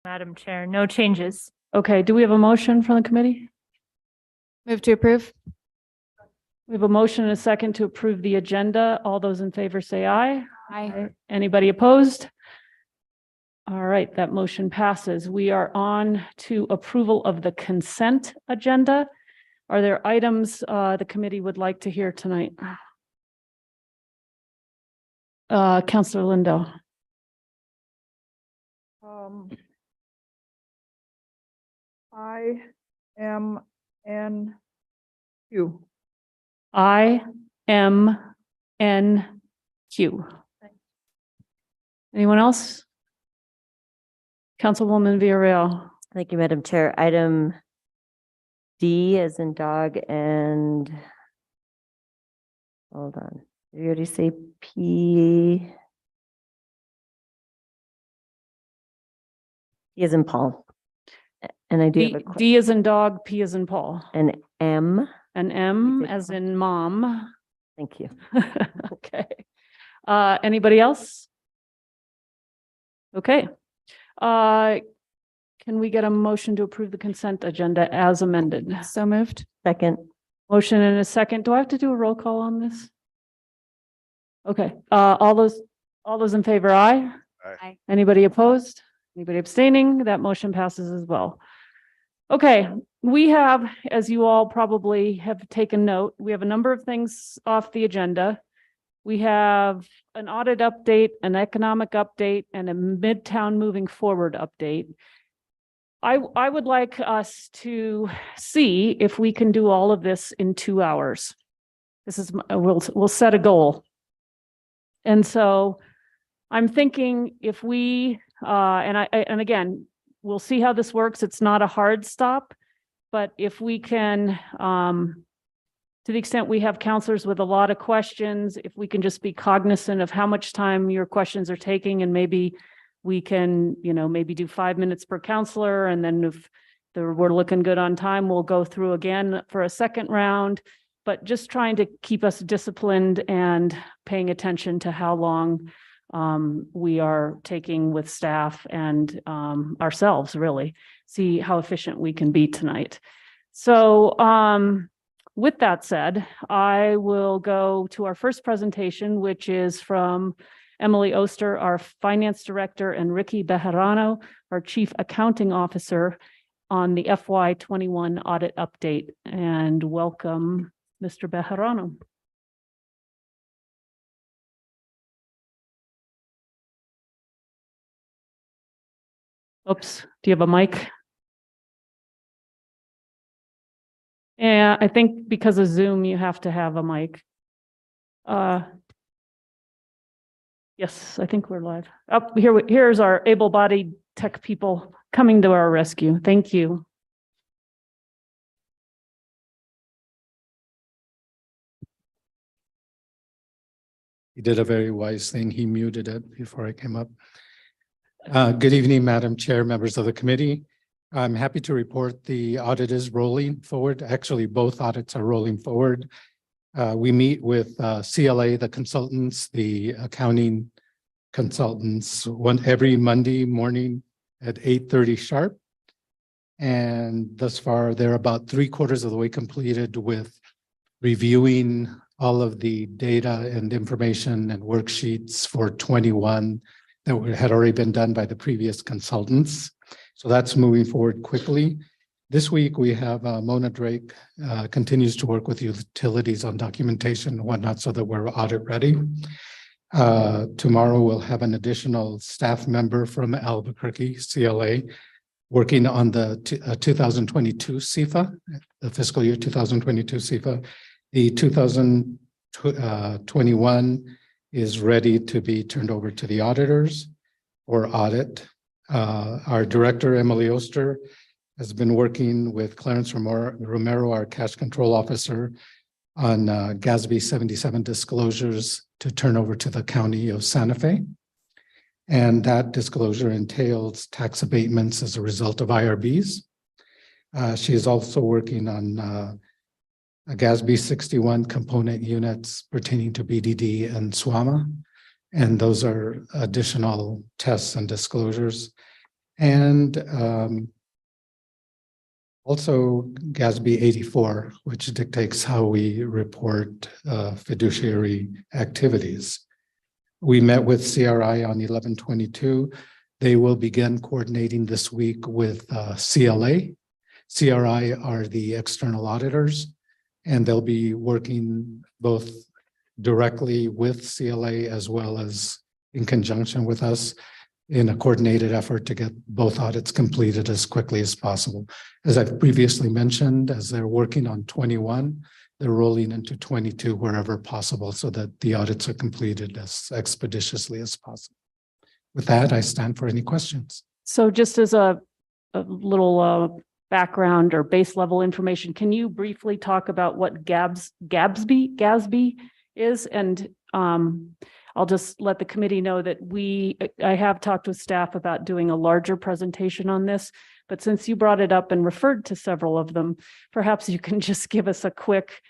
Madam Chair, no changes. Okay, do we have a motion from the committee? Move to approve. We have a motion and a second to approve the agenda. All those in favor say aye. Aye. Anybody opposed? All right, that motion passes. We are on to approval of the consent agenda. Are there items the committee would like to hear tonight? Councillor Lindo. IMNQ. IMNQ. Anyone else? Councilwoman Villarreal. Thank you, Madam Chair. Item D as in dog and hold on. Did you already say P? P as in Paul. And I do have a D as in dog, P as in Paul, an M. and M as in mom. Thank you. Okay. Anybody else? Okay. Can we get a motion to approve the consent agenda as amended? So moved. Second. Motion and a second. Do I have to do a roll call on this? Okay, all those in favor, aye? Aye. Anybody opposed? Anybody abstaining? That motion passes as well. Okay, we have, as you all probably have taken note, we have a number of things off the agenda. We have an audit update, an economic update, and a Midtown moving forward update. I would like us to see if we can do all of this in 2 hours. This is, we'll set a goal. And so I'm thinking if we, and again, we'll see how this works. It's not a hard stop, but if we can, to the extent we have counselors with a lot of questions, if we can just be cognizant of how much time your questions are taking, and maybe we can, maybe do 5 minutes per counselor. And then if we're looking good on time, we'll go through again for a second round, but just trying to keep us disciplined and paying attention to how long we are taking with staff and ourselves, really, see how efficient we can be tonight. So with that said, I will go to our first presentation, which is from Emily Oster, our Finance Director, and Ricky Bejarano, our Chief Accounting Officer, on the FY21 audit update. And welcome, Mr. Bejarano. Oops, do you have a mic? Yeah, I think because of Zoom, you have to have a mic. Yes, I think we're live. Up here, here's our able-bodied tech people coming to our rescue. Thank you. He did a very wise thing. He muted it before I came up. Good evening, Madam Chair, members of the committee. I'm happy to report the audit is rolling forward. Actually, both audits are rolling forward. We meet with CLA, the consultants, the accounting consultants, every Monday morning at 8:30 sharp. And thus far, they're about 3/4 of the way completed with reviewing all of the data and information and worksheets for 21 that had already been done by the previous consultants. So that's moving forward quickly. This week, we have Mona Drake continues to work with utilities on documentation and whatnot so that we're audit ready. Tomorrow, we'll have an additional staff member from Albuquerque, CLA, working on the 2022 CIFA, the fiscal year 2022 CIFA. The 2021 is ready to be turned over to the auditors for audit. Our director, Emily Oster, has been working with Clarence Romero, our cash control officer, on GASB 77 disclosures to turn over to the county of Santa Fe. And that disclosure entails tax abatements as a result of IRBs. She is also working on a GASB 61 component units pertaining to BDD and SWAMA. And those are additional tests and disclosures. And also GASB 84, which dictates how we report fiduciary activities. We met with CRI on 11/22. They will begin coordinating this week with CLA. CRI are the external auditors, and they'll be working both directly with CLA as well as in conjunction with us in a coordinated effort to get both audits completed as quickly as possible. As I've previously mentioned, as they're working on 21, they're rolling into 22 wherever possible so that the audits are completed as expeditiously as possible. With that, I stand for any questions. So just as a little background or base level information, can you briefly talk about what GASB is? And I'll just let the committee know that I have talked with staff about doing a larger presentation on this, but since you brought it up and referred to several of them, perhaps you can just give us a quick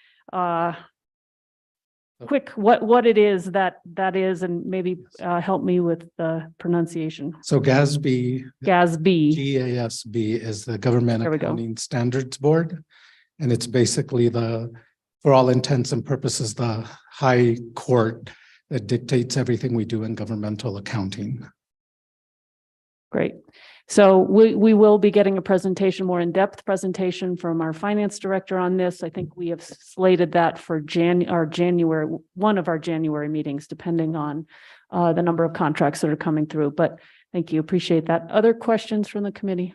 what it is that is, and maybe help me with the pronunciation. So GASB, GASB. GASB is the Government There we go. Accounting Standards Board. And it's basically for all intents and purposes, the high court that dictates everything we do in governmental accounting. Great. So we will be getting a presentation, more in-depth presentation from our finance director on this. I think we have slated that for one of our January meetings, depending on the number of contracts that are coming through. But thank you. Appreciate that. Other questions from the committee?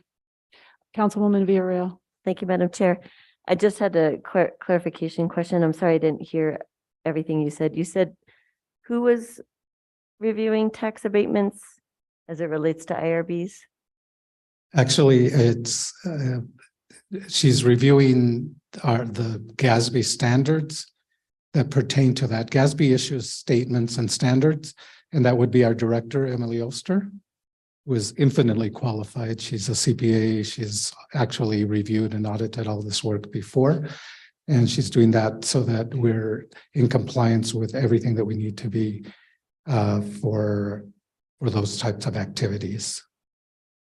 Councilwoman Villarreal. Thank you, Madam Chair. I just had a clarification question. I'm sorry, I didn't hear everything you said. You said who was reviewing tax abatements as it relates to IRBs? Actually, she's reviewing the GASB standards that pertain to that. GASB issues statements and standards, and that would be our director, Emily Oster, who is infinitely qualified. She's a CPA. She's actually reviewed and audited all this work before. And she's doing that so that we're in compliance with everything that we need to be for those types of activities.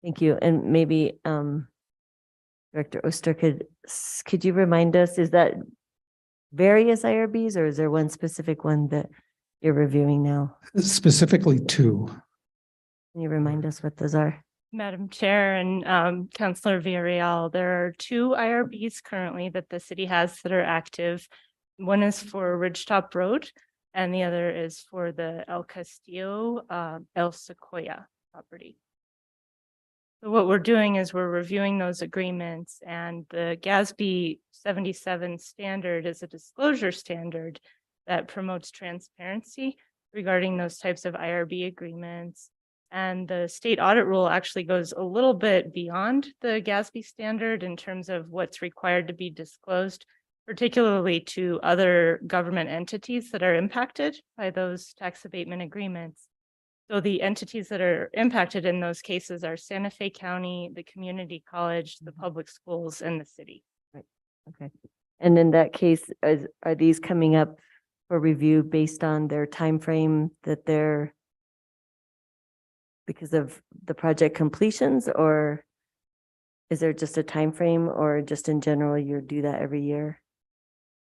Thank you. And maybe Director Oster, could you remind us, is that various IRBs or is there one specific one that you're reviewing now? Specifically two. Can you remind us what those are? Madam Chair and Councillor Villarreal, there are two IRBs currently that the city has that are active. One is for Ridgetop Road and the other is for the El Castillo, El Sequoia property. So what we're doing is we're reviewing those agreements, and the GASB 77 standard is a disclosure standard that promotes transparency regarding those types of IRB agreements. And the state audit rule actually goes a little bit beyond the GASB standard in terms of what's required to be disclosed, particularly to other government entities that are impacted by those tax abatement agreements. So the entities that are impacted in those cases are Santa Fe County, the community college, the public schools, and the city. Okay. And in that case, are these coming up for review based on their time frame that they're because of the project completions, or is there just a time frame, or just in general you do that every year?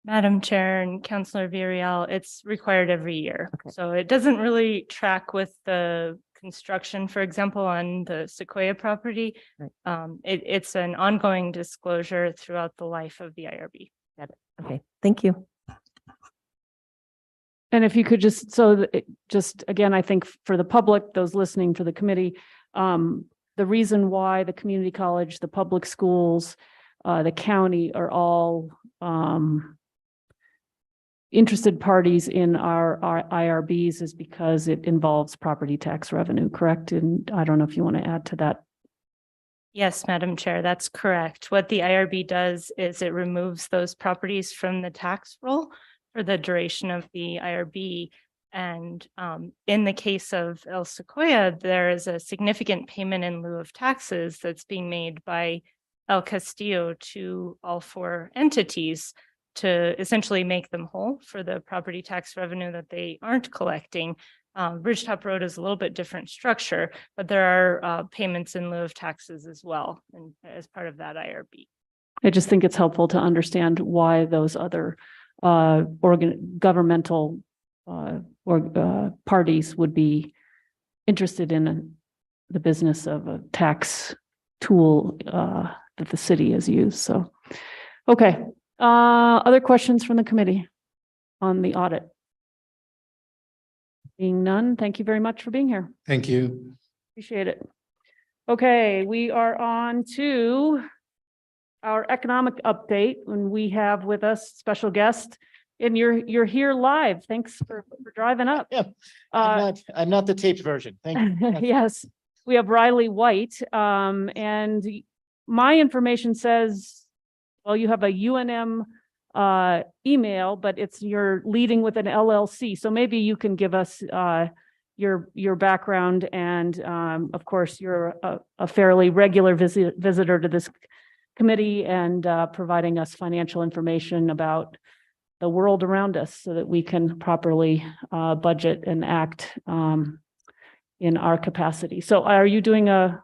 Madam Chair and Councillor Villarreal, it's required every year. Okay. So it doesn't really track with the construction, for example, on the Sequoia property. Right. It's an ongoing disclosure throughout the life of the IRB. Okay, thank you. And if you could just again, I think for the public, those listening to the committee, the reason why the community college, the public schools, the county are all interested parties in our IRBs is because it involves property tax revenue, correct? And I don't know if you want to add to that. Yes, Madam Chair, that's correct. What the IRB does is it removes those properties from the tax roll for the duration of the IRB. And in the case of El Sequoia, there is a significant payment in lieu of taxes that's being made by El Castillo to all four entities to essentially make them whole for the property tax revenue that they aren't collecting. Ridgetop Road is a little bit different structure, but there are payments in lieu of taxes as well, and as part of that IRB. I just think it's helpful to understand why those other governmental parties would be interested in the business of a tax tool that the city has used. So, okay. Other questions from the committee on the audit? Being none, thank you very much for being here. Thank you. Appreciate it. Okay, we are on to our economic update, and we have with us special guest, and you're here live. Thanks for driving up. Yeah, I'm not the taped version. Thank you. Yes, we have Riley White, and my information says, well, you have a UNM email, but you're leading with an LLC. So maybe you can give us your background, and of course, you're a fairly regular visitor to this committee, and providing us financial information about the world around us so that we can properly budget and act in our capacity. So are you doing You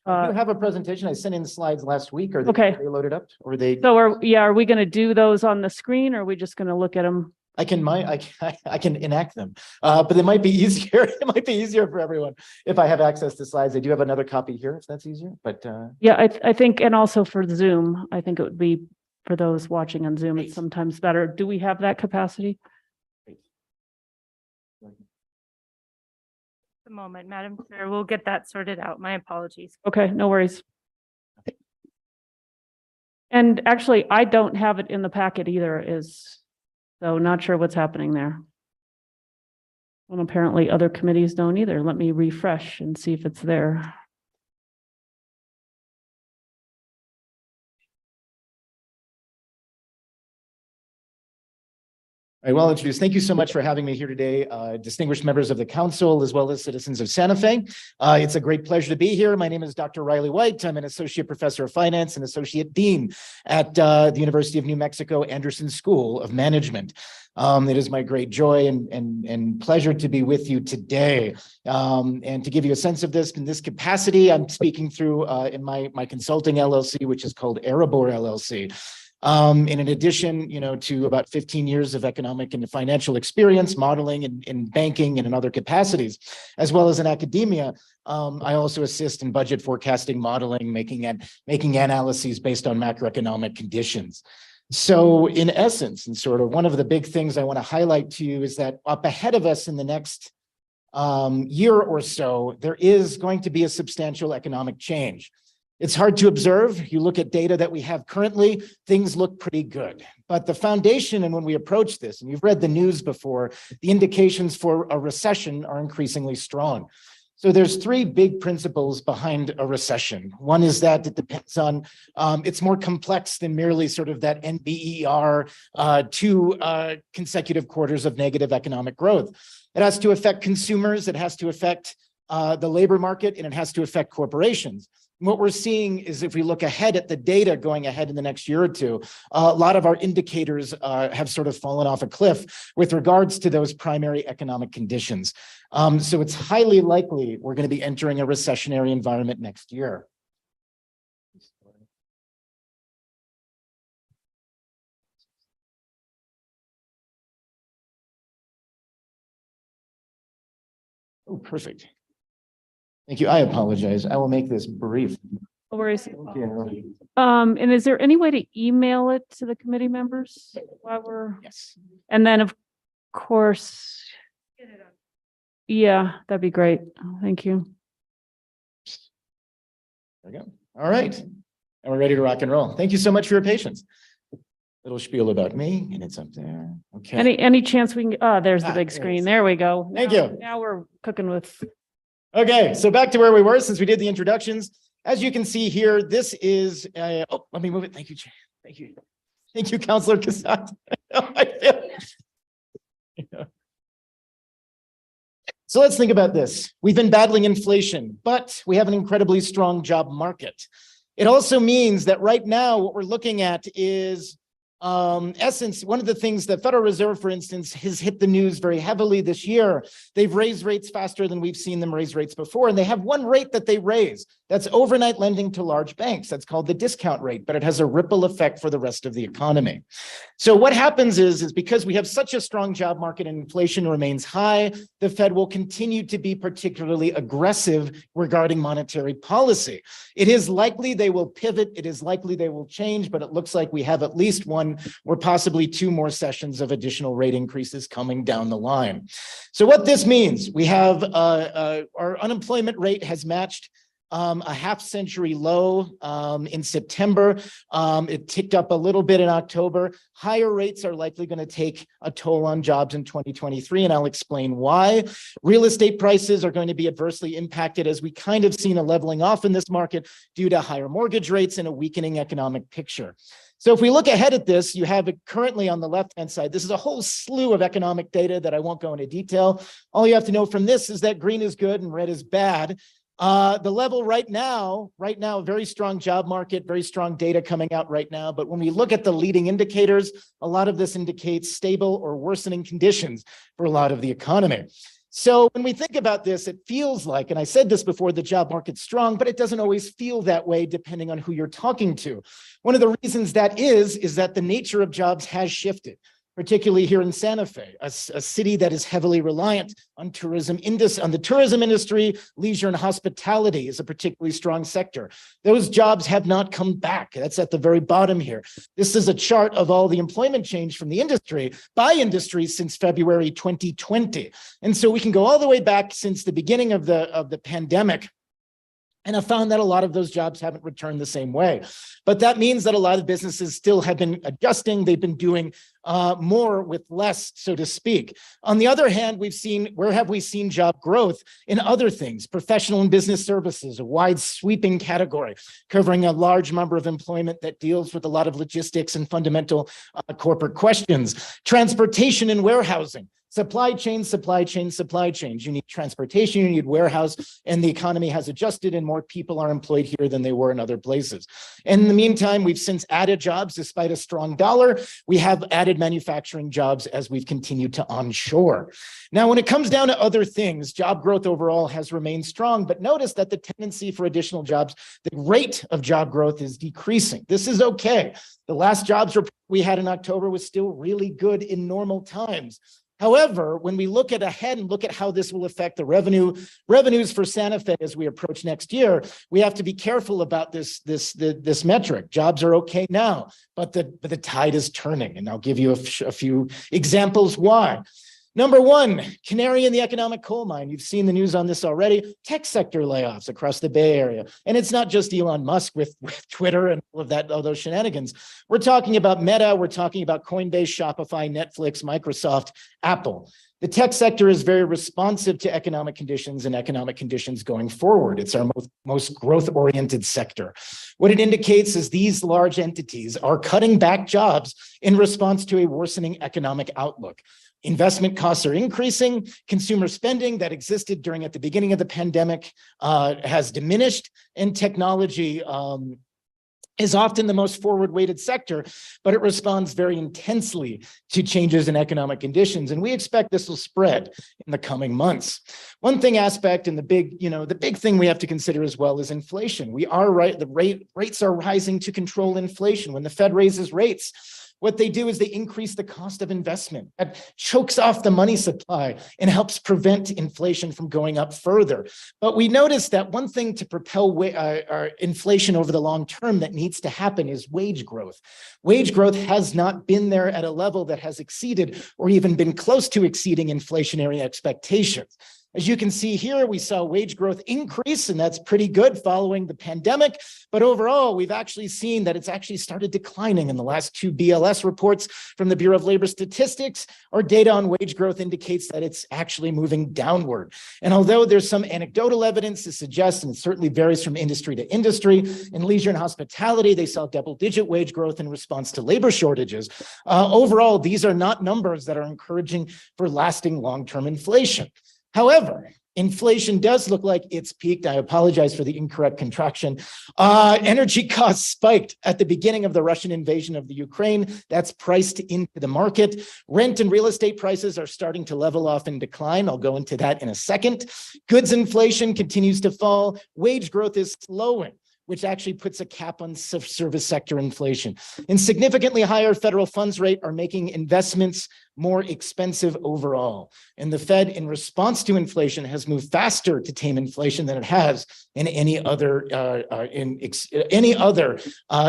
have a presentation. I sent in the slides last week. Are they, Okay. they loaded up? Or they? so are we going to do those on the screen, or are we just going to look at them? I can enact them, but it might be easier. It might be easier for everyone if I have access to slides. I do have another copy here if that's easier. But Yeah, I think, and also for Zoom, I think it would be for those watching on Zoom, it's Great. sometimes better. Do we have that capacity? The moment, Madam Chair, we'll get that sorted out. My apologies. Okay, no worries. And actually, I don't have it in the packet either, so not sure what's happening there. Well, apparently other committees don't either. Let me refresh and see if it's there. All right, well introduced. Thank you so much for having me here today, distinguished members of the council, as well as citizens of Santa Fe. It's a great pleasure to be here. My name is Dr. Riley White. I'm an associate professor of finance and associate dean at the University of New Mexico Anderson School of Management. It is my great joy and pleasure to be with you today. And to give you a sense of this, in this capacity, I'm speaking through in my consulting LLC, which is called Erebor LLC. And in addition, to about 15 years of economic and financial experience, modeling in banking and in other capacities, as well as in academia, I also assist in budget forecasting, modeling, making analyses based on macroeconomic conditions. So in essence, and sort of one of the big things I want to highlight to you is that up ahead of us in the next year or so, there is going to be a substantial economic change. It's hard to observe. You look at data that we have currently, things look pretty good. But the foundation, and when we approach this, and you've read the news before, the indications for a recession are increasingly strong. So there's three big principles behind a recession. One is that it depends on, it's more complex than merely sort of that NBER, two consecutive quarters of negative economic growth. It has to affect consumers, it has to affect the labor market, and it has to affect corporations. What we're seeing is, if we look ahead at the data going ahead in the next year or two, a lot of our indicators have sort of fallen off a cliff with regards to those primary economic conditions. So it's highly likely we're going to be entering a recessionary environment next year. Oh, perfect. Thank you. I apologize. I will make this brief. No worries. you. And is there any way to email it to the committee members while we're, Yes. and then of course, yeah, that'd be great. Thank you. There we go. All right. And we're ready to rock and roll. Thank you so much for your patience. Little spiel about me, and it's up there. Okay. Any chance we can, there's the Ah, big there it screen. is. There we go. Thank Now- you. Now we're cooking with, Okay, so back to where we were since we did the introductions. As you can see here, this is, oh, let me move it. Thank you, Chair. Thank you. Thank you, Councilor Cassatt. So let's think about this. We've been battling inflation, but we have an incredibly strong job market. It also means that right now what we're looking at is essence, one of the things the Federal Reserve, for instance, has hit the news very heavily this year. They've raised rates faster than we've seen them raise rates before. And they have one rate that they raise. That's overnight lending to large banks. That's called the discount rate, but it has a ripple effect for the rest of the economy. So what happens is because we have such a strong job market and inflation remains high, the Fed will continue to be particularly aggressive regarding monetary policy. It is likely they will pivot. It is likely they will change, but it looks like we have at least one or possibly two more sessions of additional rate increases coming down the line. So what this means, we have our unemployment rate has matched a half-century low in September. It ticked up a little bit in October. Higher rates are likely going to take a toll on jobs in 2023, and I'll explain why. Real estate prices are going to be adversely impacted as we kind of seen a leveling off in this market due to higher mortgage rates and a weakening economic picture. So if we look ahead at this, you have it currently on the left-hand side. This is a whole slew of economic data that I won't go into detail. All you have to know from this is that green is good and red is bad. The level right now, very strong job market, very strong data coming out right now. But when we look at the leading indicators, a lot of this indicates stable or worsening conditions for a lot of the economy. So when we think about this, it feels like, and I said this before, the job market's strong, but it doesn't always feel that way depending on who you're talking to. One of the reasons that is that the nature of jobs has shifted, particularly here in Santa Fe, a city that is heavily reliant on on the tourism industry. Leisure and hospitality is a particularly strong sector. Those jobs have not come back. That's at the very bottom here. This is a chart of all the employment change from the industry by industry since February 2020. And so we can go all the way back since the beginning of the pandemic. And I found that a lot of those jobs haven't returned the same way. But that means that a lot of businesses still have been adjusting. They've been doing more with less, so to speak. On the other hand, where have we seen job growth? In other things, professional and business services, a wide sweeping category covering a large number of employment that deals with a lot of logistics and fundamental corporate questions. Transportation and warehousing. Supply chain. You need transportation, you need warehouse, and the economy has adjusted and more people are employed here than they were in other places. In the meantime, we've since added jobs despite a strong dollar. We have added manufacturing jobs as we've continued to onshore. Now, when it comes down to other things, job growth overall has remained strong, but notice that the tendency for additional jobs, the rate of job growth is decreasing. This is okay. The last jobs report we had in October was still really good in normal times. However, when we look ahead and look at how this will affect the revenues for Santa Fe as we approach next year, we have to be careful about this metric. Jobs are okay now, but the tide is turning, and I'll give you a few examples why. Number one, canary in the economic coal mine. You've seen the news on this already. Tech sector layoffs across the Bay Area. And it's not just Elon Musk with Twitter and all those shenanigans. We're talking about Meta. We're talking about Coinbase, Shopify, Netflix, Microsoft, Apple. The tech sector is very responsive to economic conditions and economic conditions going forward. It's our most growth-oriented sector. What it indicates is these large entities are cutting back jobs in response to a worsening economic outlook. Investment costs are increasing. Consumer spending that existed at the beginning of the pandemic has diminished, and technology is often the most forward-weighted sector, but it responds very intensely to changes in economic conditions. And we expect this will spread in the coming months. One aspect and the big thing we have to consider as well is inflation. We are right, rates are rising to control inflation. When the Fed raises rates, what they do is they increase the cost of investment. That chokes off the money supply and helps prevent inflation from going up further. But we noticed that one thing to propel our inflation over the long term that needs to happen is wage growth. Wage growth has not been there at a level that has exceeded or even been close to exceeding inflationary expectations. As you can see here, we saw wage growth increase, and that's pretty good following the pandemic. But overall, we've actually seen that it's actually started declining in the last two BLS reports from the Bureau of Labor Statistics. Our data on wage growth indicates that it's actually moving downward. And although there's some anecdotal evidence to suggest, and it certainly varies from industry to industry, in leisure and hospitality, they saw double-digit wage growth in response to labor shortages. Overall, these are not numbers that are encouraging for lasting long-term inflation. However, Inflation does look like it's peaked. I apologize for the incorrect contraction. Energy costs spiked at the beginning of the Russian invasion of the Ukraine. That's priced into the market. Rent and real estate prices are starting to level off and decline. I'll go into that in a second. Goods inflation continues to fall. Wage growth is slowing, which actually puts a cap on service sector inflation. And significantly higher federal funds rate are making investments more expensive overall. And the Fed, in response to inflation, has moved faster to tame inflation than it has in any other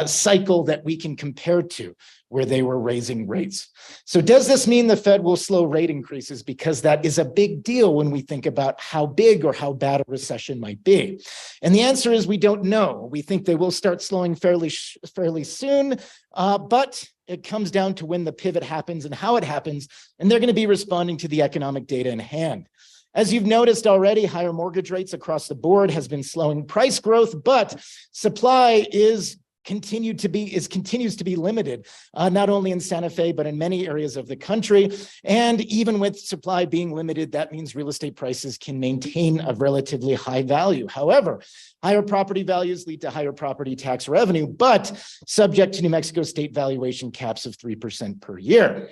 cycle that we can compare to, where they were raising rates. So does this mean the Fed will slow rate increases? Because that is a big deal when we think about how big or how bad a recession might be. And the answer is we don't know. We think they will start slowing fairly soon, but it comes down to when the pivot happens and how it happens, and they're going to be responding to the economic data in hand. As you've noticed already, higher mortgage rates across the board has been slowing price growth, but supply continues to be limited, not only in Santa Fe, but in many areas of the country. And even with supply being limited, that means real estate prices can maintain a relatively high value. However, higher property values lead to higher property tax revenue, but subject to New Mexico state valuation caps of 3% per year.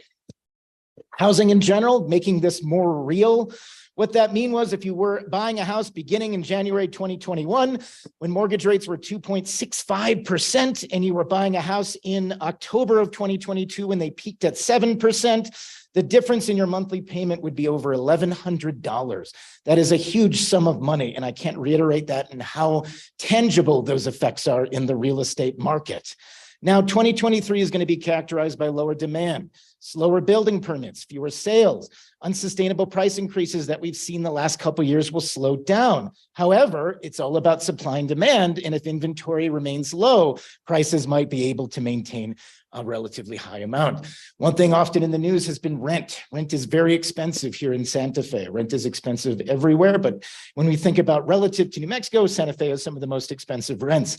Housing in general, making this more real. What that mean was if you were buying a house beginning in January 2021, when mortgage rates were 2.65%, and you were buying a house in October of 2022 when they peaked at 7%, the difference in your monthly payment would be over $1,100. That is a huge sum of money, and I can't reiterate that and how tangible those effects are in the real estate market. Now, 2023 is going to be characterized by lower demand, slower building permits, fewer sales, unsustainable price increases that we've seen the last couple of years will slow down. However, it's all about supply and demand, and if inventory remains low, prices might be able to maintain a relatively high amount. One thing often in the news has been rent. Rent is very expensive here in Santa Fe. Rent is expensive everywhere, but when we think about relative to New Mexico, Santa Fe has some of the most expensive rents.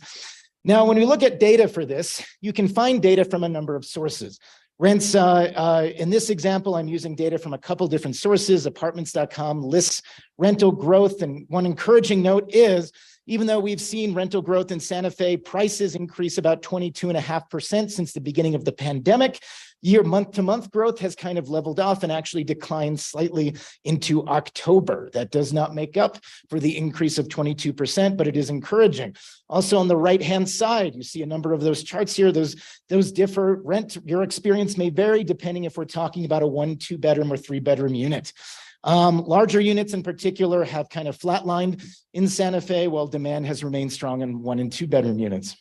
Now, when we look at data for this, you can find data from a number of sources. Rents, in this example, I'm using data from a couple different sources. Apartments.com lists rental growth. And one encouraging note is, even though we've seen rental growth in Santa Fe, prices increase about 22.5% since the beginning of the pandemic. Month-to-month growth has kind of leveled off and actually declined slightly into October. That does not make up for the increase of 22%, but it is encouraging. Also on the right-hand side, you see a number of those charts here. Those differ. Rent, your experience may vary depending if we're talking about a 1, 2-bedroom or 3-bedroom unit. Larger units in particular have kind of flatlined in Santa Fe, while demand has remained strong in 1 and 2-bedroom units.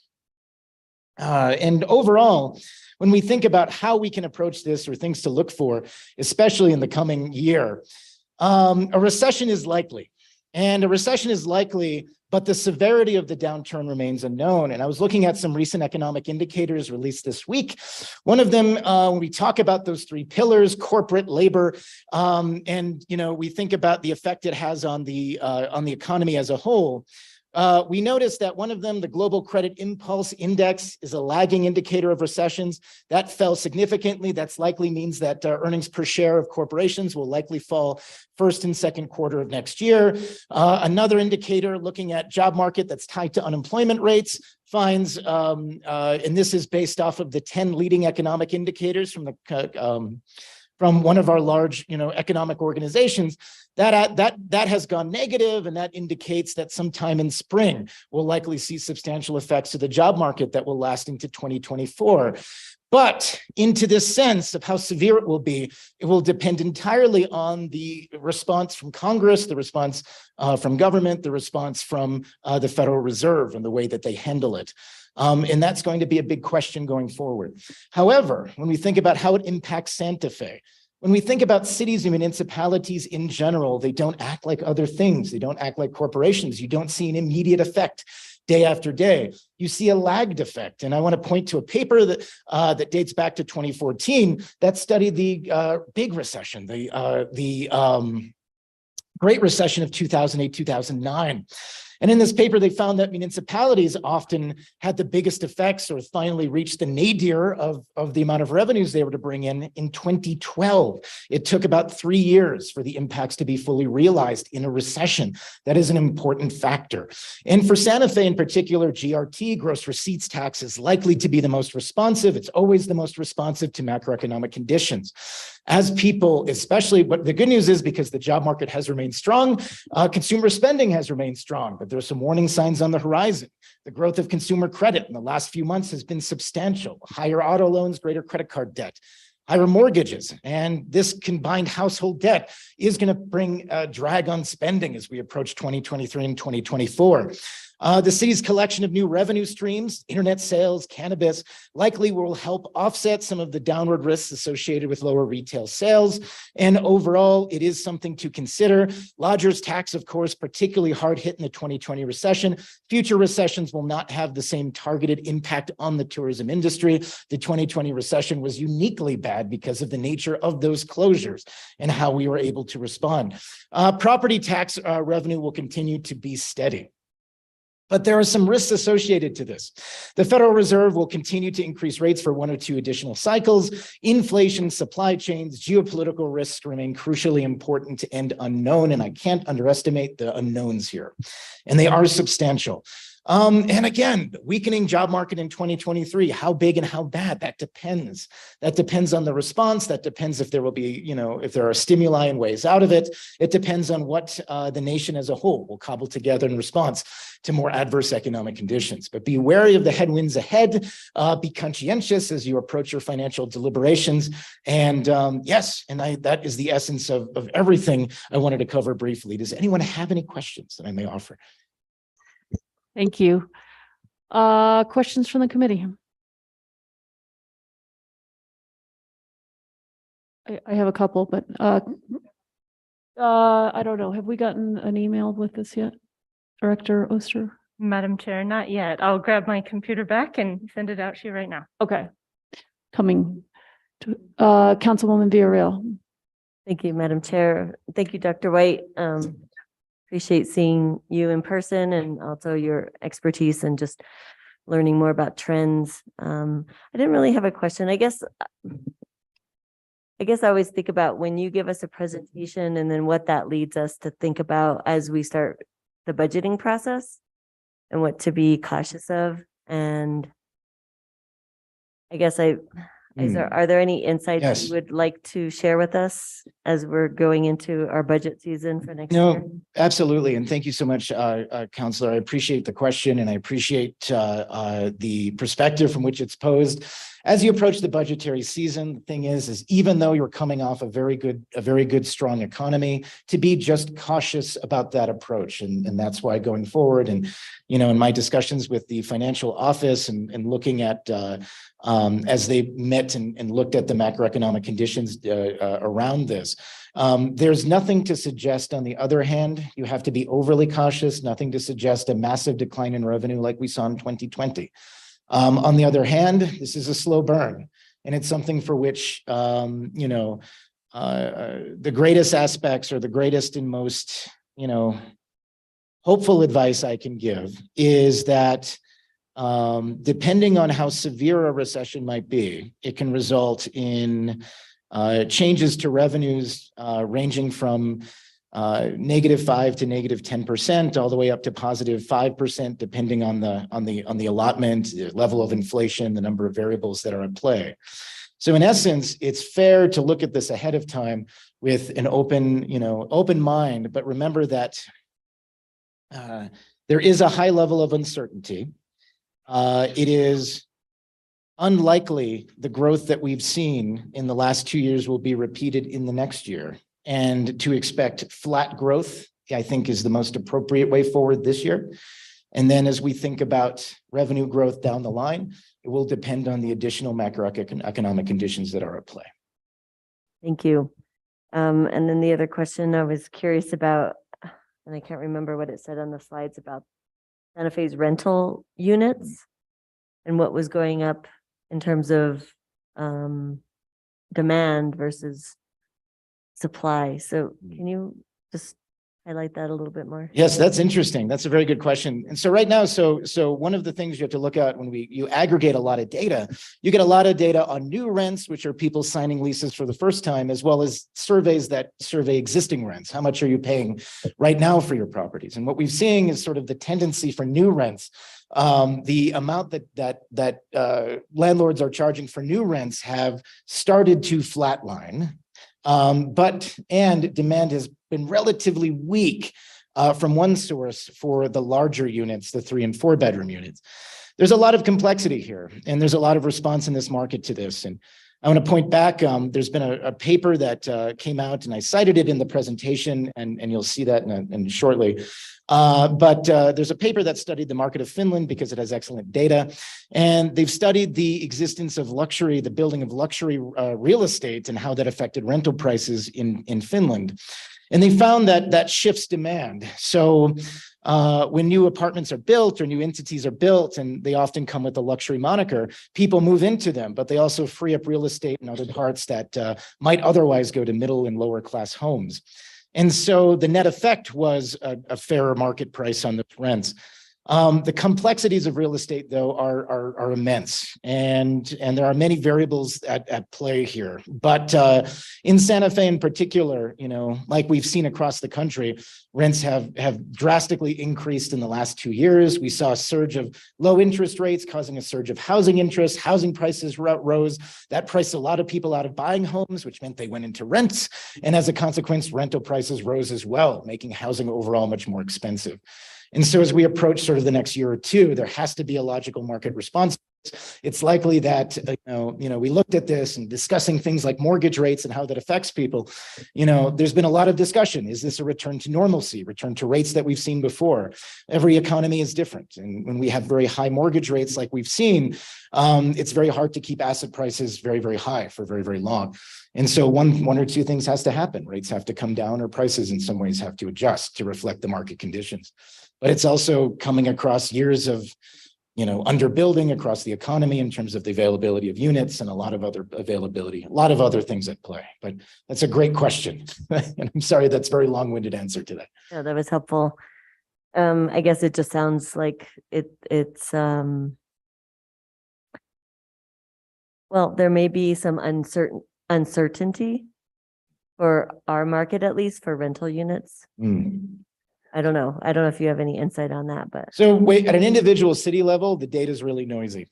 And overall, when we think about how we can approach this or things to look for, especially in the coming year, a recession is likely. And a recession is likely, but the severity of the downturn remains unknown. And I was looking at some recent economic indicators released this week. One of them, when we talk about those 3 pillars, corporate, labor, and we think about the effect it has on the economy as a whole. We noticed that one of them, the Global Credit Impulse Index, is a lagging indicator of recessions. That fell significantly. That's likely means that earnings per share of corporations will likely fall first and second quarter of next year. Another indicator looking at job market that's tied to unemployment rates finds, and this is based off of the 10 leading economic indicators from one of our large, economic organizations, that has gone negative, and that indicates that sometime in spring, we'll likely see substantial effects to the job market that will last into 2024. But into this sense of how severe it will depend entirely on the response from Congress, the response from government, the response from the Federal Reserve and the way that they handle it. And that's going to be a big question going forward. However, when we think about how it impacts Santa Fe, when we think about cities and municipalities in general, they don't act like other things. They don't act like corporations. You don't see an immediate effect day after day. You see a lagged effect. And I want to point to a paper that dates back to 2014 that studied the big recession, the Great Recession of 2008, 2009. And in this paper, they found that municipalities often had the biggest effects or finally reached the nadir of the amount of revenues they were to bring in 2012. It took about 3 years for the impacts to be fully realized in a recession. That is an important factor. And for Santa Fe in particular, GRT, gross receipts tax, is likely to be the most responsive. It's always the most responsive to macroeconomic conditions. As people, especially, but the good news is because the job market has remained strong, consumer spending has remained strong, but there's some warning signs on the horizon. The growth of consumer credit in the last few months has been substantial. Higher auto loans, greater credit card debt, higher mortgages, and this combined household debt is going to bring a drag on spending as we approach 2023 and 2024. The city's collection of new revenue streams, internet sales, cannabis, likely will help offset some of the downward risks associated with lower retail sales. And overall, it is something to consider. Lodgers tax, of course, particularly hard hit in the 2020 recession. Future recessions will not have the same targeted impact on the tourism industry. The 2020 recession was uniquely bad because of the nature of those closures and how we were able to respond. Property tax revenue will continue to be steady. But there are some risks associated to this. The Federal Reserve will continue to increase rates for 1 or 2 additional cycles. Inflation, supply chains, geopolitical risks remain crucially important and unknown, and I can't underestimate the unknowns here. And they are substantial. And again, weakening job market in 2023, how big and how bad, that depends. That depends on the response. That depends if there will be, if there are stimuli and ways out of it. It depends on what the nation as a whole will cobble together in response to more adverse economic conditions. But be wary of the headwinds ahead. Be conscientious as you approach your financial deliberations. And yes, and that is the essence of everything I wanted to cover briefly. Does anyone have any questions that I may offer? Thank you. Questions from the committee? I have a couple, but I don't know. Have we gotten an email with this yet? Director Oster? Madam Chair, not yet. I'll grab my computer back and send it out to you right now. Okay. Coming to Councilwoman Villarreal. Thank you, Madam Chair. Thank you, Dr. White. Appreciate seeing you in person and also your expertise and just learning more about trends. I didn't really have a question. I guess I always think about when you give us a presentation and then what that leads us to think about as we start the budgeting process and what to be cautious of. And I guess are there any insights Yes. you would like to share with us as we're going into our budget season for next No, year? absolutely. And thank you so much, Counselor. I appreciate the question and I appreciate the perspective from which it's posed. As you approach the budgetary season, the thing is even though you're coming off a very good, strong economy, to be just cautious about that approach. And that's why going forward and, in my discussions with the financial office and looking at as they met and looked at the macroeconomic conditions around this, there's nothing to suggest, on the other hand, you have to be overly cautious, nothing to suggest a massive decline in revenue like we saw in 2020. On the other hand, this is a slow burn, and it's something for which, the greatest aspects or the greatest and most, hopeful advice I can give is that depending on how severe a recession might be, it can result in changes to revenues ranging from -5% to -10%, all the way up to +5%, depending on the allotment, the level of inflation, the number of variables that are at play. So in essence, it's fair to look at this ahead of time with an open mind, but remember that there is a high level of uncertainty. It is unlikely the growth that we've seen in the last 2 years will be repeated in the next year. And to expect flat growth, I think, is the most appropriate way forward this year. And then as we think about revenue growth down the line, it will depend on the additional macroeconomic conditions that are at play. Thank you. And then the other question I was curious about, and I can't remember what it said on the slides about Santa Fe's rental units and what was going up in terms of demand versus supply. So can you just highlight that a little bit more? Yes, that's interesting. That's a very good question. And so right now, so one of the things you have to look at when you aggregate a lot of data, you get a lot of data on new rents, which are people signing leases for the first time, as well as surveys that survey existing rents. How much are you paying right now for your properties? And what we've seen is sort of the tendency for new rents. The amount that landlords are charging for new rents have started to flatline. And demand has been relatively weak from one source for the larger units, the 3 and 4 bedroom units. There's a lot of complexity here, and there's a lot of response in this market to this. And I want to point back, there's been a paper that came out, and I cited it in the presentation, and you'll see that in shortly. But there's a paper that studied the market of Finland because it has excellent data. And they've studied the existence of luxury, the building of luxury real estate, and how that affected rental prices in Finland. And they found that shifts demand. So when new apartments are built or new entities are built, and they often come with a luxury moniker, people move into them, but they also free up real estate in other parts that might otherwise go to middle and lower class homes. And so the net effect was a fairer market price on the rents. The complexities of real estate, though, are immense, and there are many variables at play here. But in Santa Fe, in particular, like we've seen across the country, rents have drastically increased in the last 2 years. We saw a surge of low interest rates causing a surge of housing interest. Housing prices rose. That priced a lot of people out of buying homes, which meant they went into rents. And as a consequence, rental prices rose as well, making housing overall much more expensive. And so as we approach sort of the next year or two, there has to be a logical market response. It's likely that, we looked at this and discussing things like mortgage rates and how that affects people. There's been a lot of discussion. Is this a return to normalcy, return to rates that we've seen before? Every economy is different. And when we have very high mortgage rates like we've seen, it's very hard to keep asset prices very, very high for very, very long. And so one or two things has to happen. Rates have to come down, or prices in some ways have to adjust to reflect the market conditions. But it's also coming across years of, underbuilding across the economy in terms of the availability of units and a lot of other things at play. But that's a great question. And I'm sorry, that's a very long-winded answer to that. Yeah, that was helpful. I guess it just sounds like it's well, there may be some uncertainty for our market, at least for rental units. I don't know if you have any insight on that, but. So wait, at an individual city level, the data is really noisy.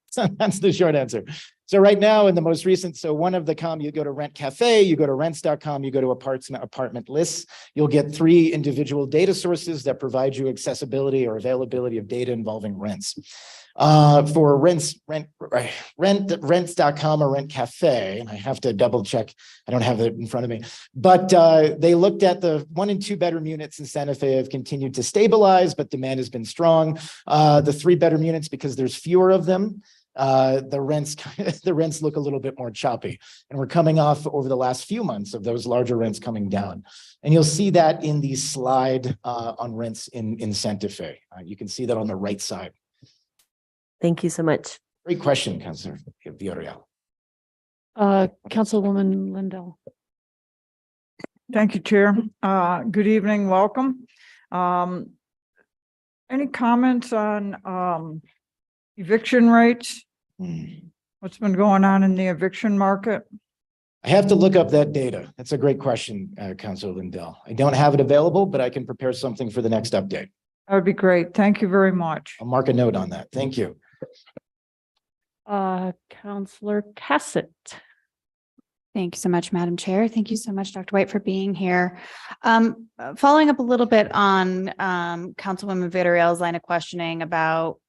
So that's the short answer. So right now in the most recent, one of the you go to Rent Cafe, you go to rents.com, you go to apartment lists, you'll get 3 individual data sources that provide you accessibility or availability of data involving rents. For rents.com or Rent Cafe, and I have to double check, I don't have it in front of me, but they looked at the 1 and 2 bedroom units in Santa Fe have continued to stabilize, but demand has been strong. The 3 bedroom units, because there's fewer of them, the rents look a little bit more choppy, and we're coming off over the last few months of those larger rents coming down. And you'll see that in the slide on rents in Santa Fe. You can see that on the right side. Thank you so much. Great question, Councilor Villarreal. Councilwoman Lindell. Thank you, Chair. Good evening, welcome. Any comments on eviction rates? What's been going on in the eviction market? I have to look up that data. That's a great question, Councilor Lindell. I don't have it available, but I can prepare something for the next update. That would be great. Thank you very much. I'll mark a note on that. Thank you. Councilor Cassett. Thank you so much, Madam Chair. Thank you so much, Dr. White, for being here. Following up a little bit on Councilwoman Villarreal's line of questioning about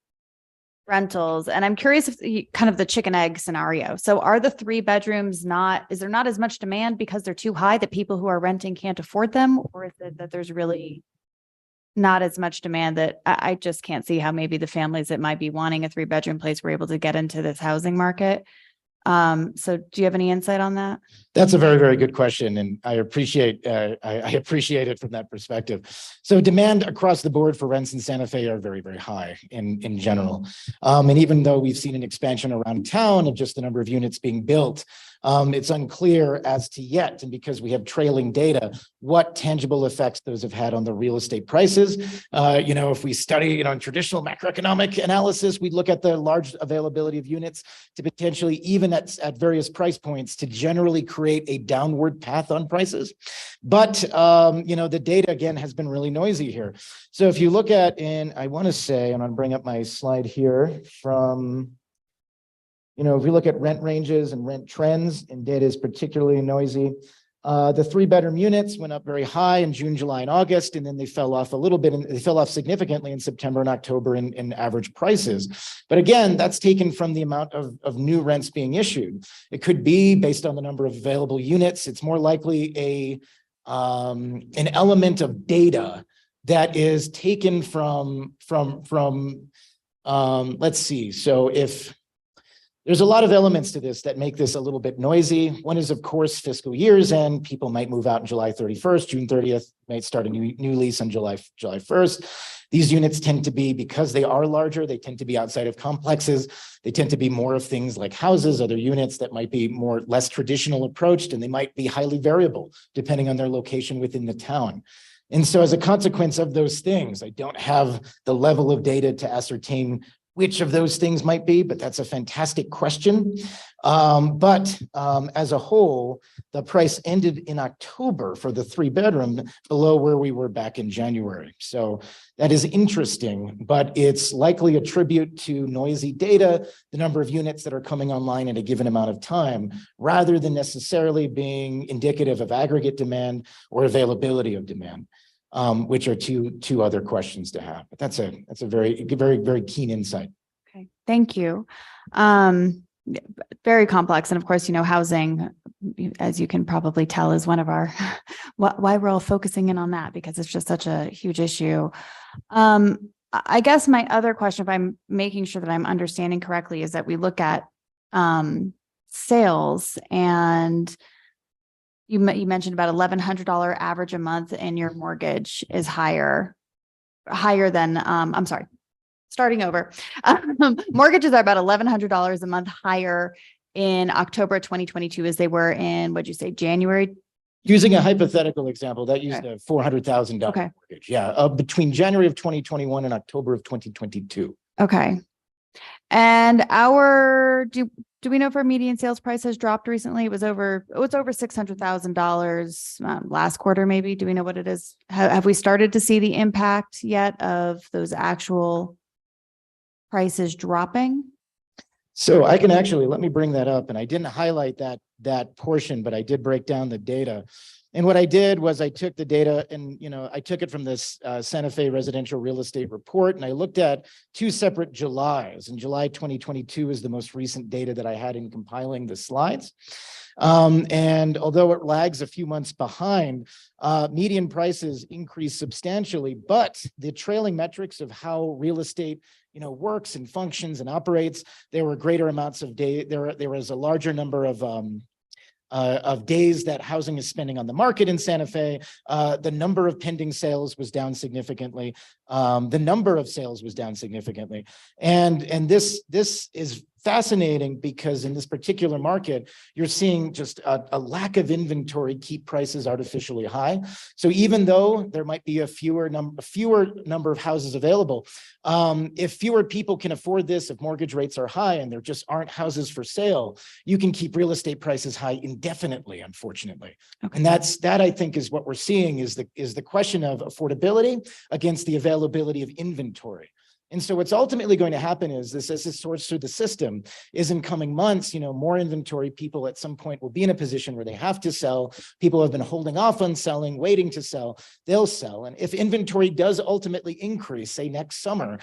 rentals, and I'm curious if kind of the chicken egg scenario. So are the 3 bedrooms is there not as much demand because they're too high that people who are renting can't afford them? Or is it that there's really not as much demand that I just can't see how maybe the families that might be wanting a 3 bedroom place were able to get into this housing market? So do you have any insight on that? That's a very, very good question. And I appreciate it from that perspective. So demand across the board for rents in Santa Fe are very, very high in general. And even though we've seen an expansion around town of just the number of units being built, It's unclear as to yet, and because we have trailing data, what tangible effects those have had on the real estate prices. If we study, in traditional macroeconomic analysis, we look at the large availability of units to potentially, even at various price points, to generally create a downward path on prices. But, the data again has been really noisy here. So if you look at, I want to say, and I'll bring up my slide here from, if we look at rent ranges and rent trends, and data is particularly noisy. The 3-bedroom units went up very high in June, July, and August, and then they fell off a little bit, and they fell off significantly in September and October in average prices. But again, that's taken from the amount of new rents being issued. It could be based on the number of available units. It's more likely an element of data that is taken from let's see. So if there's a lot of elements to this that make this a little bit noisy. One is, of course, fiscal years end. People might move out on July 31st, June 30th, might start a new lease on July 1st. These units tend to be, because they are larger, they tend to be outside of complexes. They tend to be more of things like houses, other units that might be less traditional approached, and they might be highly variable depending on their location within the town. And so as a consequence of those things, I don't have the level of data to ascertain which of those things might be, but that's a fantastic question. But as a whole, the price ended in October for the 3-bedroom below where we were back in January. So that is interesting, but it's likely a tribute to noisy data, the number of units that are coming online in a given amount of time, rather than necessarily being indicative of aggregate demand or availability of demand. Which are two other questions to have. But that's a very, very, very keen insight. Okay, thank you. Very complex. And of course, housing, as you can probably tell, is one of our, why we're all focusing in on that, because it's just such a huge issue. I guess my other question, if I'm making sure that I'm understanding correctly, is that we look at sales, and you mentioned about $1,100 average a month, and your mortgage is higher than, I'm sorry, starting over. Mortgages are about $1,100 a month higher in October 2022 as they were in, what'd you say, January? Using a hypothetical example, that used Okay. a $400,000 Okay. mortgage. Yeah, between January of 2021 and October of 2022. Okay. And do we know if our median sales price has dropped recently? It's over $600,000 last quarter, maybe. Do we know what it is? Have we started to see the impact yet of those actual prices dropping? So I can actually, let me bring that up. And I didn't highlight that portion, but I did break down the data. And what I did was I took the data and, I took it from this Santa Fe residential real estate report, and I looked at 2 separate Julys. And July 2022 is the most recent data that I had in compiling the slides. And although it lags a few months behind, median prices increased substantially, but the trailing metrics of how real estate works and functions and operates, there were greater amounts of there was a larger number of days that housing is spending on the market in Santa Fe. The number of pending sales was down significantly. The number of sales was down significantly. And this is fascinating, because in this particular market, you're seeing just a lack of inventory keep prices artificially high. So even though there might be a fewer number of houses available, if fewer people can afford this, if mortgage rates are high and there just aren't houses for sale, you can keep real estate prices high indefinitely, unfortunately. Okay. And that I think is what we're seeing is the question of affordability against the availability of inventory. And so what's ultimately going to happen is as this sorts through the system is in coming months, more inventory, people at some point will be in a position where they have to sell. People have been holding off on selling, waiting to sell, they'll sell. And if inventory does ultimately increase, say next summer,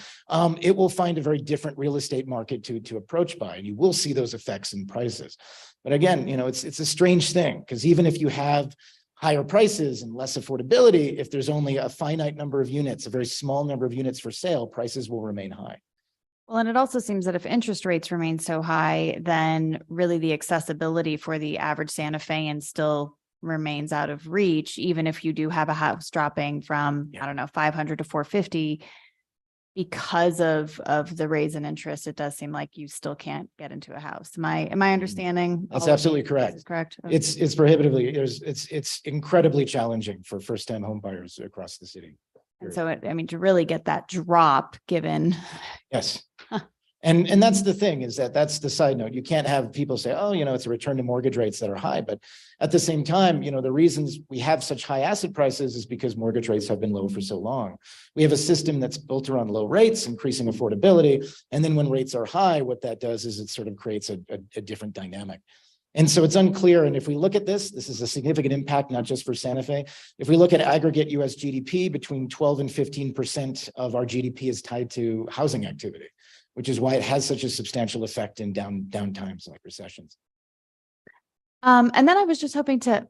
it will find a very different real estate market to approach by, and you will see those effects in prices. But again, it's a strange thing, because even if you have higher prices and less affordability, if there's only a finite number of units, a very small number of units for sale, prices will remain high. Well, and it also seems that if interest rates remain so high, then really the accessibility for the average Santa Fean still remains out of reach, even if you do have a house dropping from, I don't know, 500 to 450. because of the raise in interest, it does seem like you still can't get into a house. Am I understanding? That's all of absolutely these correct. pieces Correct? Okay. It's prohibitively, it's incredibly challenging for first-time home buyers across the city. And so, I mean, to really get that drop, given, Yes. And that's the thing, is that that's the side note. You can't have people say, oh, it's a return to mortgage rates that are high. But at the same time, the reasons we have such high asset prices is because mortgage rates have been low for so long. We have a system that's built around low rates, increasing affordability. And then when rates are high, what that does is it sort of creates a different dynamic. And so it's unclear. And if we look at this is a significant impact, not just for Santa Fe. If we look at aggregate US GDP, between 12 and 15% of our GDP is tied to housing activity, which is why it has such a substantial effect in down times like recessions. and then I was just hoping to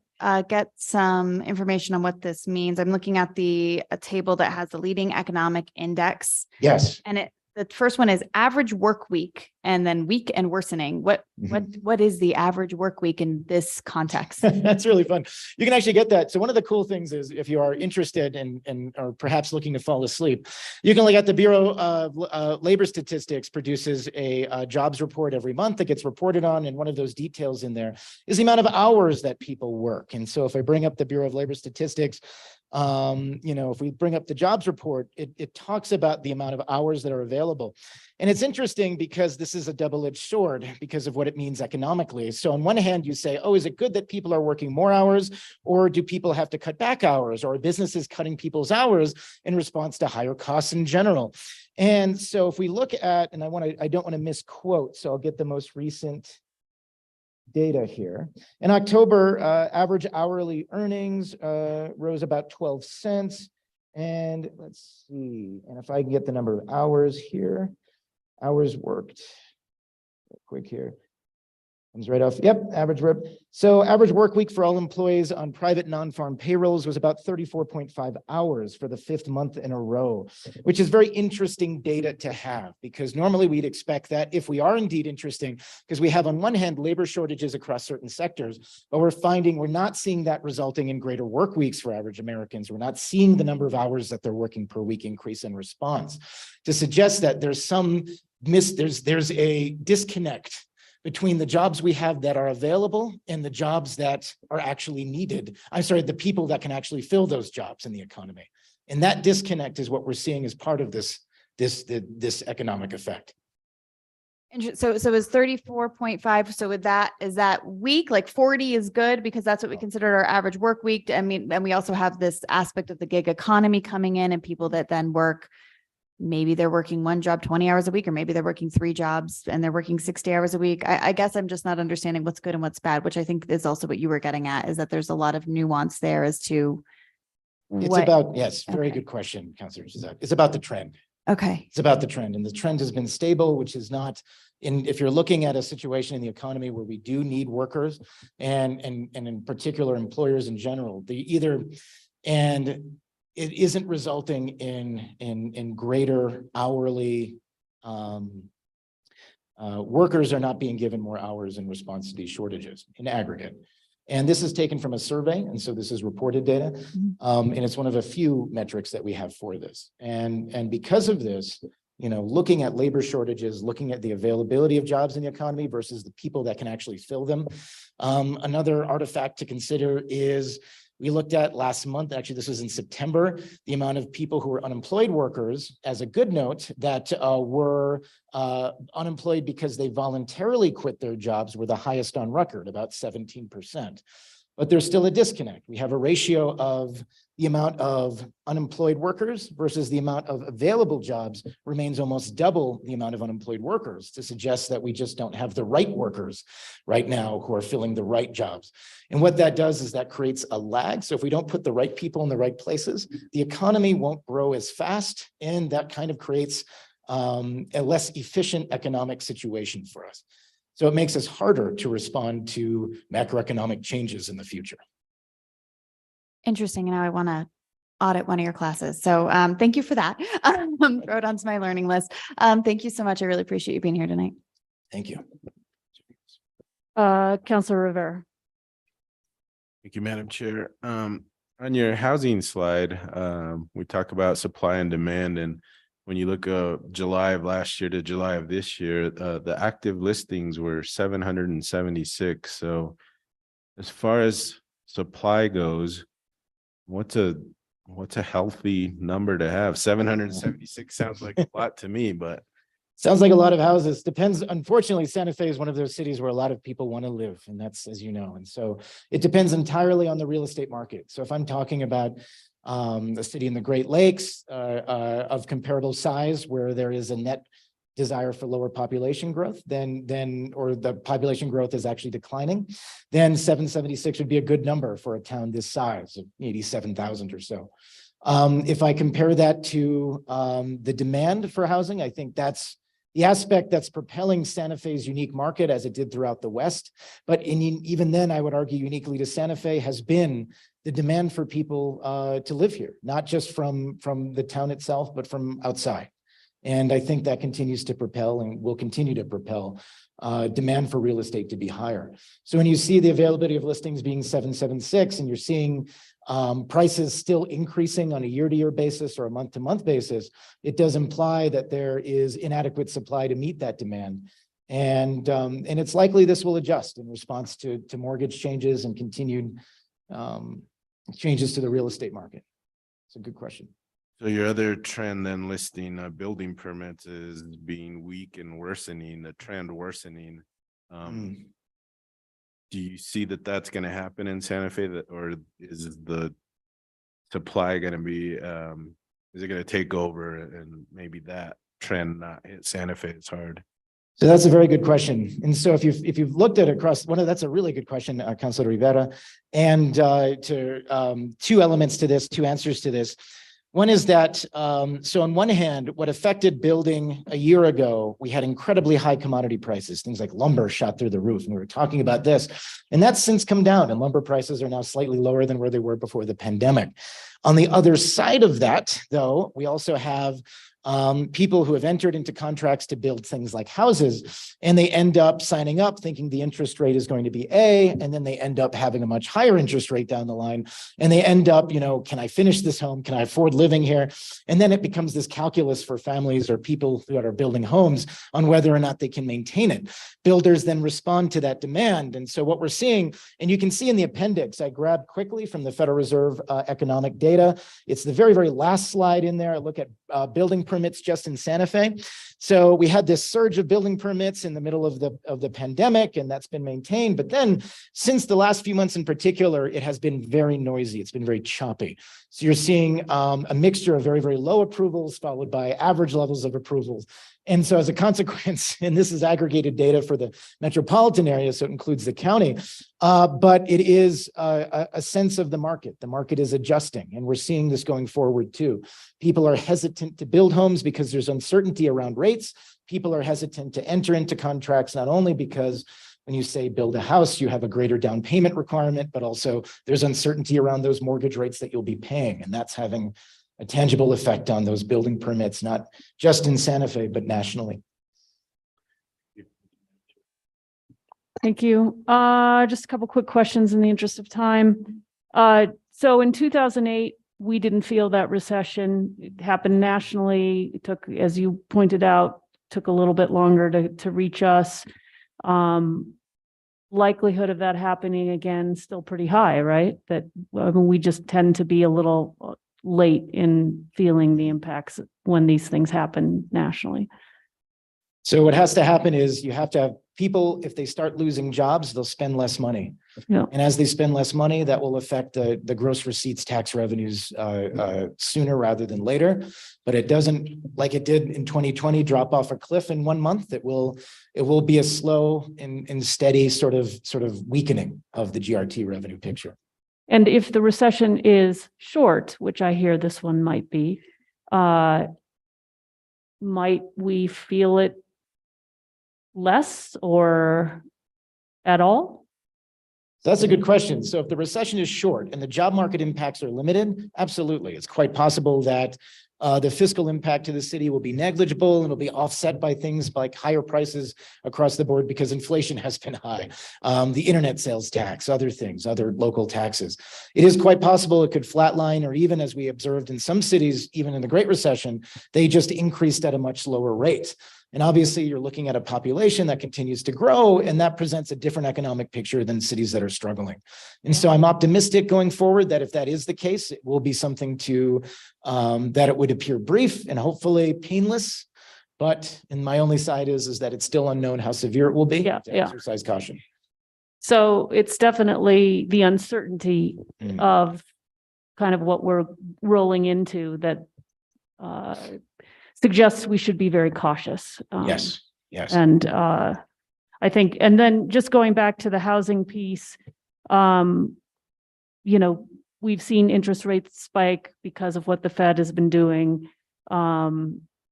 get some information on what this means. I'm looking at a table that has the leading economic index, Yes. and the first one is average work week, and then weak and worsening. What is the average work week in this context? That's really fun. You can actually get that. So one of the cool things is, if you are interested in or perhaps looking to fall asleep, you can look at the Bureau of Labor Statistics produces a jobs report every month that gets reported on. And one of those details in there is the amount of hours that people work. And so if I bring up the Bureau of Labor Statistics, if we bring up the jobs report, it talks about the amount of hours that are available. And it's interesting because this is a double-edged sword because of what it means economically. So on one hand, you say, oh, is it good that people are working more hours, or do people have to cut back hours, or are businesses cutting people's hours in response to higher costs in general? And so if we look at, and I don't want to misquote, so I'll get the most recent data here. In October, average hourly earnings rose about 12 cents. And let's see, and if I can get the number of hours here, hours worked, quick here. Comes right off. Yep, average work. So average work week for all employees on private non-farm payrolls was about 34.5 hours for the 5th month in a row, which is very interesting data to have, because normally we'd expect that, if we are indeed interesting, because we have on one hand labor shortages across certain sectors, but we're not seeing that resulting in greater work weeks for average Americans. We're not seeing the number of hours that they're working per week increase in response, to suggest that there's there's a disconnect between the jobs we have that are available and the jobs that are actually needed. I'm sorry, the people that can actually fill those jobs in the economy. And that disconnect is what we're seeing as part of this economic effect. So is 34.5. So is that week, like 40 is good because that's what we consider our average work week. I mean, and we also have this aspect of the gig economy coming in, and people that then work, maybe they're working one job 20 hours a week, or maybe they're working 3 jobs and they're working 60 hours a week. I guess I'm just not understanding what's good and what's bad, which I think is also what you were getting at, is that there's a lot of nuance there as to It's about, yes, very good question, Councilor Shazak. It's about the trend. Okay. It's about the trend, and the trend has been stable, which is not if you're looking at a situation in the economy where we do need workers, and in particular employers in general, it isn't resulting in greater hourly workers are not being given more hours in response to these shortages in aggregate. And this is taken from a survey, and so this is reported data, and it's one of a few metrics that we have for this. And because of this, looking at labor shortages, looking at the availability of jobs in the economy versus the people that can actually fill them. Another artifact to consider is, we looked at last month, actually this was in September, the amount of people who were unemployed workers, as a good note, that were unemployed because they voluntarily quit their jobs, were the highest on record, about 17%. But there's still a disconnect. We have a ratio of the amount of unemployed workers versus the amount of available jobs remains almost double the amount of unemployed workers, to suggest that we just don't have the right workers right now who are filling the right jobs. And what that does is that creates a lag. So if we don't put the right people in the right places, the economy won't grow as fast, and that kind of creates a less efficient economic situation for us. So it makes us harder to respond to macroeconomic changes in the future. Interesting. And now I want to audit one of your classes. So thank you for that. Throw it onto my learning list. Thank you so much. I really appreciate you being here tonight. Thank you. Councilor Rivera. Thank you, Madam Chair. On your housing slide, we talk about supply and demand, and when you look July of last year to July of this year, the active listings were 776. So as far as supply goes, what's a healthy number to have? 776 sounds like a lot to me, but Sounds like a lot of houses. Depends. Unfortunately, Santa Fe is one of those cities where a lot of people want to live, and that's, as you know, and so it depends entirely on the real estate market. So if I'm talking about a city in the Great Lakes of comparable size where there is a net desire for lower population growth, then or the population growth is actually declining, then 776 would be a good number for a town this size of 87,000 or so. If I compare that to the demand for housing, I think that's the aspect that's propelling Santa Fe's unique market as it did throughout the West. But even then, I would argue uniquely to Santa Fe has been the demand for people to live here, not just from the town itself, but from outside. And I think that continues to propel and will continue to propel demand for real estate to be higher. So when you see the availability of listings being 776 and you're seeing prices still increasing on a year-to-year basis or a month-to-month basis, it does imply that there is inadequate supply to meet that demand. And it's likely this will adjust in response to mortgage changes and continued changes to the real estate market. It's a good question. so your other trend then listing building permits is being weak and worsening, the trend worsening. Do you see that that's going to happen in Santa Fe, or is the supply going to be, is it going to take over and maybe that trend not hit Santa Fe as hard? So that's a very good question. And so if you've looked at across that's a really good question, Councilor Rivera. And two elements to this, two answers to this. One is that, so on one hand, what affected building a year ago, we had incredibly high commodity prices, things like lumber shot through the roof. And we were talking about this, and that's since come down, and lumber prices are now slightly lower than where they were before the pandemic. On the other side of that, though, we also have people who have entered into contracts to build things like houses, and they end up signing up thinking the interest rate is going to be A, and then they end up having a much higher interest rate down the line. And they end up, can I finish this home? Can I afford living here? And then it becomes this calculus for families or people who are building homes on whether or not they can maintain it. Builders then respond to that demand. And so what we're seeing, and you can see in the appendix, I grabbed quickly from the Federal Reserve economic data. It's the very, very last slide in there. I look at building permits just in Santa Fe. So we had this surge of building permits in the middle of the pandemic, and that's been maintained. But then since the last few months in particular, it has been very noisy. It's been very choppy. So you're seeing a mixture of very, very low approvals followed by average levels of approvals. And so as a consequence, and this is aggregated data for the metropolitan area, so it includes the county, but it is a sense of the market. The market is adjusting, and we're seeing this going forward too. People are hesitant to build homes because there's uncertainty around rates. People are hesitant to enter into contracts, not only because when you say build a house, you have a greater down payment requirement, but also there's uncertainty around those mortgage rates that you'll be paying. And that's having a tangible effect on those building permits, not just in Santa Fe, but nationally. Thank you. Just a couple quick questions in the interest of time. So in 2008, we didn't feel that recession. It happened nationally. It took, as you pointed out, took a little bit longer to reach us. Likelihood of that happening again, still pretty high, right? That we just tend to be a little late in feeling the impacts when these things happen nationally. So what has to happen is you have to have people, if they start losing jobs, they'll spend less money. Yeah. And as they spend less money, that will affect the gross receipts tax revenues sooner rather than later. But it doesn't, like it did in 2020, drop off a cliff in 1 month. It will be a slow and steady sort of weakening of the GRT revenue picture. And if the recession is short, which I hear this one might be, might we feel it less or at all? That's a good question. So if the recession is short and the job market impacts are limited, absolutely. It's quite possible that The fiscal impact to the city will be negligible and it'll be offset by things like higher prices across the board because inflation has been high. The internet sales tax, other things, other local taxes. It is quite possible it could flatline, or even as we observed in some cities, even in the Great Recession, they just increased at a much lower rate. And obviously you're looking at a population that continues to grow, and that presents a different economic picture than cities that are struggling. And so I'm optimistic going forward that if that is the case, it will be something to, that it would appear brief and hopefully painless. But, and my only side is that it's still unknown how severe it will be. Yeah, To yeah. exercise caution. So it's definitely the uncertainty Mm. of kind of what we're rolling into that suggests we should be very cautious. Yes, yes. And I think, and then just going back to the housing piece, you know, we've seen interest rates spike because of what the Fed has been doing.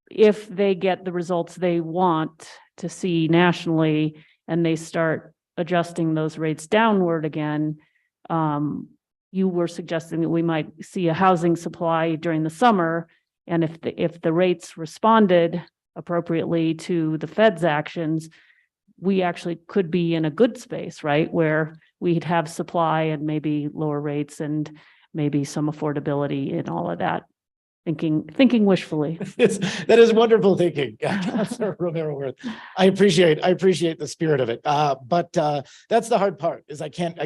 If they get the results they want to see nationally and they start adjusting those rates downward again, you were suggesting that we might see a housing supply during the summer. And if the rates responded appropriately to the Fed's actions, we actually could be in a good space, right? Where we'd have supply and maybe lower rates and maybe some affordability and all of that. Thinking wishfully. That is wonderful thinking, Councilor Romero Worth. I appreciate the spirit of it. But that's the hard part is I can't,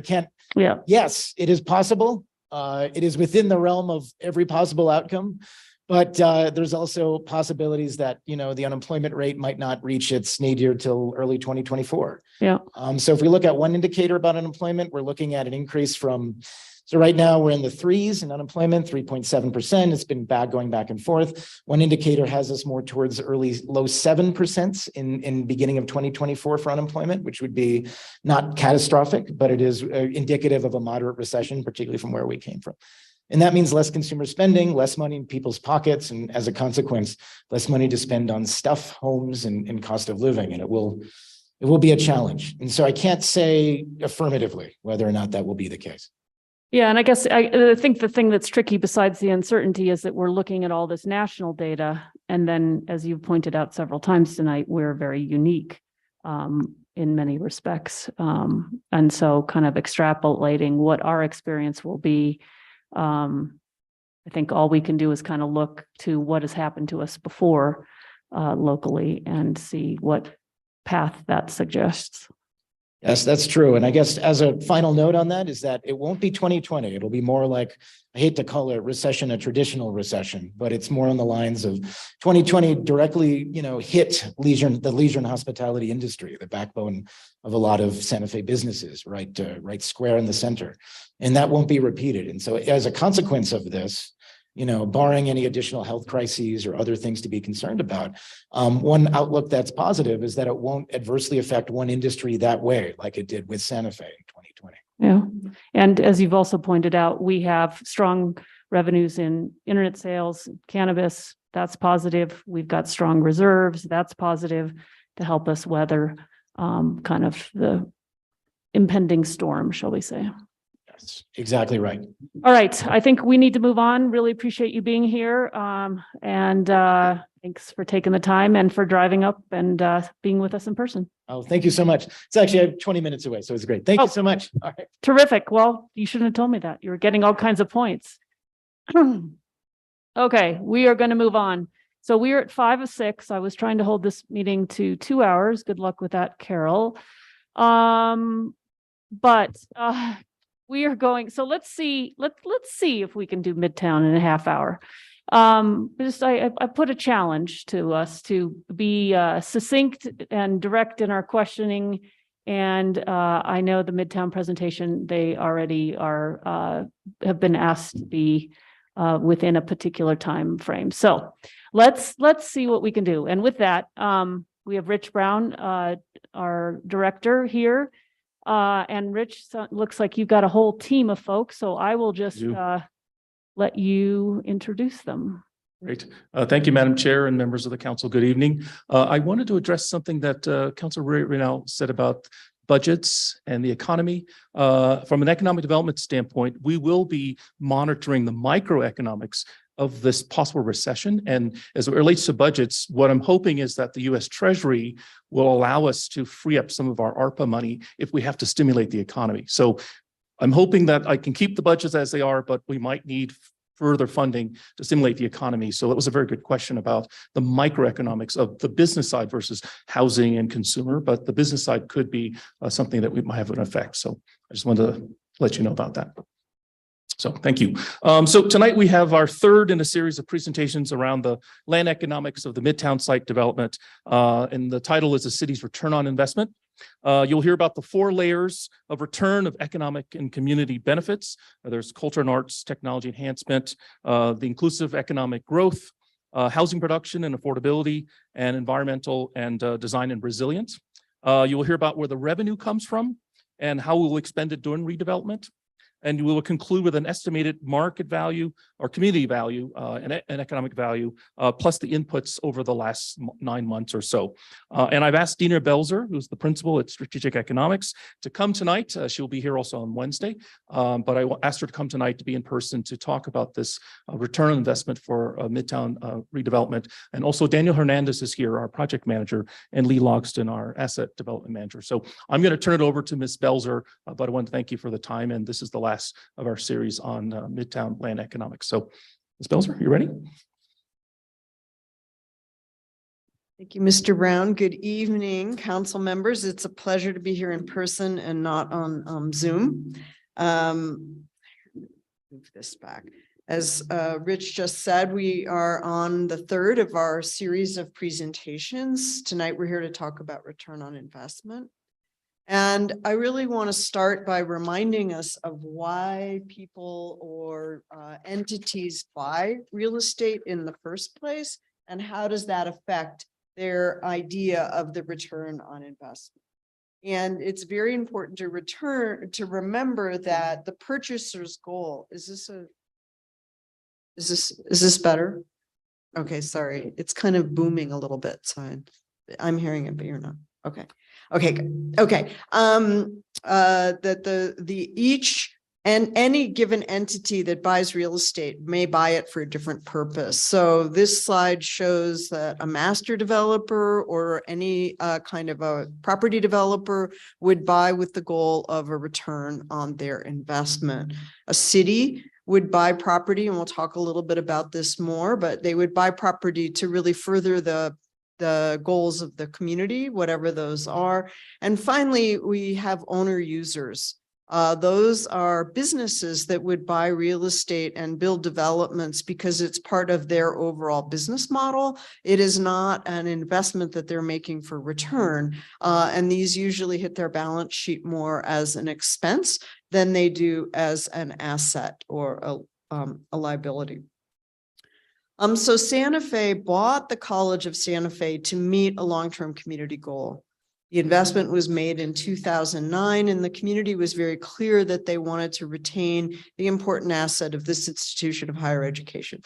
Yeah. yes, it is possible. It is within the realm of every possible outcome. But there's also possibilities that, you know, the unemployment rate might not reach its nadir till early 2024. Yeah. So if we look at one indicator about unemployment, we're looking at an increase from, so right now we're in the threes in unemployment, 3.7%. It's been going back and forth. One indicator has us more towards low 7% in beginning of 2024 for unemployment, which would be not catastrophic, but it is indicative of a moderate recession, particularly from where we came from. And that means less consumer spending, less money in people's pockets, and as a consequence, less money to spend on stuff, homes, and cost of living. And it will be a challenge. And so I can't say affirmatively whether or not that will be the case. Yeah, and I guess I think the thing that's tricky besides the uncertainty is that we're looking at all this national data. And then, as you've pointed out several times tonight, we're very unique in many respects. And so kind of extrapolating what our experience will be, I think all we can do is kind of look to what has happened to us before locally and see what path that suggests. Yes, that's true. And I guess as a final note on that is that it won't be 2020. It'll be more like, I hate to call it recession, a traditional recession, but it's more on the lines of 2020 directly, you know, hit the leisure and hospitality industry, the backbone of a lot of Santa Fe businesses, right square in the center. And that won't be repeated. And so as a consequence of this, you know, barring any additional health crises or other things to be concerned about, one outlook that's positive is that it won't adversely affect one industry that way, like it did with Santa Fe in 2020. Yeah. And as you've also pointed out, we have strong revenues in internet sales, cannabis, that's positive. We've got strong reserves, that's positive to help us weather kind of the impending storm, shall we say. That's exactly right. All right, I think we need to move on. Really appreciate you being here. And thanks for taking the time and for driving up and being with us in person. Oh, thank you so much. It's actually 20 minutes away, so it's great. Thank you so much. All right. Terrific. Well, you shouldn't have told me that. You were getting all kinds of points. Okay, we are going to move on. So we are at 5 of 6. I was trying to hold this meeting to 2 hours. Good luck with that, Carol. But we are going, so let's see if we can do Midtown in a half hour. I put a challenge to us to be succinct and direct in our questioning. And I know the Midtown presentation, they already are have been asked to be within a particular time frame. So let's see what we can do. And with that, we have Rich Brown, our director here. And Rich, so it looks like you've got a whole team of folks, so I will just let you introduce them. Great. Thank you, Madam Chair and members of the council. Good evening. I wanted to address something that Councilor Reynal said about budgets and the economy. From an economic development standpoint, we will be monitoring the microeconomics of this possible recession. And as it relates to budgets, what I'm hoping is that the US Treasury will allow us to free up some of our ARPA money if we have to stimulate the economy. So I'm hoping that I can keep the budgets as they are, but we might need further funding to stimulate the economy. So that was a very good question about the microeconomics of the business side versus housing and consumer, but the business side could be something that we might have an effect. So I just wanted to let you know about that. So thank you. So tonight we have our third in a series of presentations around the land economics of the Midtown site development. And the title is The City's Return on Investment. You'll hear about the 4 layers of return of economic and community benefits. There's culture and arts, technology enhancement, the inclusive economic growth, housing production and affordability, and environmental and design and resilience. You will hear about where the revenue comes from and how we will expend it during redevelopment. And we will conclude with an estimated market value or community value and economic value, plus the inputs over the last 9 months or so. And I've asked Dina Belzer, who's the principal at Strategic Economics, to come tonight. She'll be here also on Wednesday, but I asked her to come tonight to be in person to talk about this return on investment for Midtown redevelopment. And also Daniel Hernandez is here, our project manager, and Lee Logston, our asset development manager. So I'm going to turn it over to Ms. Belzer, but I want to thank you for the time. And this is the last of our series on Midtown land economics. So Ms. Belzer, you ready? Thank you, Mr. Brown. Good evening, council members. It's a pleasure to be here in person and not on Zoom. Move this back. As Rich just said, we are on the third of our series of presentations. Tonight, we're here to talk about return on investment. And I really want to start by reminding us of why people or entities buy real estate in the first place, and how does that affect their idea of the return on investment. And it's very important to remember that the purchaser's goal, is this better? Okay, sorry, it's kind of booming a little bit, so I'm hearing it, but you're not. Okay. Okay, good. Okay. That each and any given entity that buys real estate may buy it for a different purpose. So this slide shows that a master developer or any kind of a property developer would buy with the goal of a return on their investment. A city would buy property, and we'll talk a little bit about this more, but they would buy property to really further the goals of the community, whatever those are. And finally, we have owner users. Those are businesses that would buy real estate and build developments because it's part of their overall business model. It is not an investment that they're making for return. And these usually hit their balance sheet more as an expense than they do as an asset or a liability. So Santa Fe bought the College of Santa Fe to meet a long-term community goal. The investment was made in 2009, and the community was very clear that they wanted to retain the important asset of this institution of higher education.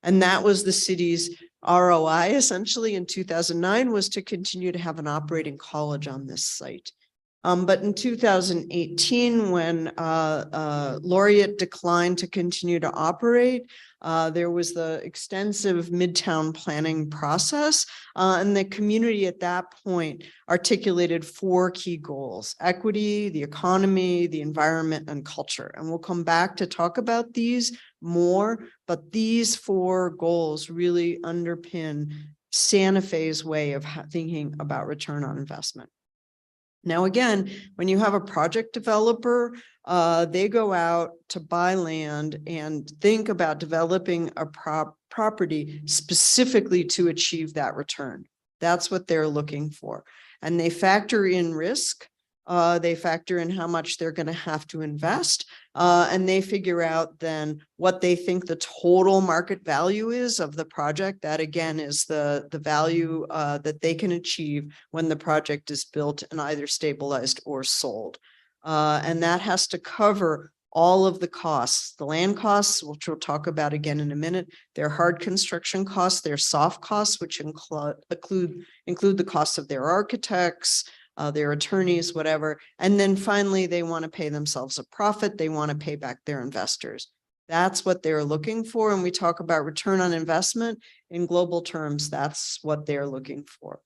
And that was the city's ROI, essentially, in 2009, was to continue to have an operating college on this site. But in 2018, when Laureate declined to continue to operate, there was the extensive Midtown planning process, and the community at that point articulated 4 key goals: equity, the economy, the environment, and culture. And we'll come back to talk about these more, but these 4 goals really underpin Santa Fe's way of thinking about return on investment. Now, again, when you have a project developer, they go out to buy land and think about developing a property specifically to achieve that return. That's what they're looking for. And they factor in risk. They factor in how much they're going to have to invest, and they figure out then what they think the total market value is of the project. That again is the value that they can achieve when the project is built and either stabilized or sold. And that has to cover all of the costs, the land costs, which we'll talk about again in a minute, their hard construction costs, their soft costs, which include the costs of their architects, their attorneys, whatever. And then finally, they want to pay themselves a profit. They want to pay back their investors. That's what they're looking for. And we talk about return on investment in global terms. That's what they're looking for.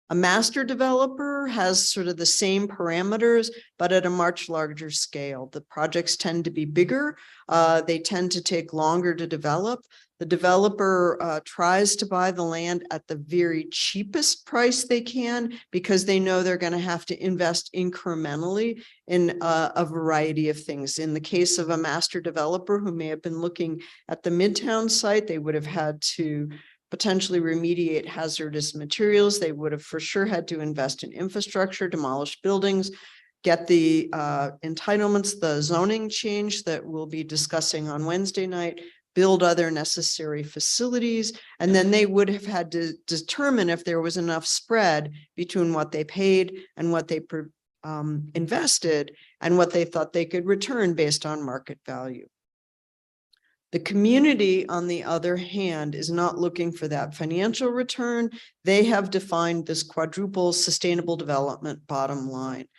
A master developer has sort of the same parameters, but at a much larger scale. The projects tend to be bigger. They tend to take longer to develop. The developer tries to buy the land at the very cheapest price they can because they know they're going to have to invest incrementally in a variety of things. In the case of a master developer who may have been looking at the Midtown site, they would have had to potentially remediate hazardous materials. They would have for sure had to invest in infrastructure, demolish buildings, get the entitlements, the zoning change that we'll be discussing on Wednesday night, build other necessary facilities, and then they would have had to determine if there was enough spread between what they paid and what they invested and what they thought they could return based on market value. The community, on the other hand, is not looking for that financial return. They have defined this quadruple sustainable development bottom line.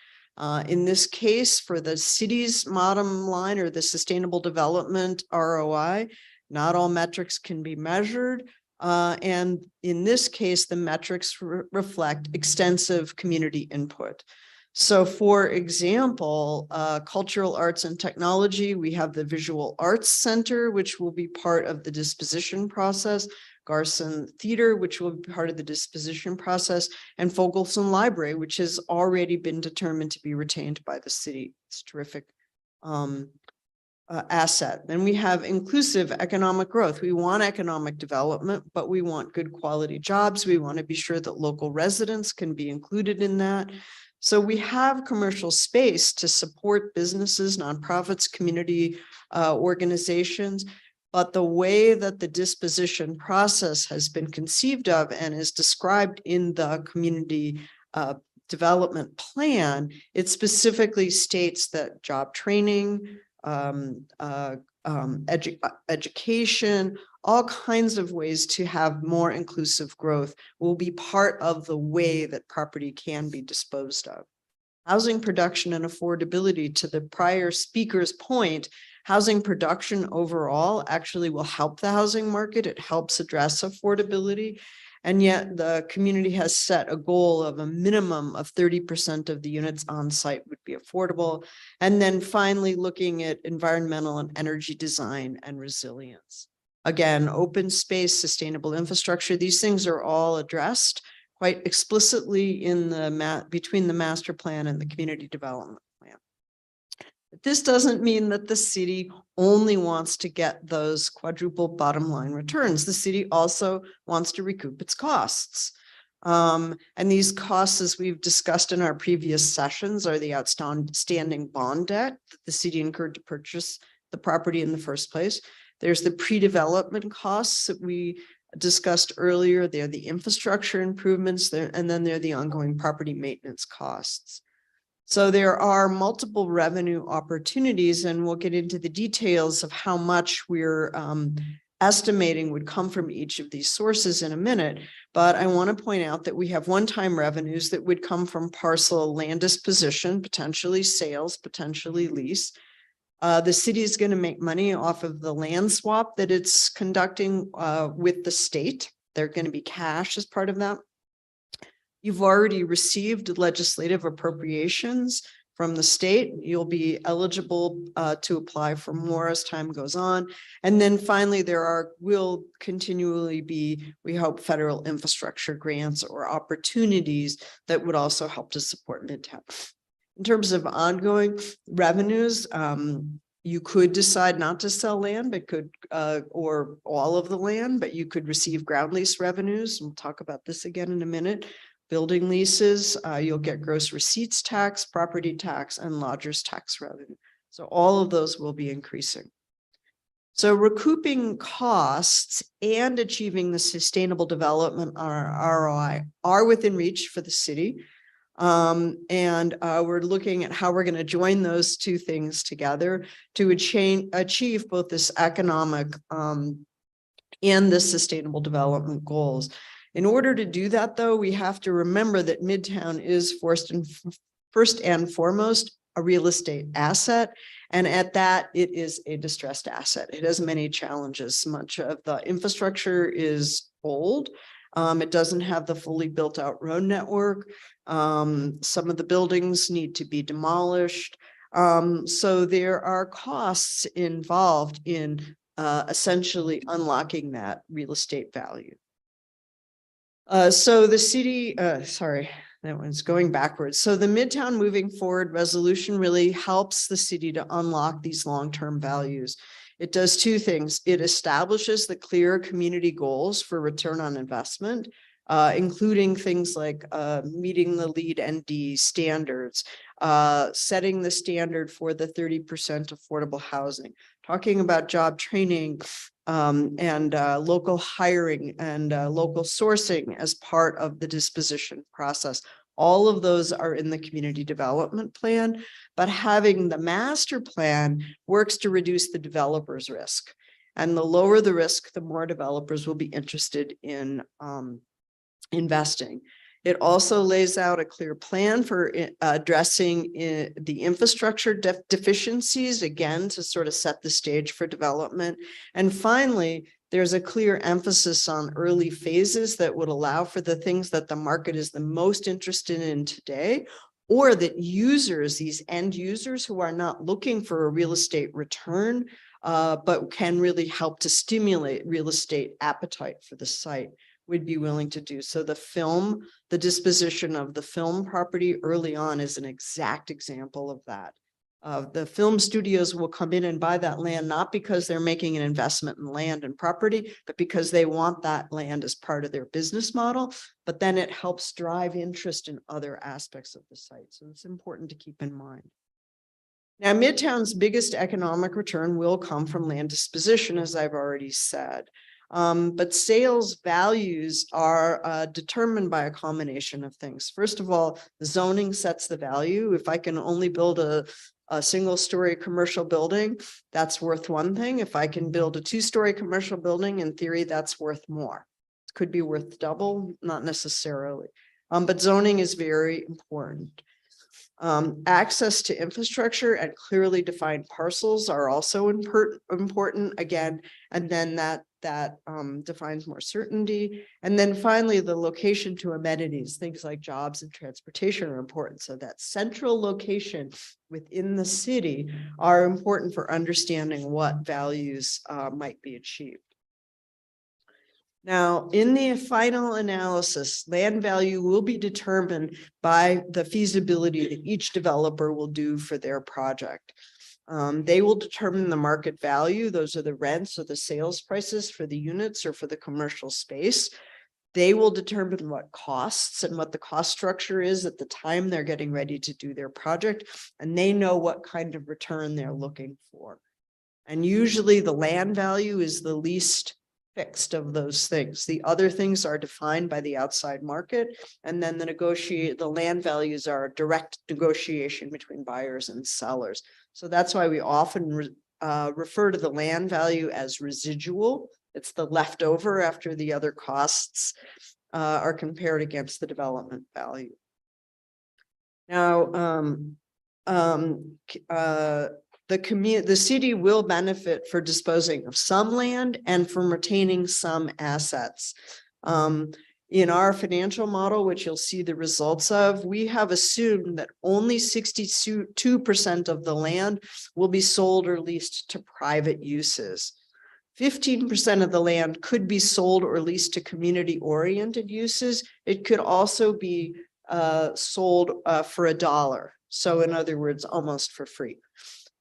In this case, for the city's bottom line or the sustainable development ROI, not all metrics can be measured. And in this case, the metrics reflect extensive community input. So for example, cultural arts and technology, we have the Visual Arts Center, which will be part of the disposition process, Garson Theater, which will be part of the disposition process, and Fogelson Library, which has already been determined to be retained by the city. It's a terrific asset. Then we have inclusive economic growth. We want economic development, but we want good quality jobs. We want to be sure that local residents can be included in that. So we have commercial space to support businesses, nonprofits, community organizations, but the way that the disposition process has been conceived of and is described in the community development plan, it specifically states that job training, education, all kinds of ways to have more inclusive growth will be part of the way that property can be disposed of. Housing production and affordability, to the prior speaker's point, housing production overall actually will help the housing market. It helps address affordability. And yet the community has set a goal of a minimum of 30% of the units on site would be affordable. And then finally, looking at environmental and energy design and resilience. Again, open space, sustainable infrastructure, these things are all addressed quite explicitly in the between the master plan and the community development plan. But this doesn't mean that the city only wants to get those quadruple bottom line returns. The city also wants to recoup its costs. And these costs, as we've discussed in our previous sessions, are the outstanding bond debt that the city incurred to purchase the property in the first place. There's the pre-development costs that we discussed earlier. They're the infrastructure improvements there, and then they're the ongoing property maintenance costs. So there are multiple revenue opportunities, and we'll get into the details of how much we're estimating would come from each of these sources in a minute. But I want to point out that we have one-time revenues that would come from parcel land disposition, potentially sales, potentially lease. The city is going to make money off of the land swap that it's conducting with the state. They're going to be cash as part of that. You've already received legislative appropriations from the state. You'll be eligible to apply for more as time goes on. And then finally, will continually be, we hope, federal infrastructure grants or opportunities that would also help to support Midtown. In terms of ongoing revenues, you could decide not to sell land, but could, or all of the land, but you could receive ground lease revenues. We'll talk about this again in a minute. Building leases, you'll get gross receipts tax, property tax, and lodgers tax revenue. So all of those will be increasing. So recouping costs and achieving the sustainable development ROI are within reach for the city. And we're looking at how we're going to join those two things together to achieve both this economic and the sustainable development goals. In order to do that, though, we have to remember that Midtown is first and foremost a real estate asset. And at that, it is a distressed asset. It has many challenges. Much of the infrastructure is old. It doesn't have the fully built out road network. Some of the buildings need to be demolished. So there are costs involved in essentially unlocking that real estate value. So the city, sorry, that one's going backwards. So the Midtown Moving Forward resolution really helps the city to unlock these long-term values. It does two things. It establishes the clear community goals for return on investment, including things like meeting the LEED ND standards, setting the standard for the 30% affordable housing, talking about job training and local hiring and local sourcing as part of the disposition process. All of those are in the community development plan, but having the master plan works to reduce the developer's risk. And the lower the risk, the more developers will be interested in investing. It also lays out a clear plan for addressing the infrastructure deficiencies, again, to sort of set the stage for development. And finally, there's a clear emphasis on early phases that would allow for the things that the market is the most interested in today, or that users, these end users who are not looking for a real estate return, but can really help to stimulate real estate appetite for the site, would be willing to do. So the disposition of the film property early on is an exact example of that. The film studios will come in and buy that land, not because they're making an investment in land and property, but because they want that land as part of their business model. But then it helps drive interest in other aspects of the site. So it's important to keep in mind. Now, Midtown's biggest economic return will come from land disposition, as I've already said. But sales values are determined by a combination of things. First of all, the zoning sets the value. If I can only build a single-story commercial building, that's worth one thing. If I can build a two-story commercial building, in theory, that's worth more. It could be worth double, not necessarily. But zoning is very important. Access to infrastructure and clearly defined parcels are also important again, and then that defines more certainty. And then finally, the location to amenities, things like jobs and transportation are important. So that central location within the city are important for understanding what values might be achieved. Now, in the final analysis, land value will be determined by the feasibility that each developer will do for their project. They will determine the market value. Those are the rents or the sales prices for the units or for the commercial space. They will determine what costs and what the cost structure is at the time they're getting ready to do their project. And they know what kind of return they're looking for. And usually the land value is the least fixed of those things. The other things are defined by the outside market, and then the land values are a direct negotiation between buyers and sellers. So that's why we often refer to the land value as residual. It's the leftover after the other costs are compared against the development value. Now, the city will benefit for disposing of some land and from retaining some assets. In our financial model, which you'll see the results of, we have assumed that only 62% of the land will be sold or leased to private uses. 15% of the land could be sold or leased to community-oriented uses. It could also be sold for $1. So in other words, almost for free.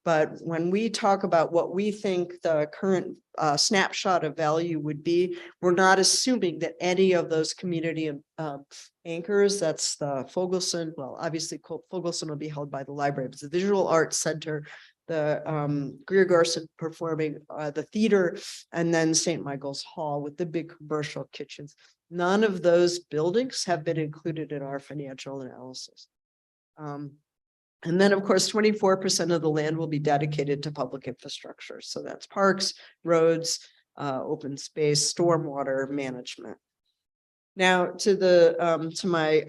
But when we talk about what we think the current snapshot of value would be, we're not assuming that any of those community anchors, that's the Fogelson, well, obviously Fogelson will be held by the library, but the Visual Arts Center, the Greer Garson performing, the theater, and then St. Michael's Hall with the big commercial kitchens. None of those buildings have been included in our financial analysis. And then, of course, 24% of the land will be dedicated to public infrastructure. So that's parks, roads, open space, stormwater management. Now, to my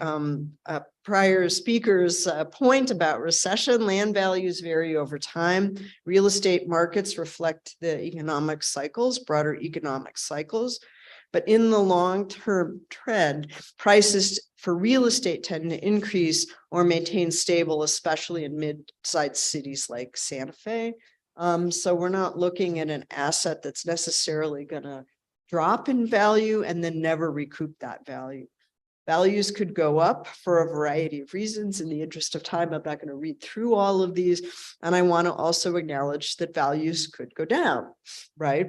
prior speaker's point about recession, land values vary over time. Real estate markets reflect the economic cycles, broader economic cycles. But in the long-term trend, prices for real estate tend to increase or maintain stable, especially in mid-sized cities like Santa Fe. So we're not looking at an asset that's necessarily going to drop in value and then never recoup that value. Values could go up for a variety of reasons. In the interest of time, I'm not going to read through all of these. And I want to also acknowledge that values could go down, right?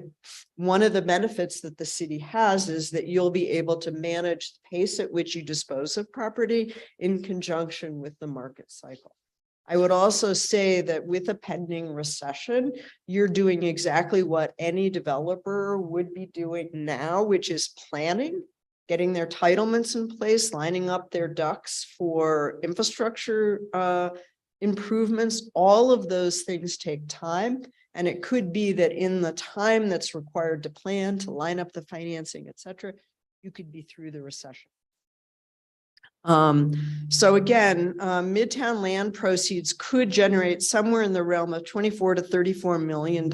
One of the benefits that the city has is that you'll be able to manage the pace at which you dispose of property in conjunction with the market cycle. I would also say that with a pending recession, you're doing exactly what any developer would be doing now, which is planning, getting their entitlements in place, lining up their ducks for infrastructure improvements. All of those things take time. And it could be that in the time that's required to plan, to line up the financing, et cetera, you could be through the recession. So again, Midtown land proceeds could generate somewhere in the realm of $24 to $34 million.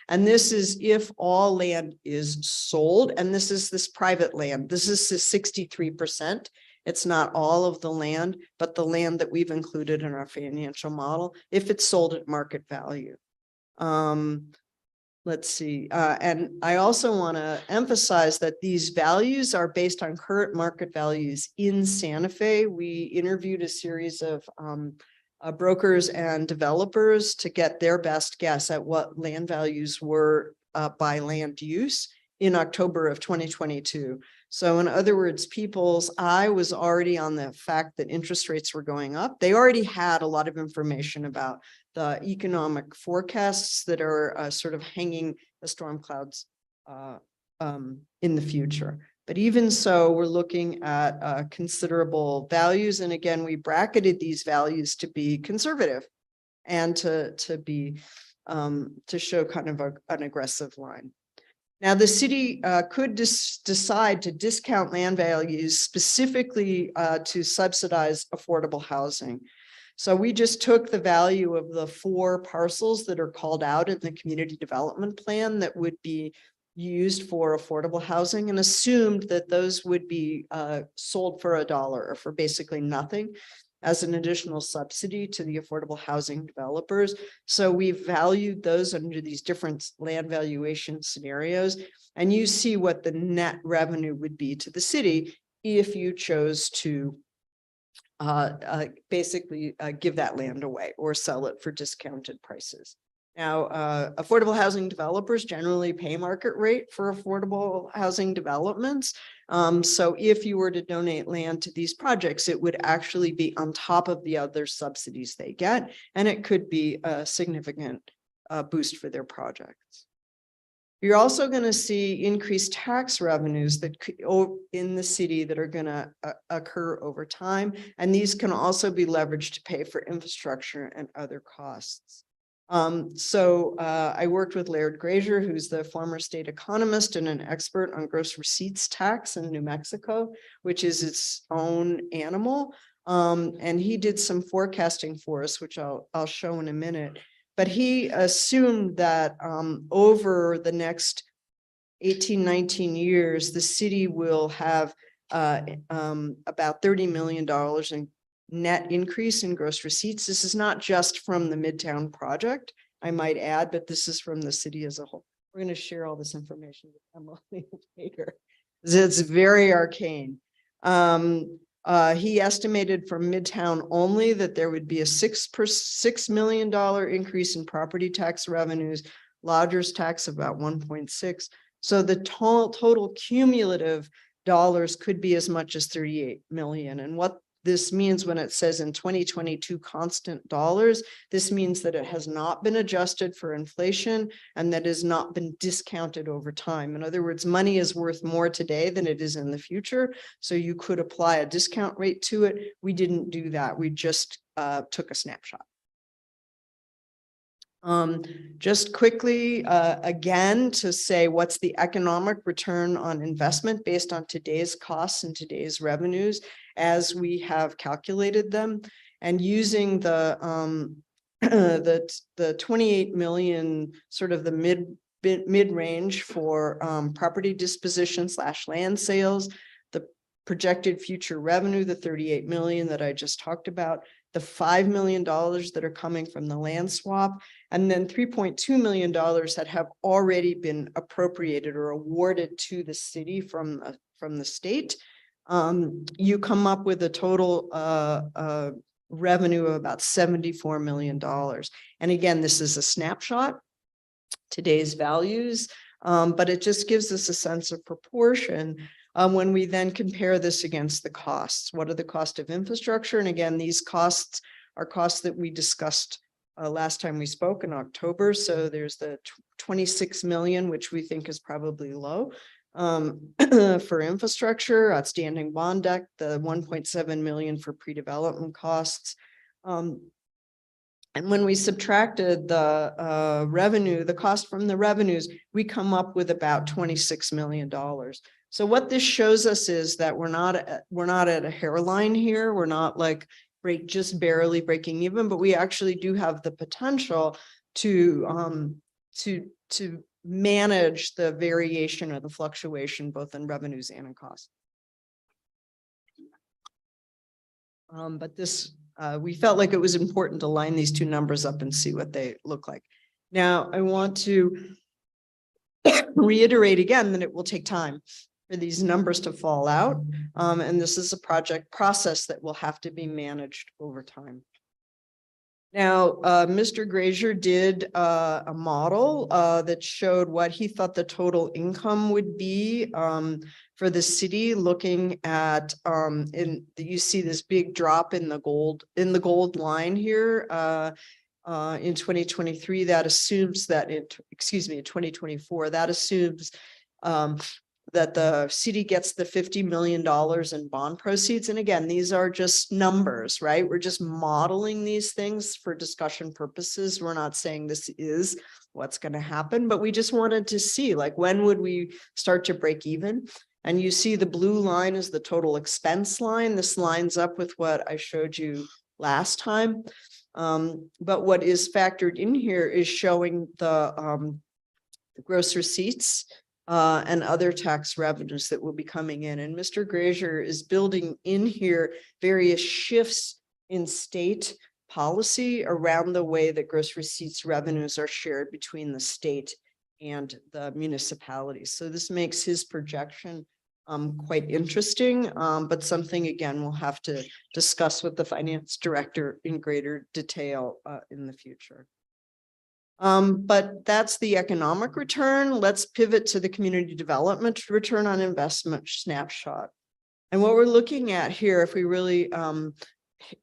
And this is if all land is sold, and this is this private land. This is 63%. It's not all of the land, but the land that we've included in our financial model, if it's sold at market value. Let's see. And I also want to emphasize that these values are based on current market values in Santa Fe. We interviewed a series of brokers and developers to get their best guess at what land values were by land use in October of 2022. So in other words, people's eye was already on the fact that interest rates were going up. They already had a lot of information about the economic forecasts that are sort of hanging the storm clouds in the future. But even so, we're looking at considerable values. And again, we bracketed these values to be conservative and to show kind of an aggressive line. Now, the city could decide to discount land values specifically to subsidize affordable housing. So we just took the value of the 4 parcels that are called out in the community development plan that would be used for affordable housing and assumed that those would be sold for $1 or for basically nothing as an additional subsidy to the affordable housing developers. So we valued those under these different land valuation scenarios. And you see what the net revenue would be to the city if you chose to basically give that land away or sell it for discounted prices. Now, affordable housing developers generally pay market rate for affordable housing developments. So if you were to donate land to these projects, it would actually be on top of the other subsidies they get, and it could be a significant boost for their projects. You're also going to see increased tax revenues that in the city that are going to occur over time. And these can also be leveraged to pay for infrastructure and other costs. I worked with Laird Grazier, who's the former state economist and an expert on gross receipts tax in New Mexico, which is its own animal. And he did some forecasting for us, which I'll show in a minute. But he assumed that over the next 18, 19 years, the city will have about $30 million in net increase in gross receipts. This is not just from the Midtown project, I might add, but this is from the city as a whole. We're going to share all this information with Emily later. It's very arcane. He estimated from Midtown only that there would be a $6 million increase in property tax revenues, lodgers tax about 1.6. So the total cumulative dollars could be as much as 38 million. And what this means when it says in 2022 constant dollars, this means that it has not been adjusted for inflation and that has not been discounted over time. In other words, money is worth more today than it is in the future. So you could apply a discount rate to it. We didn't do that. We just took a snapshot. Just quickly, again, to say what's the economic return on investment based on today's costs and today's revenues as we have calculated them, and using the the 28 million, sort of the mid-range for property disposition / land sales, the projected future revenue, the 38 million that I just talked about, the $5 million that are coming from the land swap, and then $3.2 million that have already been appropriated or awarded to the city from the state. You come up with a total revenue of about $74 million. And again, this is a snapshot, today's values, but it just gives us a sense of proportion when we then compare this against the costs. What are the cost of infrastructure? And again, these costs are costs that we discussed last time we spoke in October. So there's the 26 million, which we think is probably low for infrastructure, outstanding bond debt, the 1.7 million for pre-development costs. And when we subtracted the revenue, the cost from the revenues, we come up with about $26 million. So what this shows us is that we're not at a hairline here. We're not like just barely breaking even, but we actually do have the potential to manage the variation or the fluctuation both in revenues and in costs. But this, we felt like it was important to line these two numbers up and see what they look like. Now, I want to reiterate again that it will take time for these numbers to fall out. And this is a project process that will have to be managed over time. Now, Mr. Grazier did a model that showed what he thought the total income would be for the city, looking at you see this big drop in the gold line here in 2023. That assumes that in 2024, that assumes that the city gets the $50 million in bond proceeds. And again, these are just numbers, right? We're just modeling these things for discussion purposes. We're not saying this is what's going to happen, but we just wanted to see, like, when would we start to break even? And you see the blue line is the total expense line. This lines up with what I showed you last time. But what is factored in here is showing the gross receipts and other tax revenues that will be coming in. And Mr. Grazier is building in here various shifts in state policy around the way that gross receipts revenues are shared between the state and the municipalities. So this makes his projection quite interesting, but something, again, we'll have to discuss with the finance director in greater detail in the future. But that's the economic return. Let's pivot to the community development return on investment snapshot. And what we're looking at here, if we really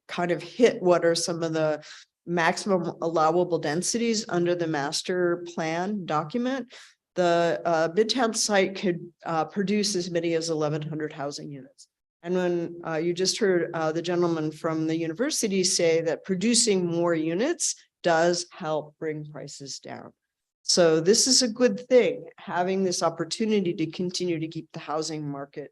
kind of hit what are some of the maximum allowable densities under the master plan document, the Midtown site could produce as many as 1,100 housing units. And when you just heard the gentleman from the university say that producing more units does help bring prices down. So this is a good thing, having this opportunity to continue to keep the housing market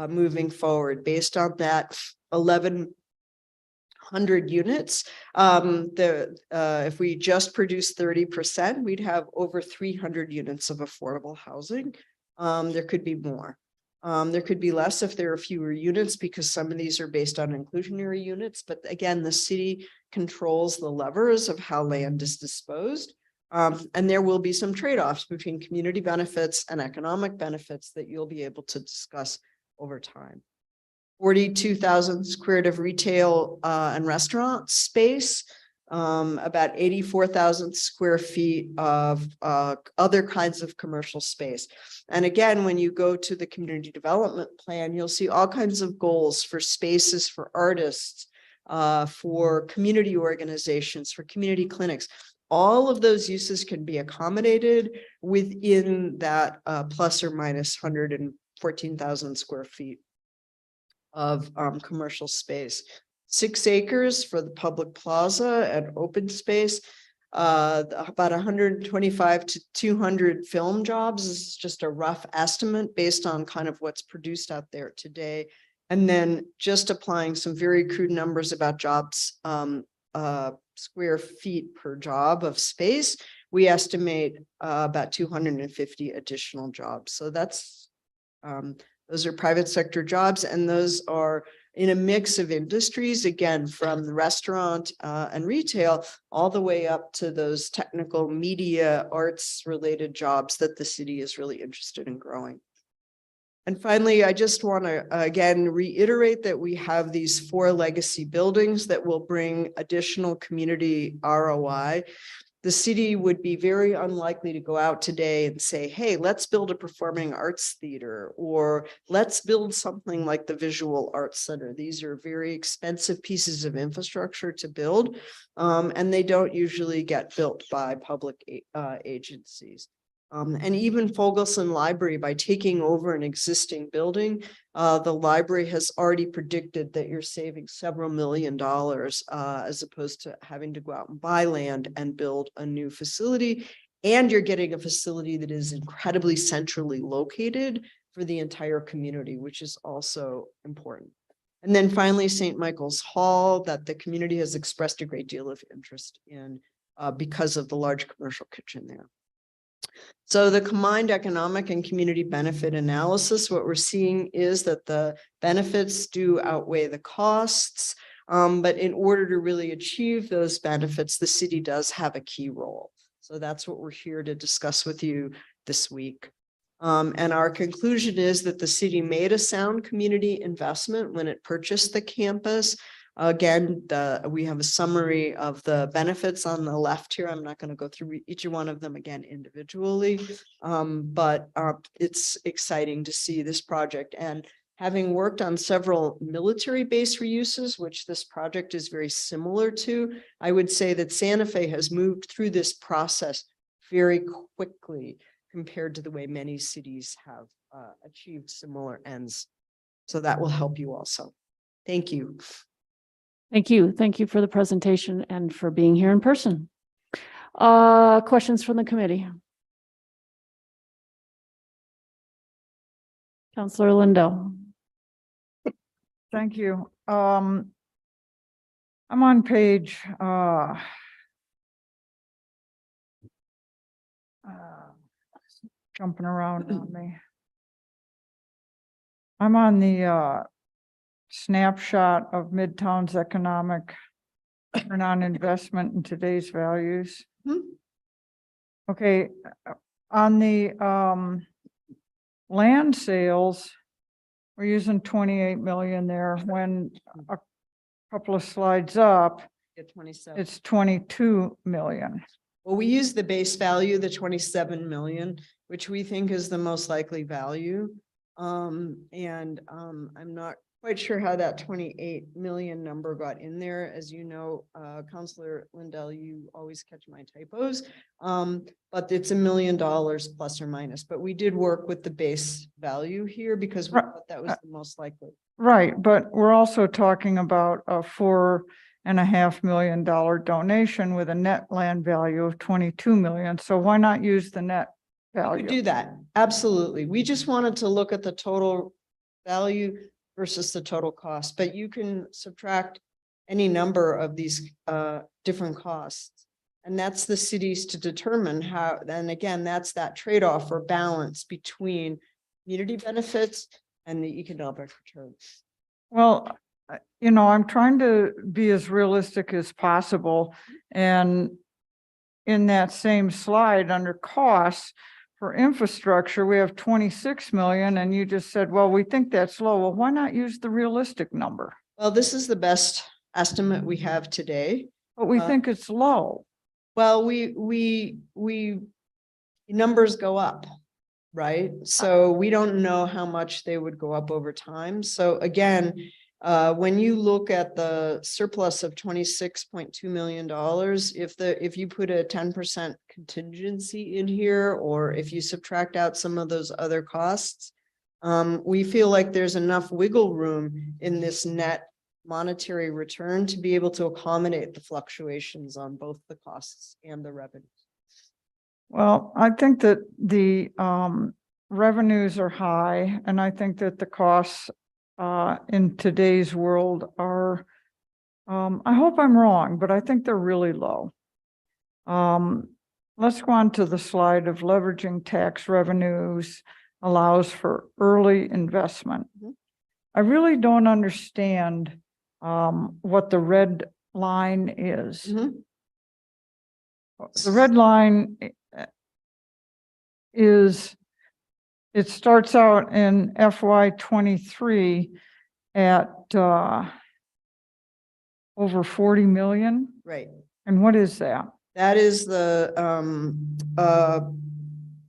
moving forward based on that 1,100 units. If we just produce 30%, we'd have over 300 units of affordable housing. There could be more. There could be less if there are fewer units, because some of these are based on inclusionary units. But again, the city controls the levers of how land is disposed. And there will be some trade-offs between community benefits and economic benefits that you'll be able to discuss over time. 42,000 square feet of retail and restaurant space, about 84,000 square feet of other kinds of commercial space. And again, when you go to the community development plan, you'll see all kinds of goals for spaces for artists, for community organizations, for community clinics. All of those uses can be accommodated within that plus or minus 114,000 square feet of commercial space. 6 acres for the public plaza and open space. about 125 to 200 film jobs. This is just a rough estimate based on kind of what's produced out there today. And then just applying some very crude numbers about jobs, square feet per job of space, we estimate about 250 additional jobs. So that's those are private sector jobs, and those are in a mix of industries, again, from the restaurant and retail, all the way up to those technical media arts related jobs that the city is really interested in growing. And finally, I just want to again reiterate that we have these 4 legacy buildings that will bring additional community ROI. The city would be very unlikely to go out today and say, hey, let's build a performing arts theater, or let's build something like the Visual Arts Center. These are very expensive pieces of infrastructure to build, and they don't usually get built by public agencies. And even Fogelson Library, by taking over an existing building, the library has already predicted that you're saving several $1 million as opposed to having to go out and buy land and build a new facility. And you're getting a facility that is incredibly centrally located for the entire community, which is also important. And then finally, St. Michael's Hall, that the community has expressed a great deal of interest in because of the large commercial kitchen there. So the combined economic and community benefit analysis, what we're seeing is that the benefits do outweigh the costs. But in order to really achieve those benefits, the city does have a key role. So that's what we're here to discuss with you this week. And our conclusion is that the city made a sound community investment when it purchased the campus. Again, we have a summary of the benefits on the left here. I'm not going to go through each one of them again individually, but it's exciting to see this project. And having worked on several military base reuses, which this project is very similar to, I would say that Santa Fe has moved through this process very quickly compared to the way many cities have achieved similar ends. So that will help you also. Thank you. Thank you. Thank you for the presentation and for being here in person. Questions from the committee? Councilor Lindell. Thank you. I'm on page jumping around on me. I'm on the snapshot of Midtown's economic return on investment in today's values. Okay, on the land sales, we're using 28 million there. When a couple of slides up, At 27. it's 22 million. Well, we use the base value, the 27 million, which we think is the most likely value. I'm not quite sure how that 28 million number got in there. As you know, Councilor Lindell, you always catch my typos. But it's $1 million plus or minus. But we did work with the base value here because we thought that was the most likely. Right, but we're also talking about a $4.5 million donation with a net land value of 22 million. So why not use the net We value? could do that. Absolutely. We just wanted to look at the total value versus the total cost, but you can subtract any number of these different costs. And that's the cities to determine how, then again, that's that trade-off or balance between community benefits and the economic returns. Well, you know, I'm trying to be as realistic as possible. And in that same slide under costs for infrastructure, we have 26 million. And you just said, well, we think that's low. Well, why not use the realistic number? Well, this is the best estimate we have today. But we think it's low. Well, we numbers go up, right? So we don't know how much they would go up over time. So again, when you look at the surplus of $26.2 million, if you put a 10% contingency in here, or if you subtract out some of those other costs, we feel like there's enough wiggle room in this net monetary return to be able to accommodate the fluctuations on both the costs and the revenue. Well, I think that the revenues are high, and I think that the costs in today's world are, I hope I'm wrong, but I think they're really low. Let's go on to the slide of leveraging tax revenues allows for early investment. Mhm. I really don't understand what the red line is. Mhm. The red line is, it starts out in FY 23 at over 40 million. Right. And what is that? That is the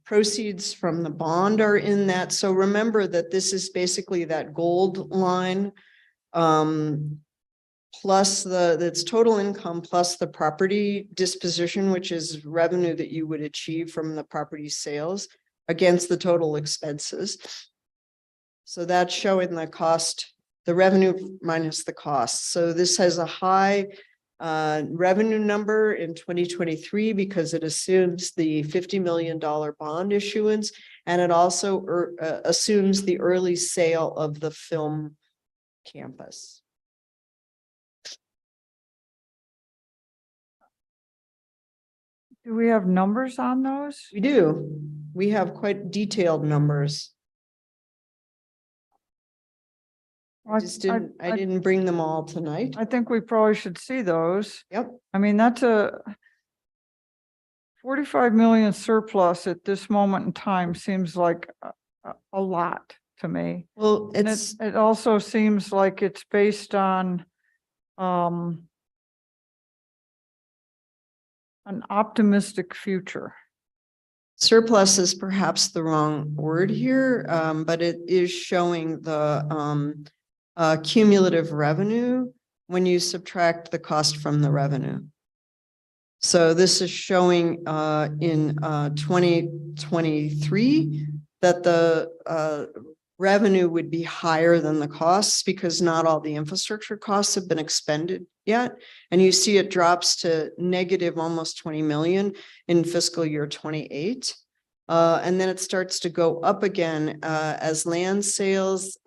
proceeds from the bond are in that. So remember that this is basically that gold line. Plus that's total income plus the property disposition, which is revenue that you would achieve from the property sales against the total expenses. So that's showing the cost, the revenue minus the cost. So this has a high revenue number in 2023 because it assumes the $50 million bond issuance, and it also assumes the early sale of the film campus. Do we have numbers on those? We do. We have quite detailed numbers. I didn't bring them all tonight. I think we probably should see those. Yep. I mean, that's a 45 million surplus at this moment in time seems like a lot to me. Well, And it's, it also seems like it's based on an optimistic future. surplus is perhaps the wrong word here, but it is showing the cumulative revenue when you subtract the cost from the revenue. So this is showing in 2023 that the revenue would be higher than the costs because not all the infrastructure costs have been expended yet. And you see it drops to negative almost 20 million in fiscal year 28. And then it starts to go up again as land sales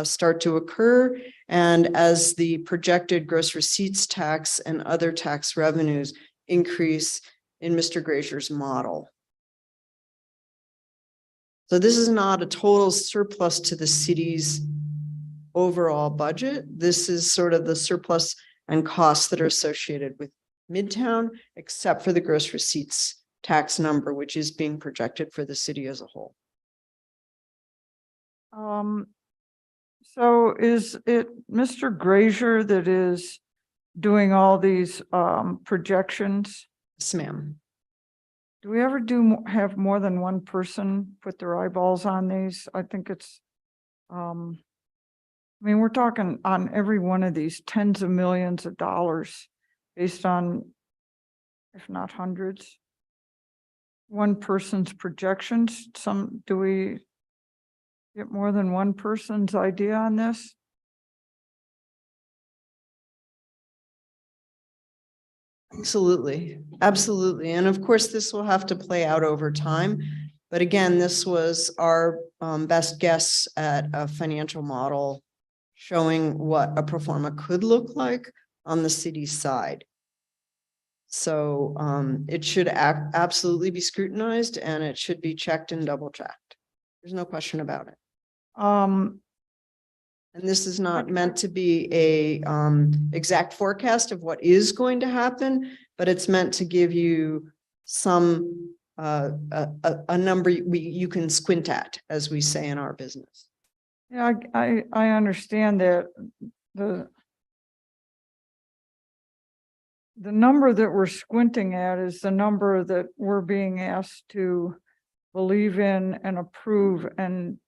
start to occur and as the projected gross receipts tax and other tax revenues increase in Mr. Grazier's model. So this is not a total surplus to the city's overall budget. This is sort of the surplus and costs that are associated with Midtown, except for the gross receipts tax number, which is being projected for the city as a whole. So is it Mr. Grazier that is doing all these projections? Yes, ma'am. Do we ever have more than one person put their eyeballs on these? I think it's, I mean, we're talking on every one of these tens of millions of dollars based on, if not hundreds. One person's projections, do we get more than one person's idea on this? Absolutely, absolutely. And of course, this will have to play out over time. But again, this was our best guess at a financial model showing what a pro forma could look like on the city side. So it should absolutely be scrutinized and it should be checked and double checked. There's no question about it. And this is not meant to be a exact forecast of what is going to happen, but it's meant to give you some a number you can squint at, as we say in our business. Yeah, I understand that the number that we're squinting at is the number that we're being asked to believe in and approve and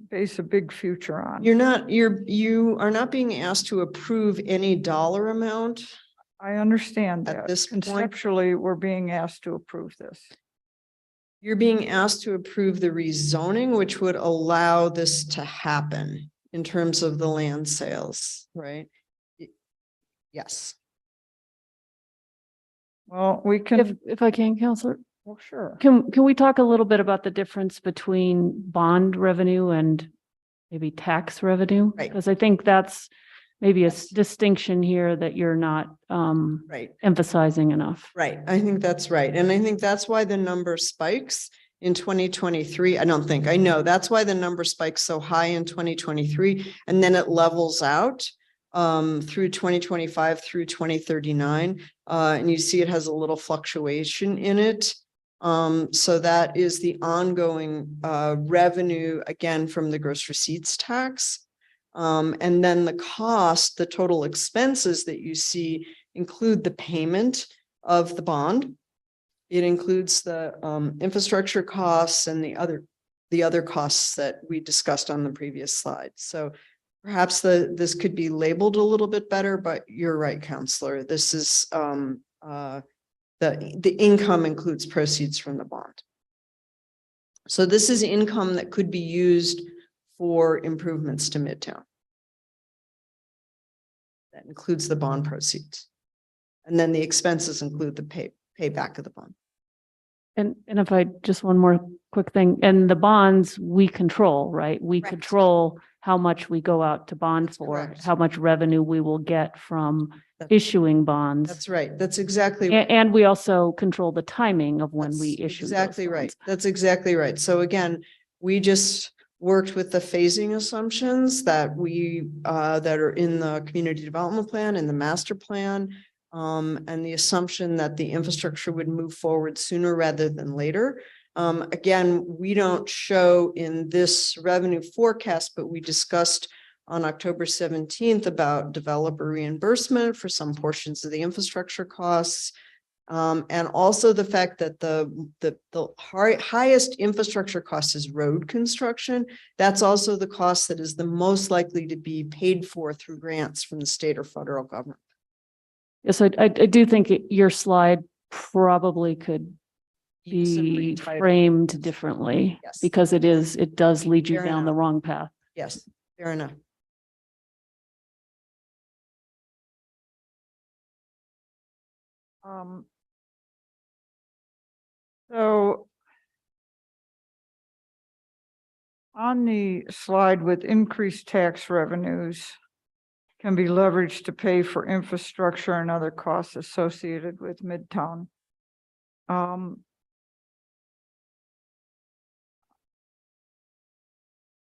base a big future on. You are not being asked to approve any dollar amount. I understand At that. this point- Conceptually, we're being asked to approve this. You're being asked to approve the rezoning, which would allow this to happen. in terms of the land sales, right? Yes. Well, we If, can, if I can, Counselor, well, sure. can we talk a little bit about the difference between bond revenue and maybe tax revenue? Right. Because I think that's maybe a Yes. distinction here that you're not Right. emphasizing enough. Right, I think that's right. And I think that's why the number spikes in 2023. I know that's why the number spikes so high in 2023 and then it levels out through 2025 through 2039. And you see it has a little fluctuation in it. So that is the ongoing revenue again from the gross receipts tax. And then the cost, the total expenses that you see include the payment of the bond. It includes the infrastructure costs and the other costs that we discussed on the previous slide. So perhaps this could be labeled a little bit better, but you're right, Counselor. This is the income includes proceeds from the bond. So this is income that could be used for improvements to Midtown. That includes the bond proceeds. And then the expenses include the payback of the bond. And if I, just one more quick thing, and the bonds we control, right? We Correct. control how much we go out to bond That's for, correct. how much revenue we will get from That's- issuing bonds. That's right. That's exactly. And we also control the timing of when we That's issue. those exactly right. bonds. That's exactly right. So again, we just worked with the phasing assumptions that that are in the community development plan and the master plan. And the assumption that the infrastructure would move forward sooner rather than later. Again, we don't show in this revenue forecast, but we discussed on October 17th about developer reimbursement for some portions of the infrastructure costs. And also the fact that the highest infrastructure cost is road construction. That's also the cost that is the most likely to be paid for through grants from the state or federal government. Yes, I do think your slide probably could Use some be retitling. framed differently. Yes. Because it does lead you Fair down the enough. wrong path. Yes, fair enough. So on the slide with increased tax revenues can be leveraged to pay for infrastructure and other costs associated with Midtown.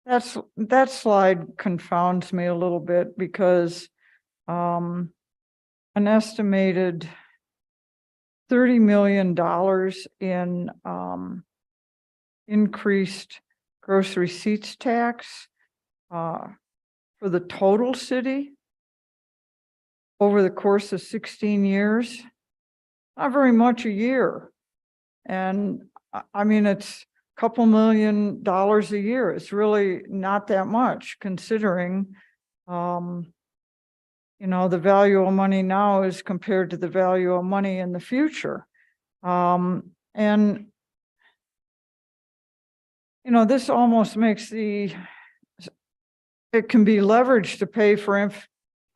That slide confounds me a little bit because an estimated $30 million in increased gross receipts tax for the total city over the course of 16 years, not very much a year. And I mean, it's a couple $1 million a year. It's really not that much considering, you know, the value of money now is compared to the value of money in the future. And, you know, this almost makes it can be leveraged to pay for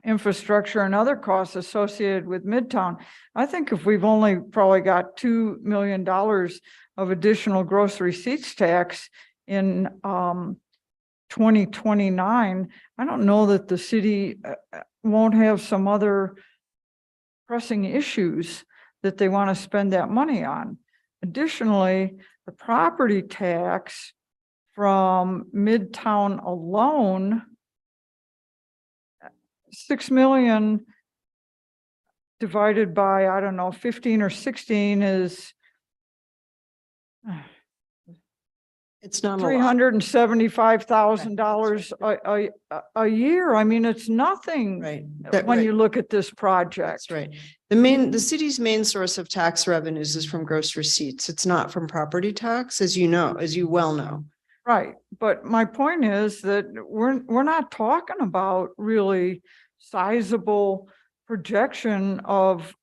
infrastructure and other costs associated with Midtown. I think if we've only probably got $2 million of additional gross receipts tax in 2029, I don't know that the city won't have some other pressing issues that they want to spend that money on. Additionally, the property tax from Midtown alone, 6 million divided by, I don't know, 15 or 16 is It's not a lot. $375,000 a year. I mean, it's nothing Right. when you look at this project. That's right. The city's main source of tax revenues is from gross receipts. It's not from property tax, as you know, as you well know. Right, but my point is that we're not talking about really sizable projection of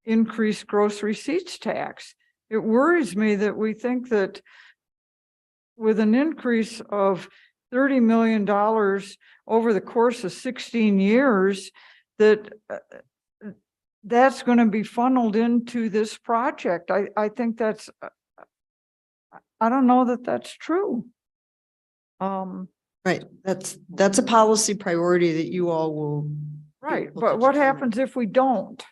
increased gross receipts tax. It worries me that we think that with an increase of $30 million over the course of 16 years, that that's going to be funneled into this project. I think that's, I don't know that that's true. Right, that's a policy priority that you all will. Right, able to but what determine. happens if we don't?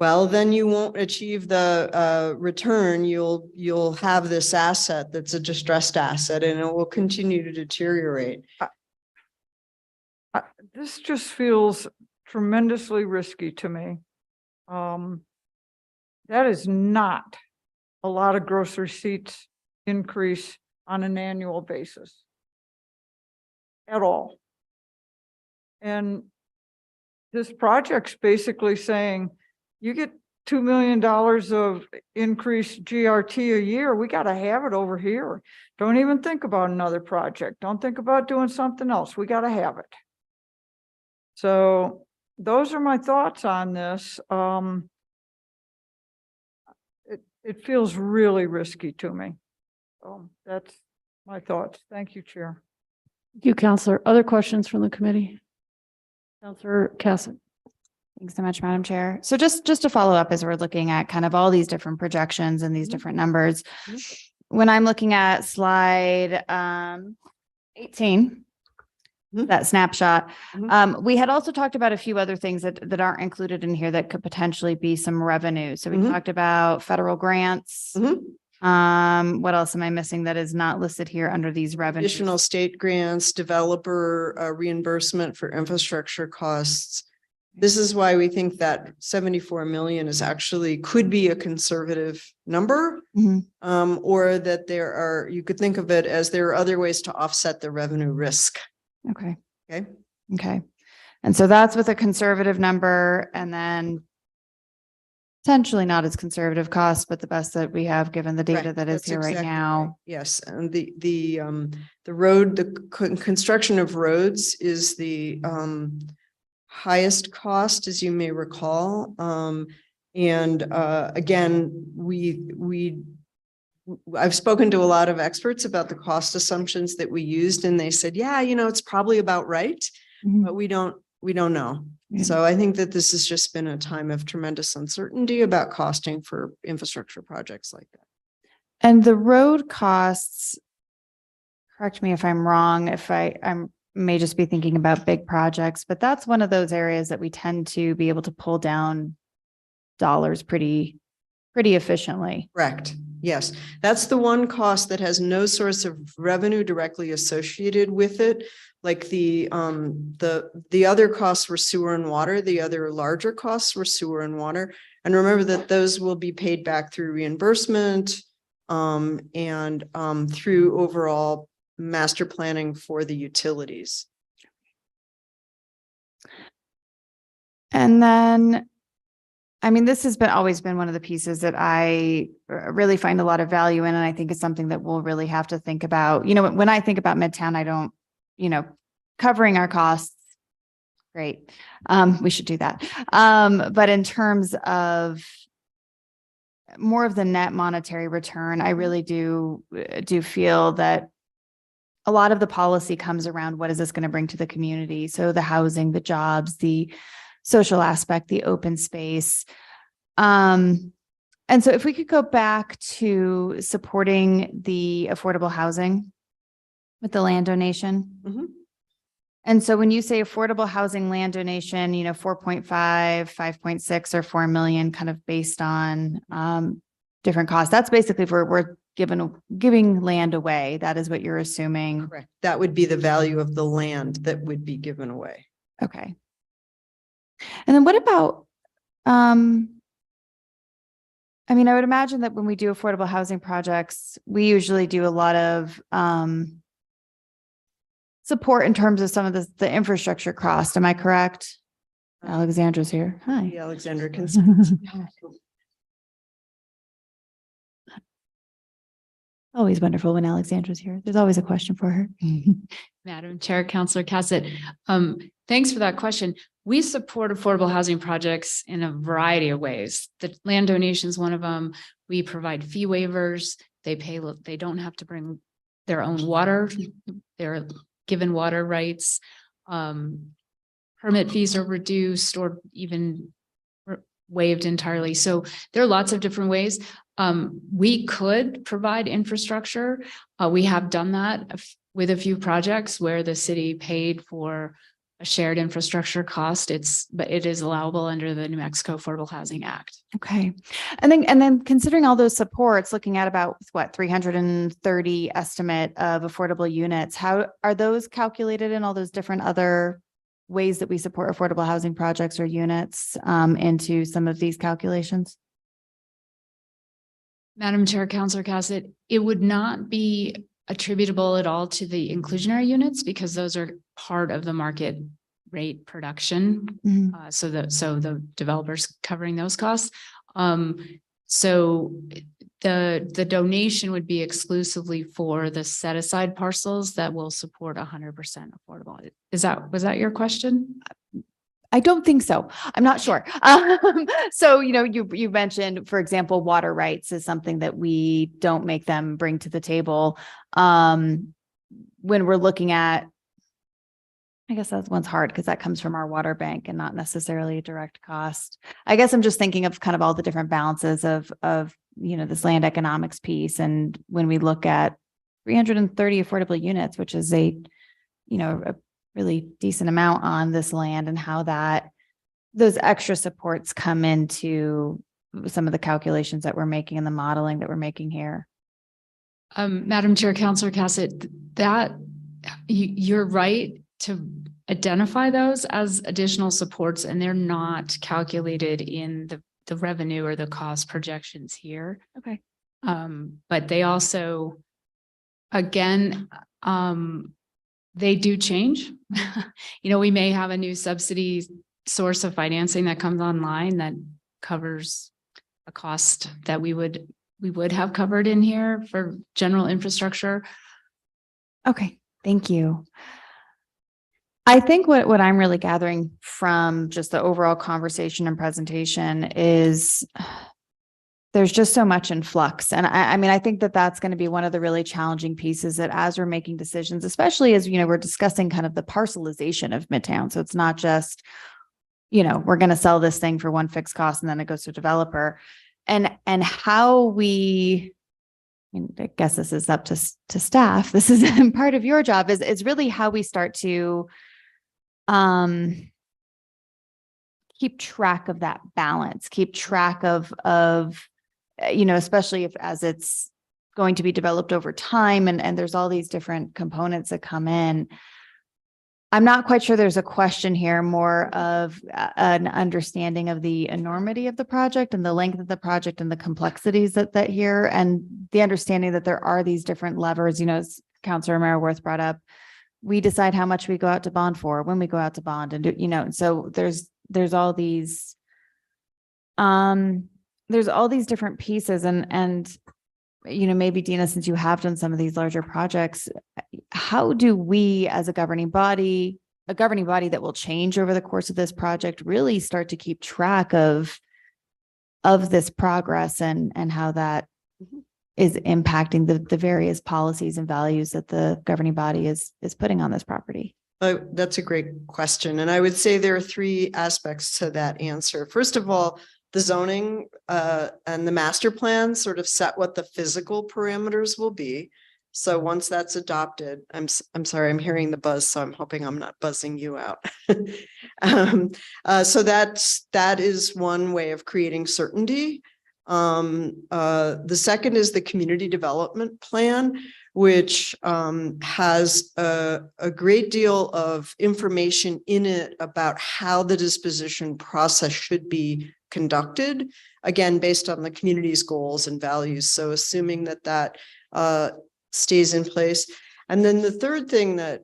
Well, then you won't achieve the return. You'll have this asset that's a distressed asset and it will continue to deteriorate. This just feels tremendously risky to me. That is not a lot of gross receipts increase on an annual basis at all. And this project's basically saying, you get $2 million of increased GRT a year, we got to have it over here. Don't even think about another project. Don't think about doing something else. We got to have it. So those are my thoughts on this. It feels really risky to me. So that's my thoughts. Thank you, Chair. Thank you, Counselor. Other questions from the committee? Counselor Cassett. Thanks so much, Madam Chair. So just to follow up, as we're looking at kind of all these different projections and these different numbers, when I'm looking at slide 18, that snapshot, we had also talked about a few other things that aren't included in here that could potentially be some revenue. So we talked about federal grants. What else am I missing that is not listed here under these revenues? Additional state grants, developer reimbursement for infrastructure costs. This is why we think that 74 million is actually could be a conservative number, or that you could think of it as there are other ways to offset the revenue risk. Okay. Okay. Okay. And so that's with a conservative number, and then potentially not as conservative costs, but the best that we have given the data Right, that is that's here right exactly now. right. Yes, and the construction of roads is the highest cost, as you may recall. And again, I've spoken to a lot of experts about the cost assumptions that we used, and they said, yeah, it's probably about right, but we don't know. Yeah. So I think that this has just been a time of tremendous uncertainty about costing for infrastructure projects like that. And the road costs, correct me if I'm wrong, if I may just be thinking about big projects, but that's one of those areas that we tend to be able to pull down dollars pretty efficiently. Correct. Yes, that's the one cost that has no source of revenue directly associated with it. Like the other costs were sewer and water. The other larger costs were sewer and water. And remember that those will be paid back through reimbursement and through overall master planning for the utilities. And then, I mean, this has always been one of the pieces that I really find a lot of value in, and I think it's something that we'll really have to think about. When I think about Midtown, I don't, covering our costs, great. We should do that. But in terms of more of the net monetary return, I really do feel that a lot of the policy comes around what is this going to bring to the community? So the housing, the jobs, the social aspect, the open space. And so if we could go back to supporting the affordable housing with the land donation. And so when you say affordable housing land donation, 4.5, 5.6 or 4 million kind of based on different costs, that's basically if we're giving land away. That is what you're assuming. Correct. That would be the value of the land that would be given away. Okay. And then what about, I would imagine that when we do affordable housing projects, we usually do a lot of support in terms of some of the infrastructure cost. Am I correct? Alexandra's here. Hi. Alexandra can. Always wonderful when Alexandra's here. There's always a question for her. Madam Chair, Councilor Cassett, thanks for that question. We support affordable housing projects in a variety of ways. The land donation is one of them. We provide fee waivers. They don't have to bring their own water. They're given water rights. Permit fees are reduced or even waived entirely. So there are lots of different ways. We could provide infrastructure. We have done that with a few projects where the city paid for a shared infrastructure cost. But it is allowable under the New Mexico Affordable Housing Act. Okay. And then considering all those supports, looking at about what, 330 estimate of affordable units, how are those calculated in all those different other ways that we support affordable housing projects or units into some of these calculations? Madam Chair, Councilor Cassett, it would not be attributable at all to the inclusionary units because those are part of the market rate production. Mhm. So the developers covering those costs. So the donation would be exclusively for the set aside parcels that will support 100% affordable. Was that your question? I don't think so. I'm not sure. So, you mentioned, for example, water rights is something that we don't make them bring to the table. When we're looking at, I guess that one's hard because that comes from our water bank and not necessarily a direct cost. I guess I'm just thinking of kind of all the different balances of this land economics piece. And when we look at 330 affordable units, which is a really decent amount on this land, and how those extra supports come into some of the calculations that we're making and the modeling that we're making here. Madam Chair, Councilor Cassett, that you're right to identify those as additional supports, and they're not calculated in the revenue or the cost projections here. Okay. But they also, again, they do change. We may have a new subsidy source of financing that comes online that covers a cost that we would have covered in here for general infrastructure. Okay, thank you. I think what I'm really gathering from just the overall conversation and presentation is there's just so much in flux. And I think that that's going to be one of the really challenging pieces, that as we're making decisions, especially as, we're discussing kind of the parcelization of Midtown. So it's not just, we're going to sell this thing for one fixed cost and then it goes to a developer, and how we, I guess this is up to staff. This is part of your job is really how we start to keep track of that balance, keep track of especially as it's going to be developed over time and there's all these different components that come in. I'm not quite sure there's a question here, more of an understanding of the enormity of the project and the length of the project and the complexities that here, and the understanding that there are these different levers, as Councilor Maraworth brought up. We decide how much we go out to bond for, when we go out to bond, and so there's all these different pieces, and maybe Dina, since you have done some of these larger projects, how do we as a governing body that will change over the course of this project, really start to keep track of this progress and how that is impacting the various policies and values that the governing body is putting on this property? That's a great question. And I would say there are three aspects to that answer. First of all, the zoning and the master plan sort of set what the physical parameters will be. So once that's adopted, I'm sorry, I'm hearing the buzz, so I'm hoping I'm not buzzing you out. So that is one way of creating certainty. The second is the community development plan, which has a great deal of information in it about how the disposition process should be conducted, again, based on the community's goals and values. So assuming that stays in place. And then the third thing that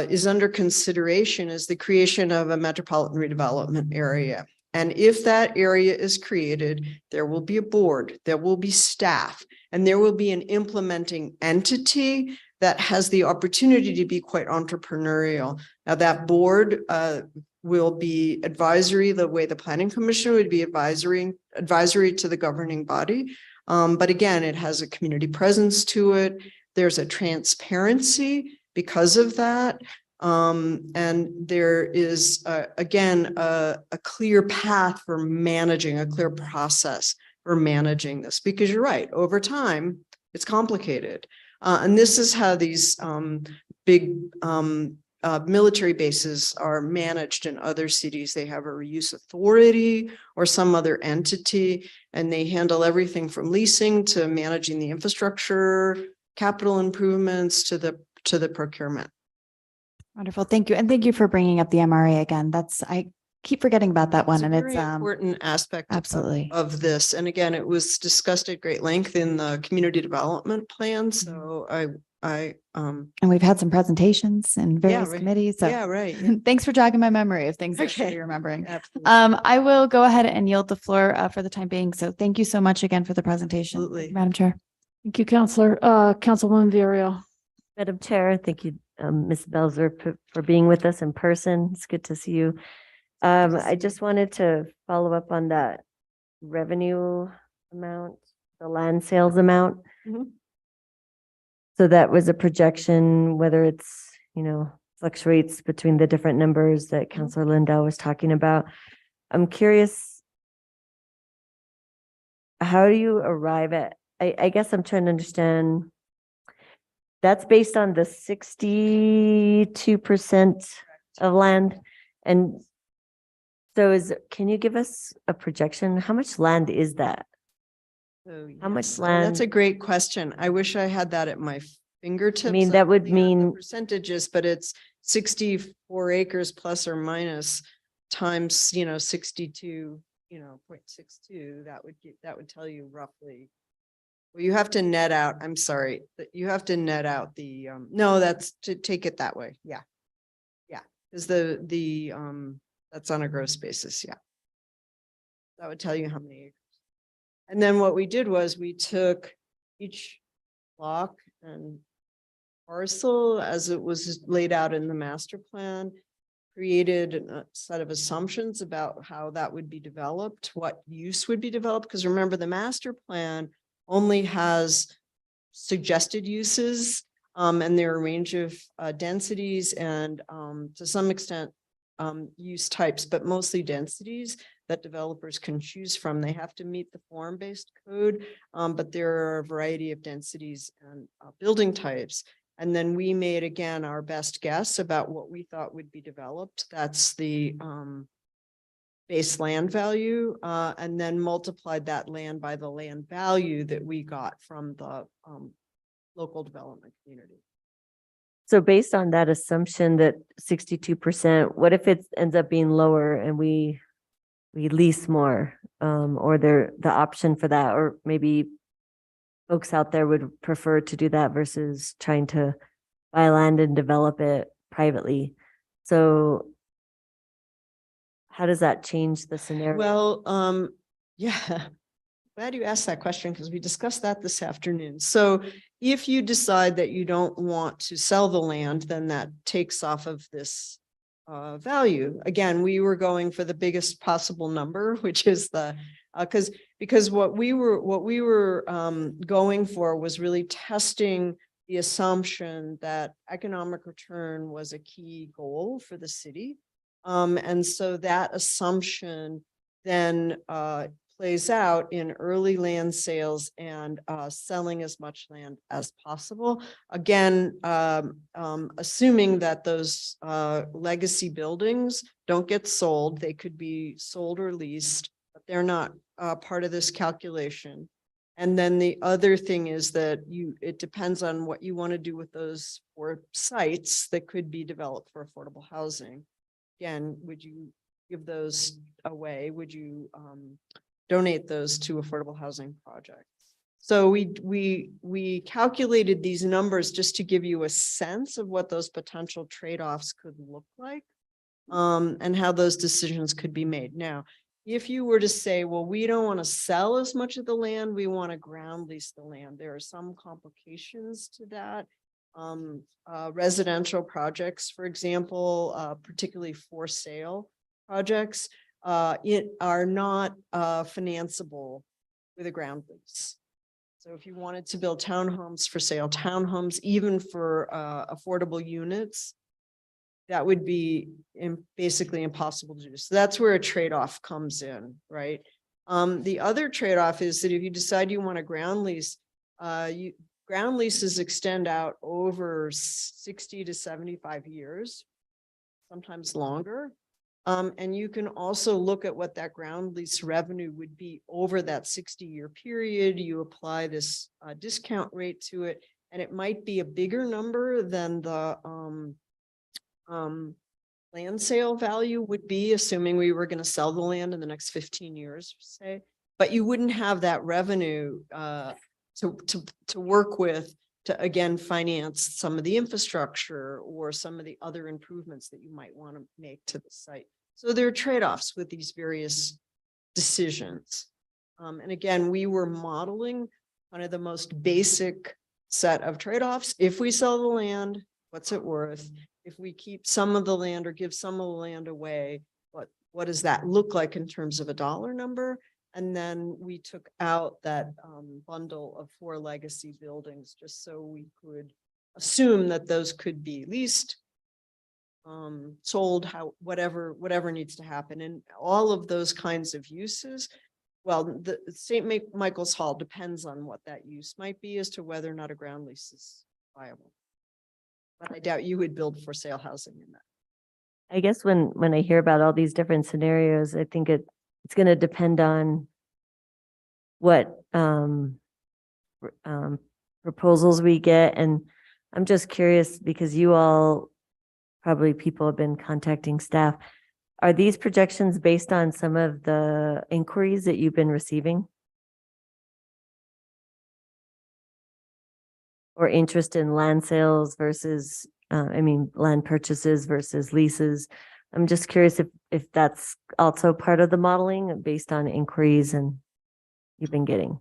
is under consideration is the creation of a metropolitan redevelopment area. And if that area is created, there will be a board, there will be staff, and there will be an implementing entity that has the opportunity to be quite entrepreneurial. Now, that board will be advisory, the way the Planning Commission would be advisory to the governing body. But again, it has a community presence to it. There's a transparency because of that. And there is, again, a clear path for managing, a clear process for managing this, because you're right, over time, it's complicated. And this is how these big military bases are managed in other cities. They have a reuse authority or some other entity, and they handle everything from leasing to managing the infrastructure, capital improvements to the procurement. Wonderful. Thank you. And thank you for bringing up the MRA again. I keep forgetting about that one, It's a and very it's important aspect of- absolutely. of this. And again, it was discussed at great length in the community development plan. So And we've had some presentations in various right. committees. So yeah, right. yeah, thanks for jogging my memory of things I should Okay. be remembering. Absolutely. I will go ahead and yield the floor for the time being. So thank you so much again for the presentation, Absolutely. Madam Chair. Thank you, Counselor. Councilwoman Villarreal. Madam Chair, thank you, Ms. Belzer, for being with us in person. It's good to see you. I just wanted to follow up on that revenue amount, the land sales amount. Mhm. So that was a projection, whether it's, fluctuates between the different numbers that Councilor Lindell was talking about. I'm curious, how do you arrive at, I guess I'm trying to understand, that's based on the 62% of land. And so can you give us a projection? How much land is that? So, How much yes, That's a land- great question. I wish I had that at my fingertips. mean, that would don't have the mean- percentages, but it's 64 acres plus or minus times, 62, 0.62. That would tell you roughly. Well, you have to net out, I'm sorry, that you have to net out the, no, that's to take it that way. Yeah. Yeah. Is that's on a gross basis. Yeah. That would tell you how many acres. And then what we did was we took each block and parcel as it was laid out in the master plan, created a set of assumptions about how that would be developed, what use would be developed. Because remember, the master plan only has suggested uses, and there are a range of densities and to some extent use types, but mostly densities that developers can choose from. They have to meet the form-based code, but there are a variety of densities and building types. And then we made, again, our best guess about what we thought would be developed. That's the base land value, and then multiplied that land by the land value that we got from the local development community. So based on that assumption that 62%, what if it ends up being lower and we lease more, or the option for that, or maybe folks out there would prefer to do that versus trying to buy land and develop it privately. So how does that change the scenario? Well, yeah, glad you asked that question because we discussed that this afternoon. So if you decide that you don't want to sell the land, then that takes off of this value. Again, we were going for the biggest possible number, which is the because what we were going for was really testing the assumption that economic return was a key goal for the city. And so that assumption then plays out in early land sales and selling as much land as possible. Again, assuming that those legacy buildings don't get sold, they could be sold or leased, but they're not part of this calculation. And then the other thing is that it depends on what you want to do with those 4 sites that could be developed for affordable housing. Again, would you give those away? Would you donate those to affordable housing projects? So we calculated these numbers just to give you a sense of what those potential trade-offs could look like, and how those decisions could be made. Now, if you were to say, well, we don't want to sell as much of the land, we want to ground lease the land, there are some complications to that. Residential projects, for example, particularly for sale projects, are not financeable with a ground lease. So if you wanted to build townhomes for sale, townhomes, even for affordable units, that would be basically impossible to do. So that's where a trade-off comes in, right? The other trade-off is that if you decide you want a ground lease, ground leases extend out over 60 to 75 years, sometimes longer. And you can also look at what that ground lease revenue would be over that 60-year period. You apply this discount rate to it, and it might be a bigger number than the land sale value would be, assuming we were going to sell the land in the next 15 years, say. But you wouldn't have that revenue to work with to, again, finance some of the infrastructure or some of the other improvements that you might want to make to the site. So there are trade-offs with these various decisions. And again, we were modeling kind of the most basic set of trade-offs. If we sell the land, what's it worth? If we keep some of the land or give some of the land away, what does that look like in terms of a dollar number? And then we took out that bundle of 4 legacy buildings, just so we could assume that those could be leased, sold, whatever needs to happen. And all of those kinds of uses, well, the St. Michael's Hall depends on what that use might be as to whether or not a ground lease is viable. But I doubt you would build for sale housing in that. I guess when I hear about all these different scenarios, I think it's going to depend on what proposals we get. And I'm just curious, because you all, probably people have been contacting staff. Are these projections based on some of the inquiries that you've been receiving? Or interest in land sales versus, land purchases versus leases? I'm just curious if that's also part of the modeling based on inquiries and you've been getting.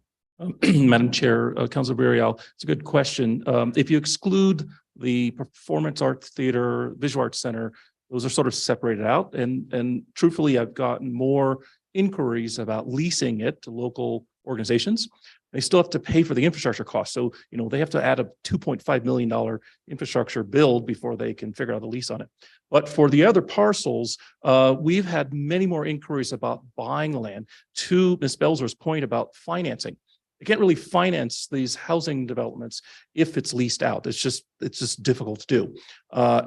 Madam Chair, Councilor Burial, it's a good question. If you exclude the Performance Arts Theater, Visual Arts Center, those are sort of separated out. And truthfully, I've gotten more inquiries about leasing it to local organizations. They still have to pay for the infrastructure costs. So, they have to add a $2.5 million infrastructure build before they can figure out a lease on it. But for the other parcels, we've had many more inquiries about buying the land. To Ms. Belzer's point about financing, they can't really finance these housing developments if it's leased out. It's just difficult to do.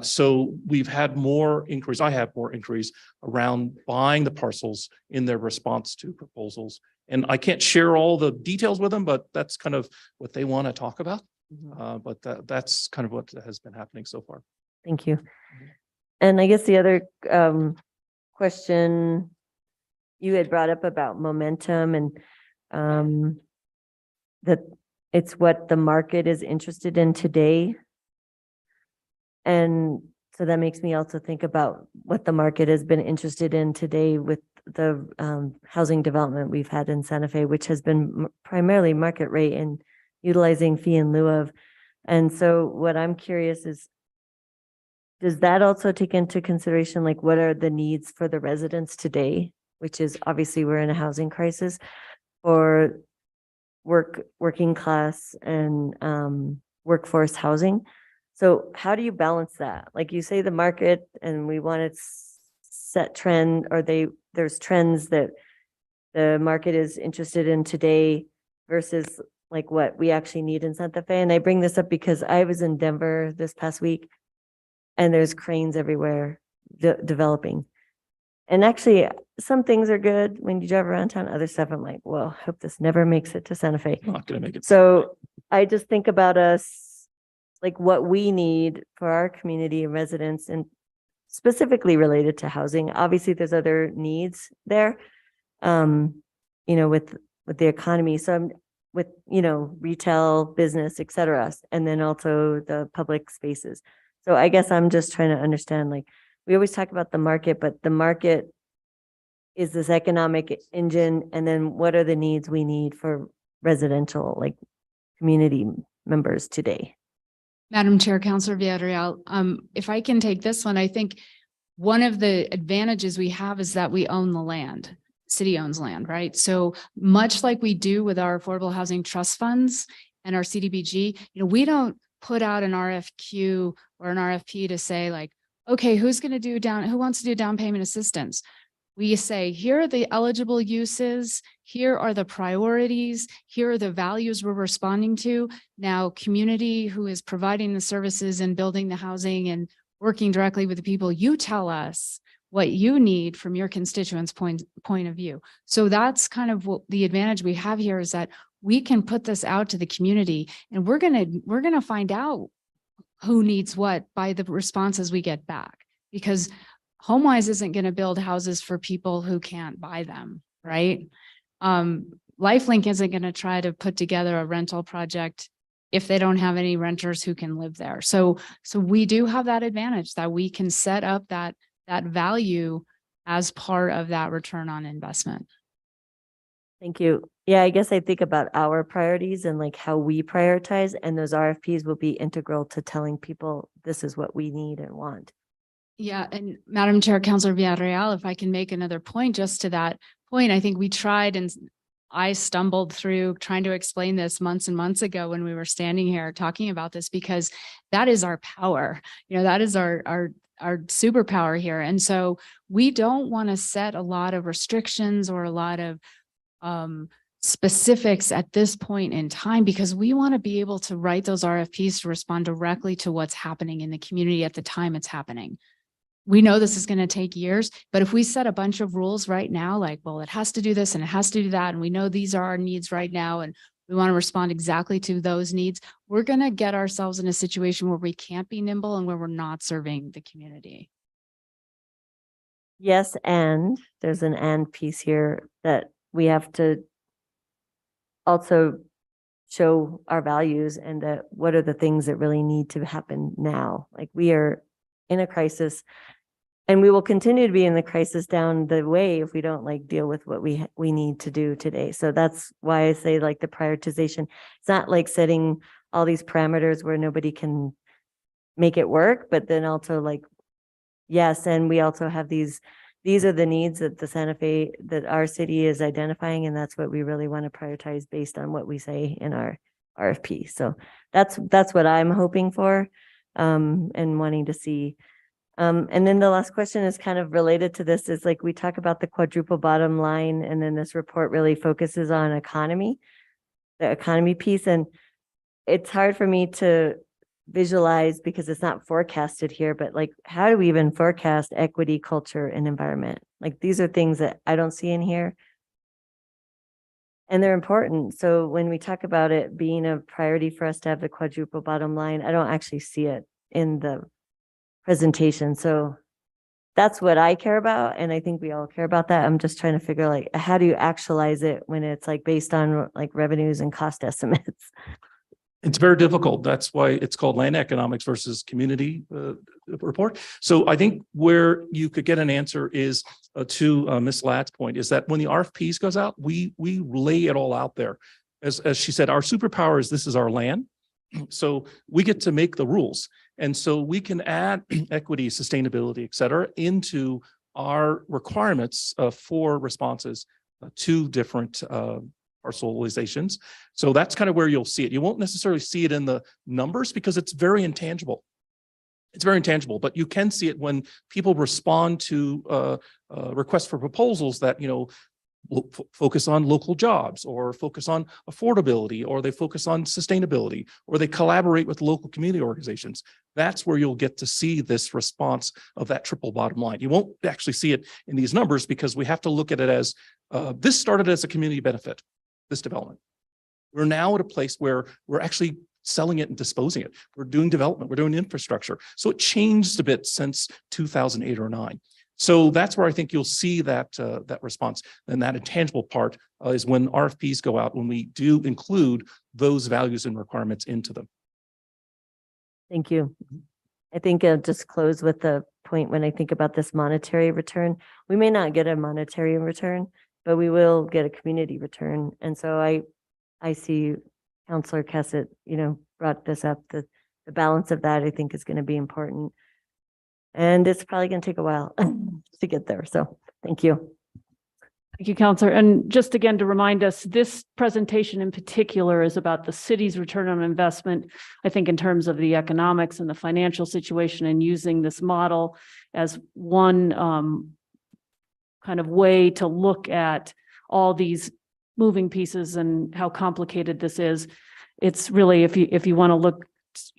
So we've had more inquiries. I have more inquiries around buying the parcels in their response to proposals. And I can't share all the details with them, but that's kind of what they want to talk about. But that's kind of what has been happening so far. Thank you. And I guess the other question you had brought up about momentum and that it's what the market is interested in today. And so that makes me also think about what the market has been interested in today with the housing development we've had in Santa Fe, which has been primarily market rate and utilizing fee in lieu of. And so what I'm curious is, does that also take into consideration, like, what are the needs for the residents today, which is obviously we're in a housing crisis, or working class and workforce housing? So how do you balance that? Like you say, the market, and we want to set trend, or there's trends that the market is interested in today versus like what we actually need in Santa Fe. And I bring this up because I was in Denver this past week and there's cranes everywhere developing. And actually some things are good when you drive around town, other stuff I'm like, well, I hope this never makes it to Santa Fe. Not going to make it. So I just think about us, like what we need for our community and residents, and specifically related to housing. Obviously there's other needs there, with the economy. So I'm with, retail, business, et cetera, and then also the public spaces. So I guess I'm just trying to understand, like, we always talk about the market, but the market is this economic engine. And then what are the needs we need for residential, like, community members today? Madam Chair, Councilor Villarreal, if I can take this one, I think one of the advantages we have is that we own the land. city owns land, right? So much like we do with our affordable housing trust funds and our CDBG, we don't put out an RFQ or an RFP to say like, okay, who wants to do down payment assistance? We say, here are the eligible uses, here are the priorities, here are the values we're responding to. Now, community who is providing the services and building the housing and working directly with the people, you tell us what you need from your constituents' point of view. So that's kind of what the advantage we have here is that we can put this out to the community, and we're gonna find out who needs what by the responses we get back, because HomeWise isn't going to build houses for people who can't buy them, right? LifeLink isn't going to try to put together a rental project if they don't have any renters who can live there. So we do have that advantage that we can set up that value as part of that return on investment. Thank you. Yeah, I guess I think about our priorities and like how we prioritize, and those RFPs will be integral to telling people this is what we need and want. Yeah, and Madam Chair, Councilor Villarreal, if I can make another point just to that point, I think we tried and I stumbled through trying to explain this months and months ago when we were standing here talking about this, because that is our power. That is our superpower here. And so we don't want to set a lot of restrictions or a lot of specifics at this point in time, because we want to be able to write those RFPs to respond directly to what's happening in the community at the time it's happening. We know this is going to take years, but if we set a bunch of rules right now, like, well, it has to do this and it has to do that, and we know these are our needs right now, and we want to respond exactly to those needs, we're going to get ourselves in a situation where we can't be nimble and where we're not serving the community. Yes, and there's an and piece here that we have to also show our values and that what are the things that really need to happen now. Like, we are in a crisis, and we will continue to be in the crisis down the way if we don't like deal with what we need to do today. So that's why I say like the prioritization. It's not like setting all these parameters where nobody can make it work, but then also like, yes, and we also have these are the needs that the Santa Fe, that our city is identifying, and that's what we really want to prioritize based on what we say in our RFP. So that's what I'm hoping for and wanting to see. And then the last question is kind of related to this, is like we talk about the quadruple bottom line, and then this report really focuses on the economy piece. And it's hard for me to visualize because it's not forecasted here, but like, how do we even forecast equity, culture, and environment? Like, these are things that I don't see in here, and they're important. So when we talk about it being a priority for us to have the quadruple bottom line, I don't actually see it in the presentation. So that's what I care about, and I think we all care about that. I'm just trying to figure like, how do you actualize it when it's like based on like revenues and cost estimates? It's very difficult. That's why it's called land economics versus community report. So I think where you could get an answer is to Ms. Latt's point, is that when the RFPs goes out, we lay it all out there. As she said, our superpower is this is our land. So we get to make the rules. And so we can add equity, sustainability, et cetera, into our requirements for responses to different parcelizations. So that's kind of where you'll see it. You won't necessarily see it in the numbers because it's very intangible. It's very intangible, but you can see it when people respond to requests for proposals that, focus on local jobs, or focus on affordability, or they focus on sustainability, or they collaborate with local community organizations. That's where you'll get to see this response of that triple bottom line. You won't actually see it in these numbers because we have to look at it as this started as a community benefit, this development. We're now at a place where we're actually selling it and disposing it. We're doing development, we're doing infrastructure. So it changed a bit since 2008 or 9. So that's where I think you'll see that that response. And that intangible part is when RFPs go out, when we do include those values and requirements into them. Thank you. I think I'll just close with the point when I think about this monetary return. We may not get a monetary return, but we will get a community return. And so I see Councilor Kessett, brought this up, the balance of that I think is going to be important. And it's probably going to take a while to get there. So thank you. Thank you, Counselor. And just again to remind us, this presentation in particular is about the city's return on investment. I think in terms of the economics and the financial situation, and using this model as one kind of way to look at all these moving pieces and how complicated this is. It's really, if you want to look,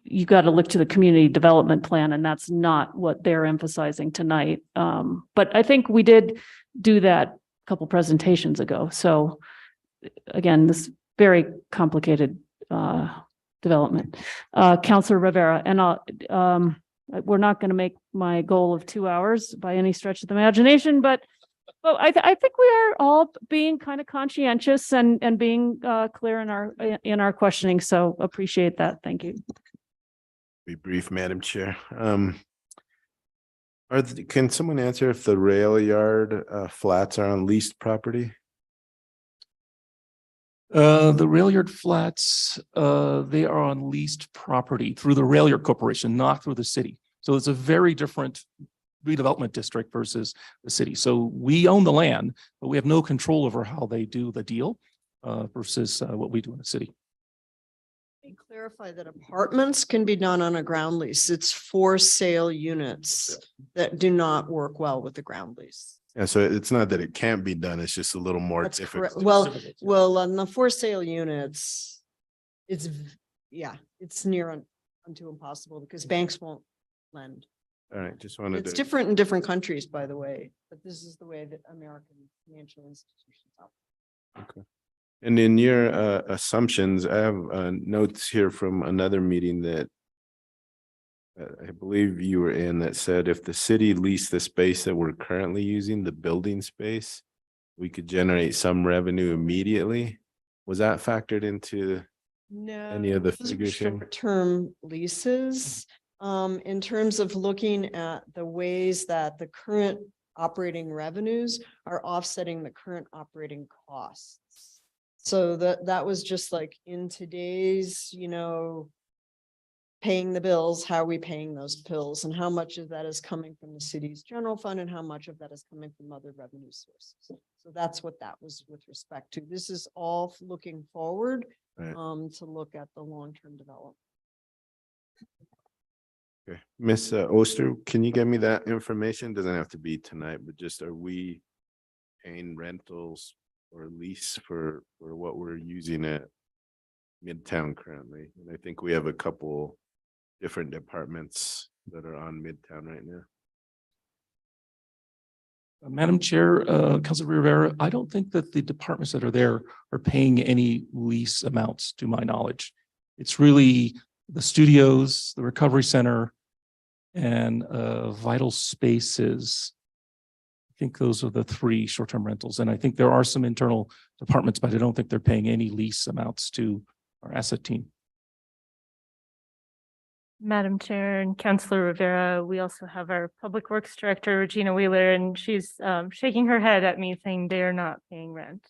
you got to look to the community development plan, and that's not what they're emphasizing tonight. But I think we did do that couple presentations ago. So again, this very complicated development. Councilor Rivera, and we're not going to make my goal of 2 hours by any stretch of the imagination, but I think we are all being kind of conscientious and being clear in our questioning. So appreciate that. Thank you. Be brief, Madam Chair. Can someone answer if the rail yard flats are on leased property? The rail yard flats, they are on leased property through the Rail Yard Corporation, not through the city. So it's a very different redevelopment district versus the city. So we own the land, but we have no control over how they do the deal versus what we do in the city. Let me clarify that apartments can be done on a ground lease. It's for sale units that do not work well with the ground lease. Yeah, so it's not that it can't be done, it's just a little more That's correct. difficult. Well, on the for sale units, it's near unto impossible because banks won't lend. All right, just wanted It's to. different in different countries, by the way, but this is the way that American financial institutions operate. Okay. And in your assumptions, I have notes here from another meeting that I believe you were in that said if the city leased the space that we're currently using, the building space, we could generate some revenue immediately. Was that factored into any of the Those are figures here? short-term leases. In terms of looking at the ways that the current operating revenues are offsetting the current operating costs. So that was just like in today's, paying the bills, how are we paying those bills, and how much of that is coming from the city's general fund and how much of that is coming from other revenue sources. So that's what that was with respect to. This is all looking forward Right. to look at the long-term development. Okay, Miss Oster, can you get me that information? Doesn't have to be tonight, but just are we paying rentals or lease for what we're using at Midtown currently? And I think we have a couple different departments that are on Midtown right now. Madam Chair, Councilor Rivera, I don't think that the departments that are there are paying any lease amounts to my knowledge. It's really the studios, the recovery center, and Vital Spaces. I think those are the three short-term rentals. And I think there are some internal departments, but I don't think they're paying any lease amounts to our asset team. Madam Chair and Councilor Rivera, we also have our Public Works Director, Regina Wheeler, and she's shaking her head at me saying they are not paying rent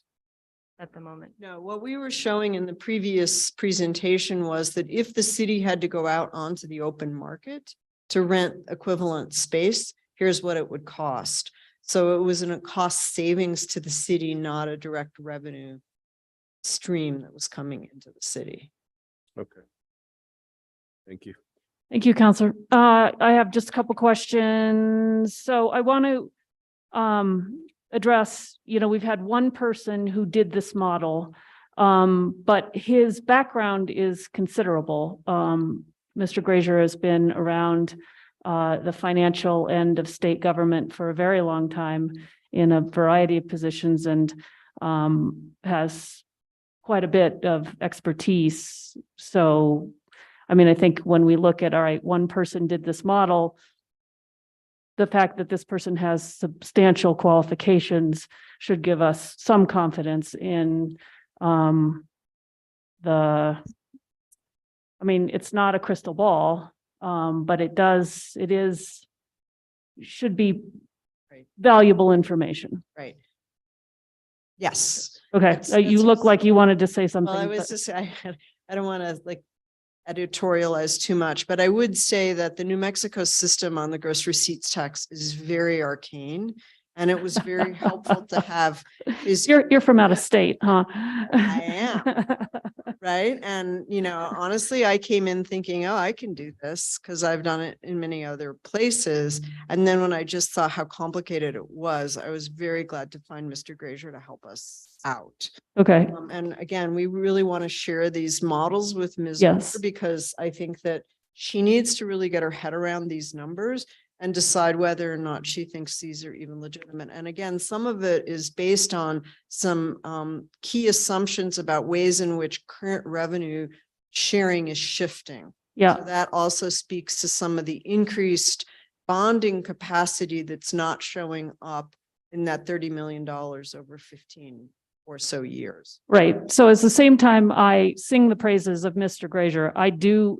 at the moment. No, what we were showing in the previous presentation was that if the city had to go out onto the open market to rent equivalent space, here's what it would cost. So it was a cost savings to the city, not a direct revenue stream that was coming into the city. Okay. Thank you. Thank you, Counselor. I have just a couple questions. So I want to address, we've had one person who did this model, but his background is considerable. Mr. Grazier has been around the financial end of state government for a very long time in a variety of positions and has quite a bit of expertise. So I think when we look at, all right, one person did this model, the fact that this person has substantial qualifications should give us some confidence in it's not a crystal ball, but should be Right. valuable information. Right. Yes. Okay, That's you look like you wanted to say something. Well, I was but- just, I don't want to editorialize too much, but I would say that the New Mexico system on the gross receipts tax is very arcane. And it was very helpful to have his. You're from out of state, huh? I am. Right. And, honestly, I came in thinking, oh, I can do this because I've done it in many other places. And then when I just saw how complicated it was, I was very glad to find Mr. Grazier to help us out. Okay, And again, we really want to share these models with Ms. Yes. Moore because I think that she needs to really get her head around these numbers and decide whether or not she thinks these are even legitimate. And again, some of it is based on some key assumptions about ways in which current revenue sharing is shifting. yeah, So that also speaks to some of the increased bonding capacity that's not showing up in that $30 million over 15 or so years. right. So at the same time I sing the praises of Mr. Grazier, I do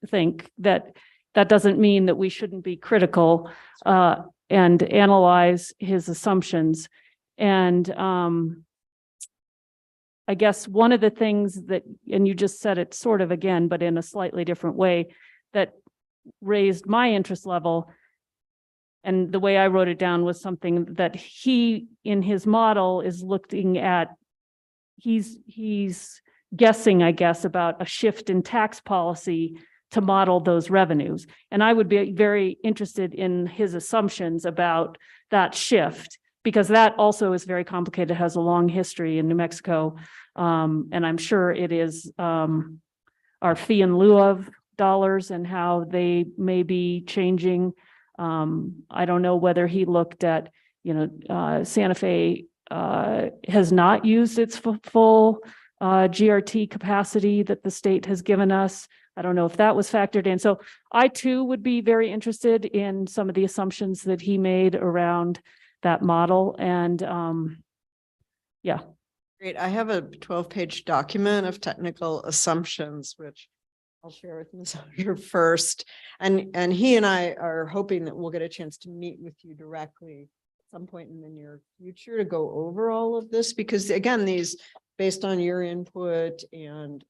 think that that doesn't mean that we shouldn't be critical and analyze his assumptions. And I guess one of the things that, and you just said it sort of again, but in a slightly different way, that raised my interest level. And the way I wrote it down was something that he, in his model, is looking at, he's guessing, I guess, about a shift in tax policy to model those revenues. And I would be very interested in his assumptions about that shift, because that also is very complicated, has a long history in New Mexico. And I'm sure it is our fee in lieu of dollars and how they may be changing. I don't know whether he looked at, Santa Fe has not used its full GRT capacity that the state has given us. I don't know if that was factored in. So I too would be very interested in some of the assumptions that he made around that model. And yeah. Great. I have a 12-page document of technical assumptions, which I'll share with Ms. Ogier first. And he and I are hoping that we'll get a chance to meet with you directly at some point in the near future to go over all of this, because again, these, based on your input and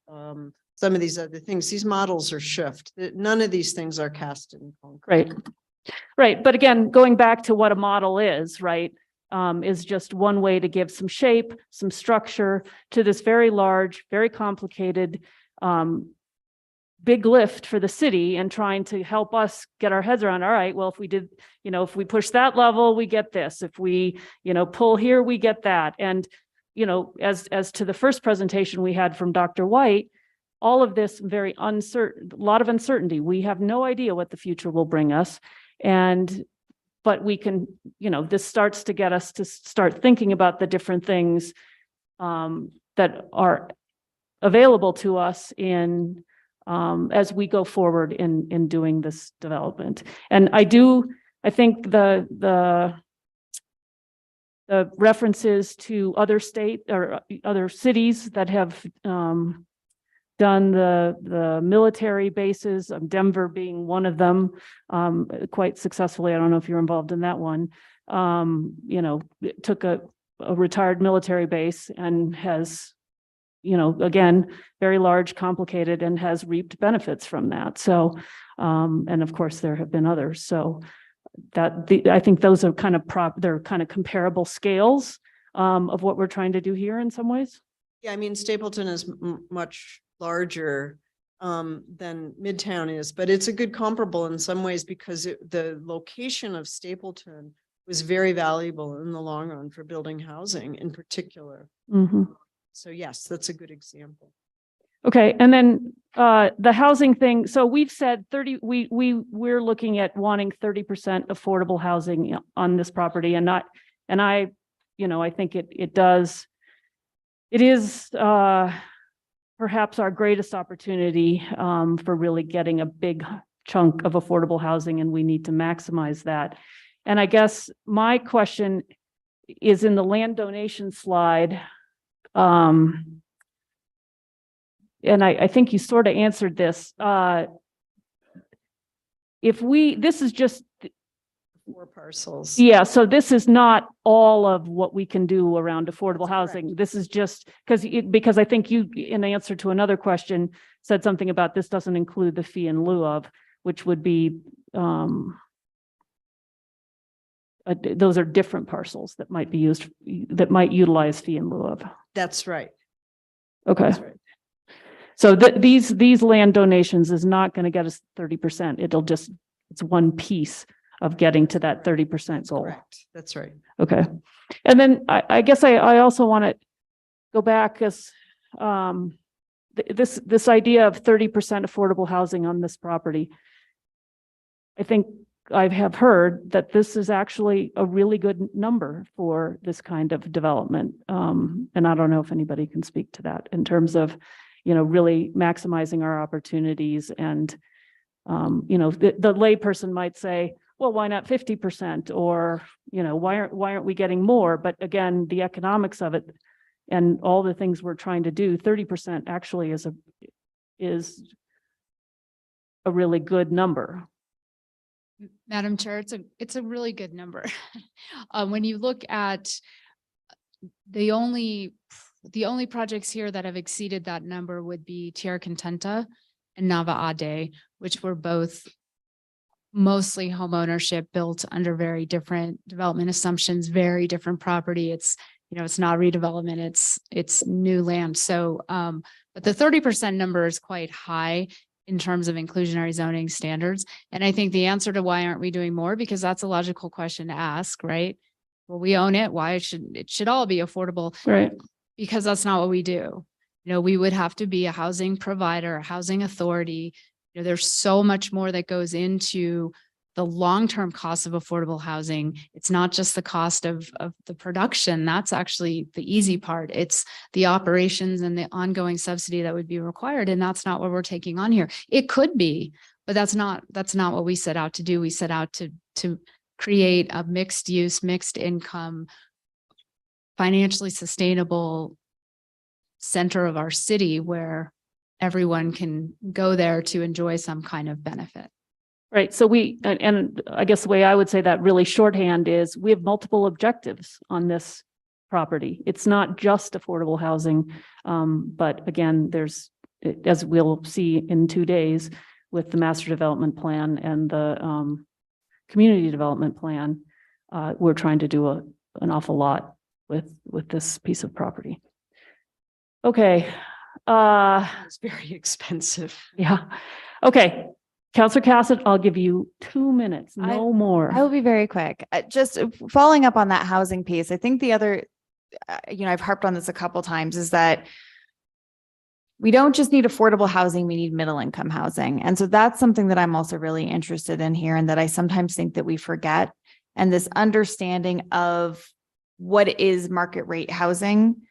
some of these other things, these models are shift. None of these things are cast in concrete. Right. Right. But again, going back to what a model is, right, is just one way to give some shape, some structure to this very large, very complicated, big lift for the city, and trying to help us get our heads around, all right, well, if we did, if we push that level, we get this. If we, pull here, we get that. And, as to the first presentation we had from Dr. White, all of this very uncertain, a lot of uncertainty. We have no idea what the future will bring us. But we can, this starts to get us to start thinking about the different things that are available to us in as we go forward in doing this development. And I think the references to other state or other cities that have done the military bases, Denver being one of them, quite successfully. I don't know if you're involved in that one. It took a retired military base and has, again, very large, complicated, and has reaped benefits from that. So, and of course, there have been others. So I think those are they're kind of comparable scales of what we're trying to do here in some ways. Yeah, I mean, Stapleton is much larger than Midtown is, but it's a good comparable in some ways because the location of Stapleton was very valuable in the long run for building housing in particular. Mm-hmm. So yes, that's a good example. Okay, and then the housing thing. So we've said we're looking at wanting 30% affordable housing on this property, and I think it is perhaps our greatest opportunity for really getting a big chunk of affordable housing, and we need to maximize that. And I guess my question is in the land donation slide. And I think you sort of answered this. This is just 4 parcels. Yeah, so this is not all of what we can do around affordable housing. This is just because I think you, in answer to another question, said something about this doesn't include the fee in lieu of, which would be those are different parcels that might be used, that might utilize fee in lieu of. That's right. Okay. That's right. So these land donations is not going to get us 30%. It's one piece of getting to that 30% goal. Correct. That's right. Okay. And then I guess I also want to go back as this idea of 30% affordable housing on this property. I think I have heard that this is actually a really good number for this kind of development. And I don't know if anybody can speak to that in terms of, really maximizing our opportunities. And, the layperson might say, well, why not 50%? Or, why aren't we getting more? But again, the economics of it and all the things we're trying to do, 30% actually is a really good number. Madam Chair, it's a really good number. When you look at the only projects here that have exceeded that number would be Tierra Contenta and Nava Ade, which were both mostly homeownership built under very different development assumptions, very different property. It's not redevelopment, it's new land. So, but the 30% number is quite high in terms of inclusionary zoning standards. And I think the answer to why aren't we doing more, because that's a logical question to ask, right? Well, we own it. Why it should all be affordable? Right. Because that's not what we do. We would have to be a housing provider, a housing authority. There's so much more that goes into the long-term cost of affordable housing. It's not just the cost of the production. That's actually the easy part. It's the operations and the ongoing subsidy that would be required. And that's not what we're taking on here. It could be, but that's not what we set out to do. We set out to create a mixed use, mixed income, financially sustainable center of our city where everyone can go there to enjoy some kind of benefit. Right. So and I guess the way I would say that really shorthand is we have multiple objectives on this property. It's not just affordable housing. But again, as we'll see in 2 days with the master development plan and the community development plan, we're trying to do an awful lot with this piece of property. Okay. It's very expensive. Yeah. Okay. Counselor Cassett, I'll give you 2 minutes, no more. I will be very quick. Just following up on that housing piece, I think the other, I've harped on this a couple times, is that we don't just need affordable housing, we need middle income housing. And so that's something that I'm also really interested in here, and that I sometimes think that we forget. And this understanding of what is market rate housing,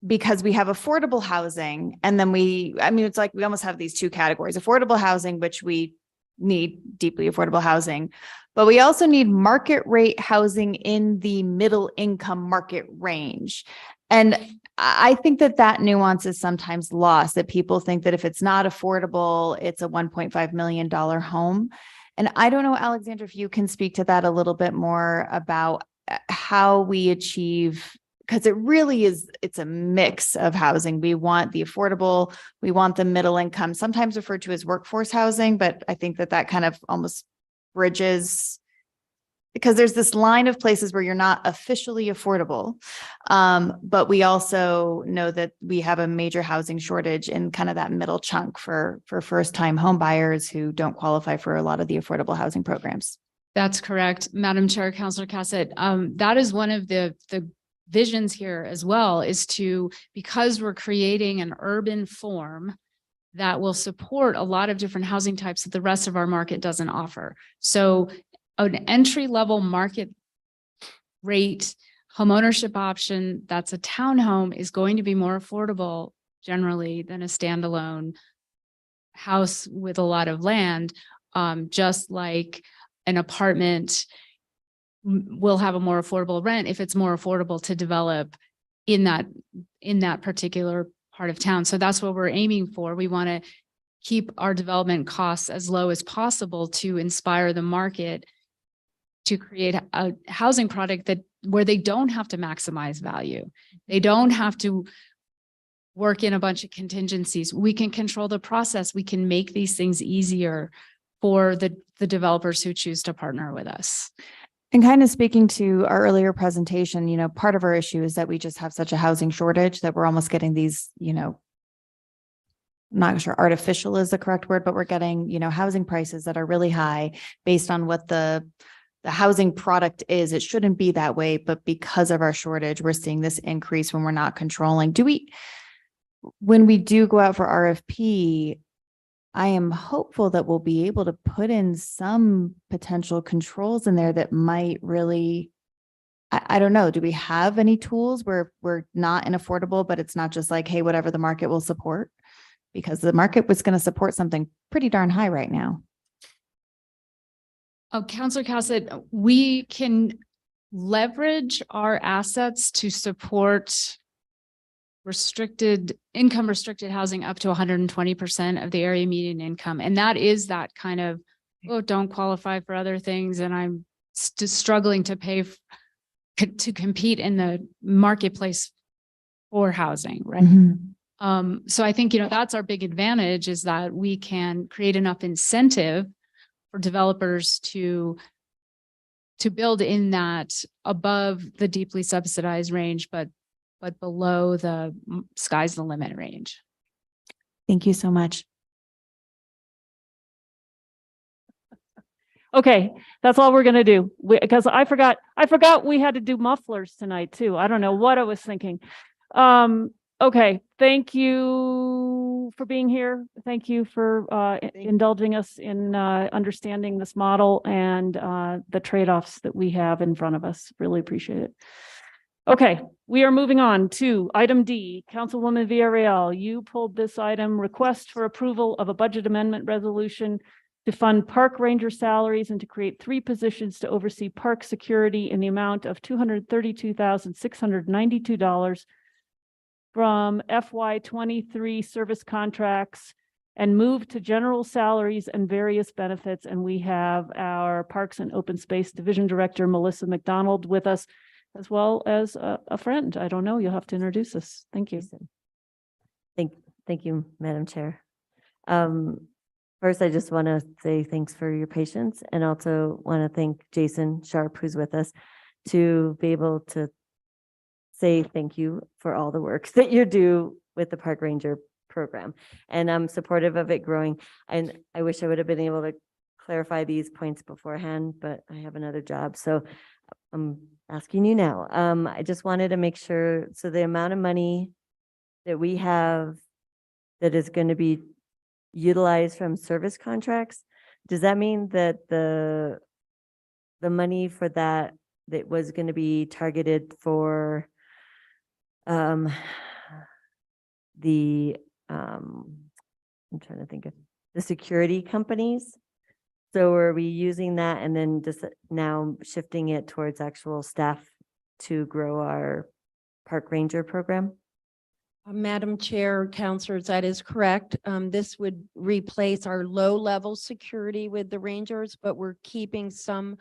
because we have affordable housing, and then it's like we almost have these two categories: affordable housing, which we need deeply affordable housing, but we also need market rate housing in the middle income market range. And I think that nuance is sometimes lost, that people think that if it's not affordable, it's a $1.5 million home. And I don't know, Alexandra, if you can speak to that a little bit more about how we achieve, because it really is, it's a mix of housing. We want the affordable, we want the middle income, sometimes referred to as workforce housing, but I think that kind of almost bridges, because there's this line of places where you're not officially affordable. But we also know that we have a major housing shortage in kind of that middle chunk for first-time home buyers who don't qualify for a lot of the affordable housing programs. That's correct, Madam Chair, Councilor Cassett. That is one of the visions here as well, is because we're creating an urban form that will support a lot of different housing types that the rest of our market doesn't offer. So an entry-level market rate homeownership option that's a townhome is going to be more affordable generally than a standalone house with a lot of land, just like an apartment will have a more affordable rent if it's more affordable to develop in that particular part of town. So that's what we're aiming for. We want to keep our development costs as low as possible to inspire the market to create a housing product where they don't have to maximize value. They don't have to work in a bunch of contingencies. We can control the process. We can make these things easier for the developers who choose to partner with us. And kind of speaking to our earlier presentation, part of our issue is that we just have such a housing shortage that we're almost getting these, I'm not sure artificial is the correct word, but we're getting, housing prices that are really high based on what the housing product is. It shouldn't be that way, but because of our shortage, we're seeing this increase when we're not controlling. When we do go out for RFP, I am hopeful that we'll be able to put in some potential controls in there that might really, I don't know, do we have any tools where we're not in affordable, but it's not just like, hey, whatever the market will support? Because the market was going to support something pretty darn high right now. Oh, Counselor Cassett, we can leverage our assets to support restricted housing up to 120% of the area median income. And that is that kind of, oh, don't qualify for other things. And I'm struggling to pay to compete in the marketplace for housing, right? So I think, that's our big advantage, is that we can create enough incentive for developers to build in that above the deeply subsidized range, but below the sky's the limit range. Thank you so much. Okay, that's all we're gonna do. Because I forgot we had to do mufflers tonight too. I don't know what I was thinking. Okay, thank you for being here. Thank you for indulging us in understanding this model and the trade-offs that we have in front of us. Really appreciate it. Okay, we are moving on to item D. Councilwoman Villarreal, you pulled this item, request for approval of a budget amendment resolution to fund park ranger salaries and to create 3 positions to oversee park security in the amount of $232,692 from FY23 service contracts and move to general salaries and various benefits. And we have our Parks and Open Space Division Director, Melissa McDonald, with us, as well as a friend. I don't know, you'll have to introduce us. Thank you. Thank you, Madam Chair. First, I just want to say thanks for your patience, and also want to thank Jason Sharp, who's with us, to be able to say thank you for all the work that you do with the Park Ranger program. And I'm supportive of it growing. And I wish I would have been able to clarify these points beforehand, but I have another job. So I'm asking you now. I just wanted to make sure, so the amount of money that we have that is going to be utilized from service contracts, does that mean that the money for that was going to be targeted for I'm trying to think of the security companies? So are we using that and then just now shifting it towards actual staff to grow our park ranger program? Madam Chair, Councilors, that is correct. This would replace our low-level security with the Rangers, but we're keeping some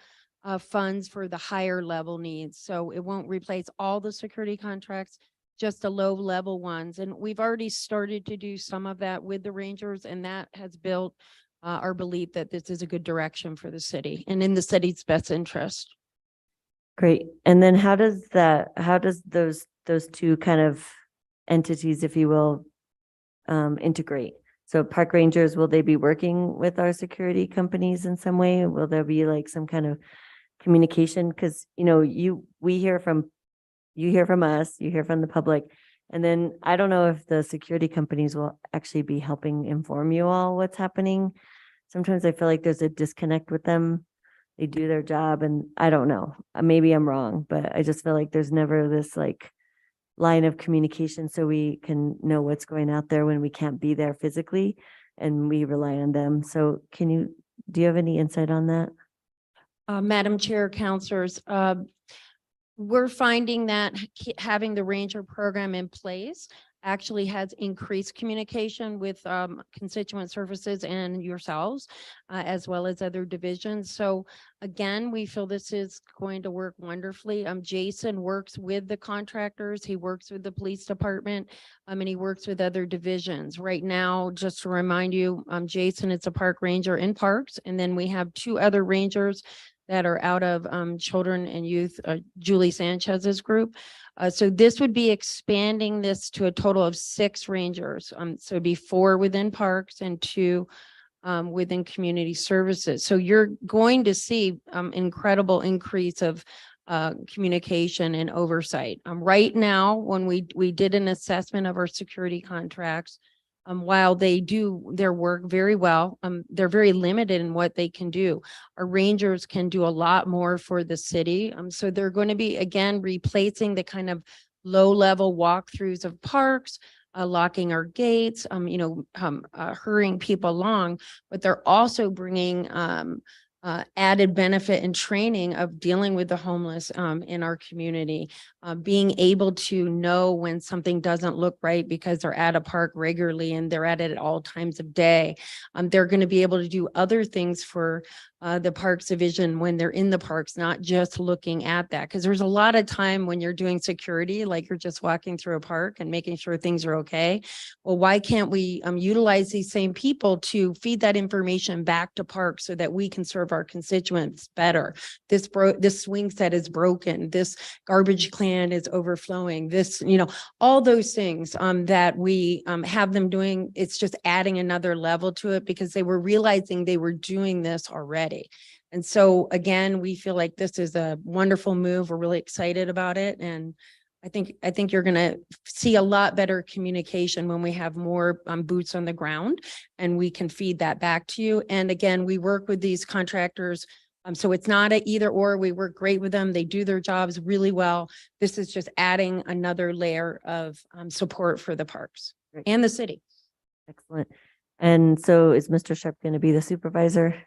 funds for the higher level needs. So it won't replace all the security contracts, just the low-level ones. And we've already started to do some of that with the Rangers, and that has built our belief that this is a good direction for the city and in the city's best interest. Great. And then how does those two kind of entities, if you will, integrate? So park rangers, will they be working with our security companies in some way? Will there be like some kind of communication? Because, you hear from us, you hear from the public, and then I don't know if the security companies will actually be helping inform you all what's happening. Sometimes I feel like there's a disconnect with them. They do their job, and I don't know, maybe I'm wrong, but I just feel like there's never this like line of communication so we can know what's going out there when we can't be there physically, and we rely on them. So do you have any insight on that? Madam Chair, Councilors, we're finding that having the Ranger program in place actually has increased communication with constituent services and yourselves, as well as other divisions. So again, we feel this is going to work wonderfully. Jason works with the contractors, he works with the police department, and he works with other divisions. Right now, just to remind you, Jason is a park ranger in parks, and then we have 2 other rangers that are out of children and youth, Julie Sanchez's group. So this would be expanding this to a total of 6 rangers. So it'd be 4 within parks and 2 within community services. So you're going to see incredible increase of communication and oversight. Right now, when we did an assessment of our security contracts, while they do their work very well, they're very limited in what they can do. Our rangers can do a lot more for the city. So they're going to be, again, replacing the kind of low-level walkthroughs of parks, locking our gates, hurrying people along, but they're also bringing added benefit and training of dealing with the homeless in our community, being able to know when something doesn't look right because they're at a park regularly and they're at it at all times of day. They're going to be able to do other things for the Parks Division when they're in the parks, not just looking at that. Because there's a lot of time when you're doing security, like you're just walking through a park and making sure things are okay. Well, why can't we utilize these same people to feed that information back to parks so that we can serve our constituents better? This swing set is broken. This garbage can is overflowing. This, all those things that we have them doing. It's just adding another level to it because they were realizing they were doing this already. And so again, we feel like this is a wonderful move. We're really excited about it. And I think you're going to see a lot better communication when we have more boots on the ground and we can feed that back to you. And again, we work with these contractors. So it's not a either or. We work great with them. They do their jobs really well. This is just adding another layer of support for the parks Great. and the city. Excellent. And so is Mr. Sharp going to be the supervisor?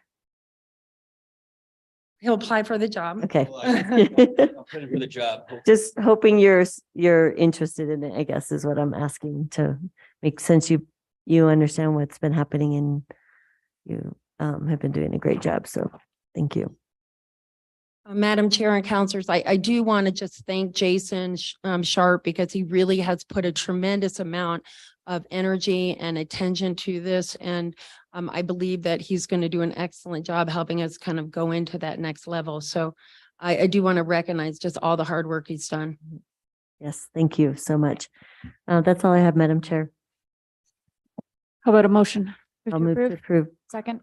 He'll apply for the job. Okay. For the job. Just hoping you're interested in it, I guess, is what I'm asking to make sense. You understand what's been happening and you have been doing a great job. So thank you. Madam Chair and Councilors, I do want to just thank Jason Sharp because he really has put a tremendous amount of energy and attention to this. And I believe that he's going to do an excellent job helping us kind of go into that next level. So I do want to recognize just all the hard work he's done. Yes, thank you so much. That's all I have, Madam Chair. How about a motion? I'll move to approve. Second.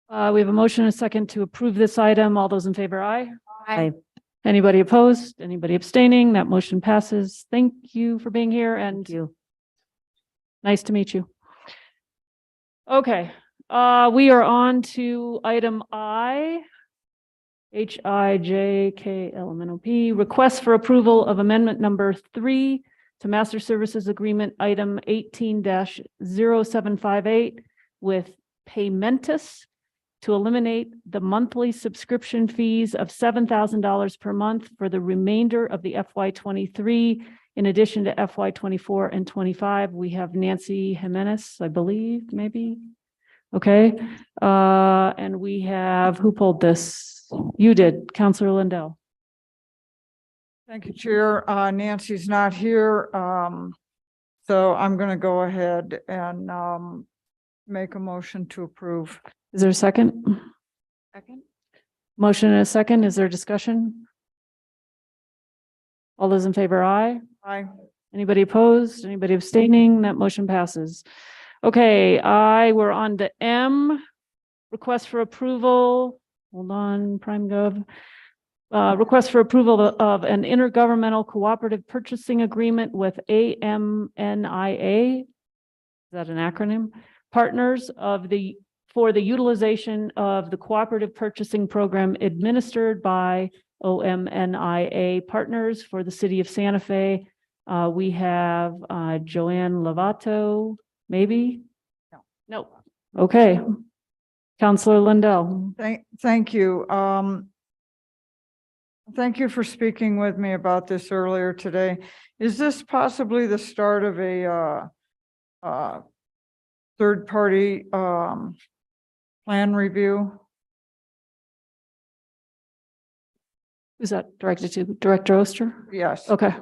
We have a motion and a second to approve this item. All those in favor, aye. Aye. Anybody opposed? Anybody abstaining? That motion passes. Thank you for being here and Thank you. nice to meet you. Okay, we are on to item I. HIJKLMNOP, request for approval of amendment number 3 to Master Services Agreement item 18-0758 with Paymentus to eliminate the monthly subscription fees of $7,000 per month for the remainder of the FY23. In addition to FY24 and 25, we have Nancy Jimenez, I believe, maybe. Okay, and we have, who pulled this? You did, Councilor Lindell. Thank you, Chair. Nancy's not here. So I'm going to go ahead and make a motion to approve. Is there a second? Second. Motion and a second. Is there discussion? All those in favor, aye. Aye. Anybody opposed? Anybody abstaining? That motion passes. Okay, we're on to M. Request for approval. Hold on, PrimeGov. Request for approval of an intergovernmental cooperative purchasing agreement with AMNIA. Is that an acronym? Partners for the utilization of the cooperative purchasing program administered by OMNIA Partners for the city of Santa Fe. We have Joanne Lovato, maybe? No. Okay. Councilor Lindell. Thank you. Thank you for speaking with me about this earlier today. Is this possibly the start of a third-party plan review? Who's that directed to? Director Oster? Yes. Okay.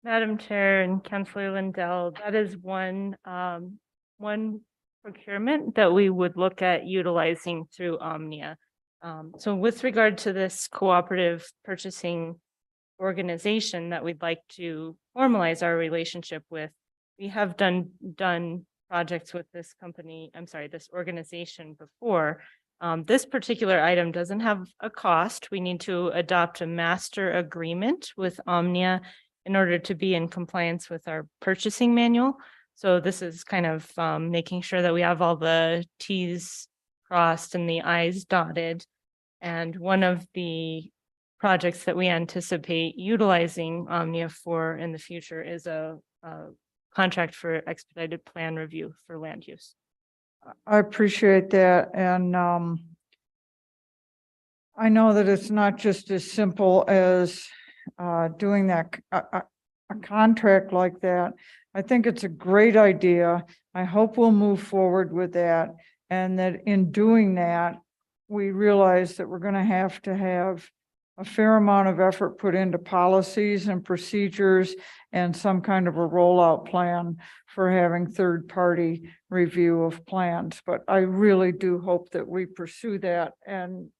Madam Chair and Councilor Lindell, that is one procurement that we would look at utilizing through Omnia. So with regard to this cooperative purchasing organization that we'd like to formalize our relationship with, we have done projects with this company, this organization before. This particular item doesn't have a cost. We need to adopt a master agreement with Omnia in order to be in compliance with our purchasing manual. So this is kind of making sure that we have all the Ts crossed and the Is dotted. And one of the projects that we anticipate utilizing Omnia for in the future is a contract for expedited plan review for land use. I appreciate that, and I know that it's not just as simple as doing that, a contract like that. I think it's a great idea. I hope we'll move forward with that, and that in doing that, we realize that we're going to have a fair amount of effort put into policies and procedures and some kind of a rollout plan for having third-party review of plans. But I really do hope that we pursue that, and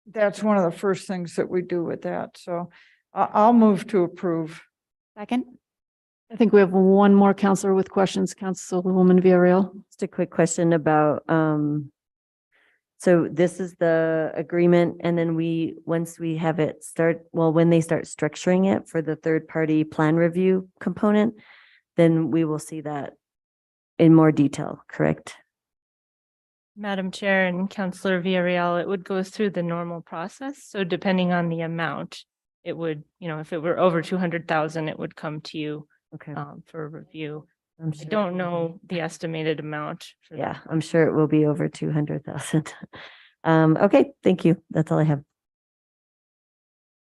that's one of the first things that we do with that. So I'll move to approve. Second? I think we have one more counselor with questions, Councilwoman Villarreal. Just a quick question about, so this is the agreement, and then once we have it when they start structuring it for the third-party plan review component, then we will see that in more detail, correct? Madam Chair and Councillor Villarreal, it would go through the normal process. So depending on the amount, it would, if it were over 200,000, it would come to you Okay. for review. I'm I sure- don't know the estimated amount. For Yeah, that. I'm sure it will be over 200,000. Okay, thank you. That's all I have.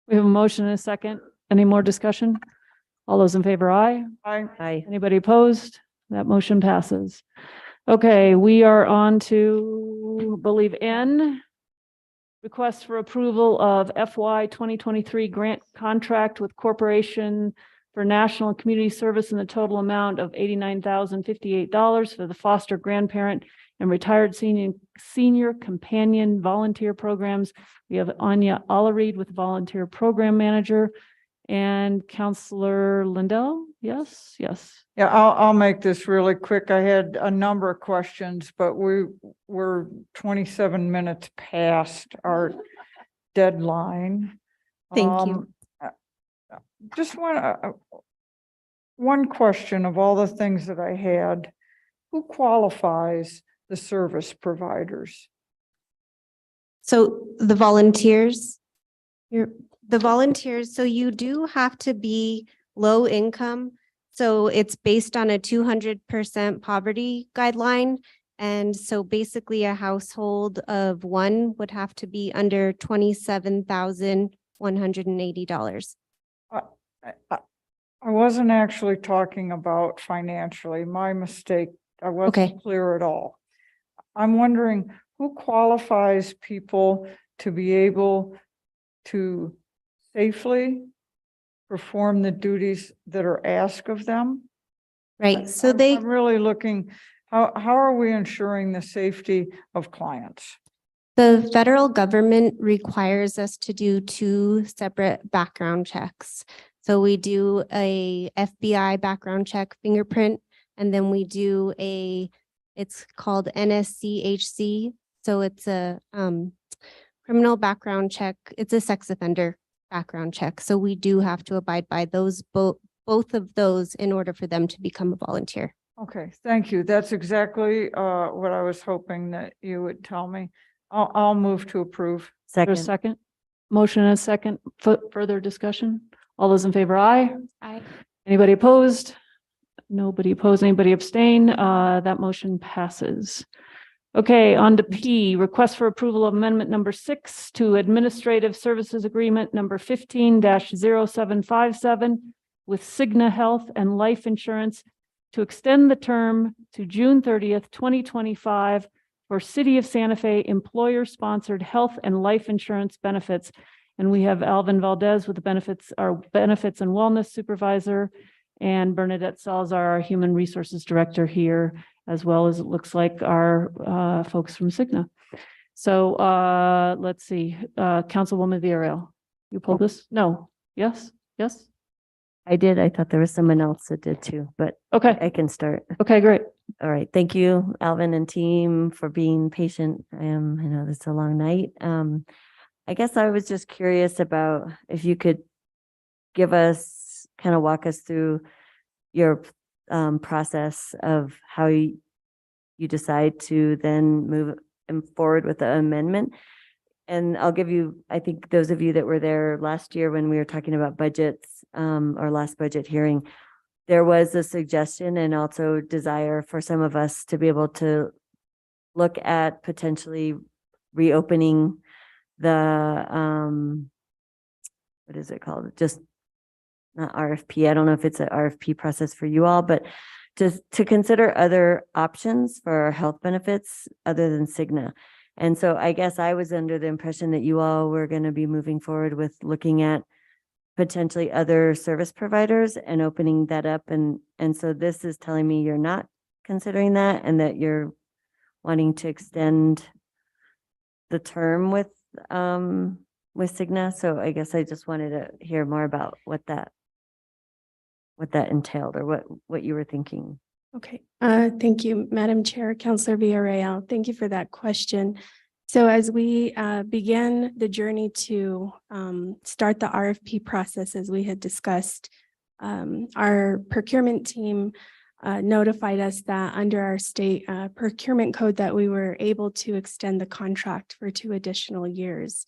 We have a motion and a second. Any more discussion? All those in favor, aye. Bye. Anybody opposed? That motion passes. Okay, we are on to, believe N. Request for approval of FY 2023 grant contract with Corporation for National and Community Service in the total amount of $89,058 for the foster grandparent and retired senior companion volunteer programs. We have Anya Alareed with volunteer program manager and Counselor Lindell. Yes. Yeah, I'll make this really quick. I had a number of questions, but we're 27 minutes past our deadline. Thank you. Just one question of all the things that I had. Who qualifies the service providers? So the volunteers, so you do have to be low income. So it's based on a 200% poverty guideline. And so basically a household of one would have to be under $27,180. I wasn't actually talking about financially. My mistake. I wasn't clear at all. I'm wondering who qualifies people to be able to safely perform the duties that are asked of them? Right. So I'm really looking, how are we ensuring the safety of clients? the federal government requires us to do 2 separate background checks. So we do a FBI background check fingerprint, and then we do it's called NSCHC. So it's a criminal background check. It's a sex offender background check. So we do have to abide by those both of those in order for them to become a volunteer. Okay, thank you. That's exactly what I was hoping that you would tell me. I'll move to approve. There's a second. Motion and a second. Further discussion? All those in favor, aye. Aye. Anybody opposed? Nobody opposed. Anybody abstain? That motion passes. Okay, on to P, request for approval of amendment number 6 to Administrative Services Agreement number 15-0757 with Cigna Health and Life Insurance to extend the term to June 30th, 2025 for City of Santa Fe employer-sponsored health and life insurance benefits. And we have Alvin Valdez with our benefits and wellness supervisor, and Bernadette Salzar, our human resources director here, as well as it looks like our folks from Cigna. So let's see, Councilwoman Villarreal, you pulled this? No, yes, yes? I did. I thought there was someone else that did too, but Okay, I can start. okay, great. All right. Thank you, Alvin and team, for being patient. I know this is a long night. I guess I was just curious about if you could walk us through your process of how you decide to then move forward with the amendment. And I'll give you, I think those of you that were there last year when we were talking about budgets, our last budget hearing, there was a suggestion and also desire for some of us to be able to look at potentially reopening the, what is it called? Just not RFP. I don't know if it's an RFP process for you all, but to consider other options for our health benefits other than Cigna. And so I guess I was under the impression that you all were going to be moving forward with looking at potentially other service providers and opening that up. And so this is telling me you're not considering that and that you're wanting to extend the term with Cigna. So I guess I just wanted to hear more about what that entailed or what you were thinking. Okay, thank you, Madam Chair, Councilor Villarreal. Thank you for that question. So as we began the journey to start the RFP process, as we had discussed, our procurement team notified us that under our state procurement code that we were able to extend the contract for 2 additional years.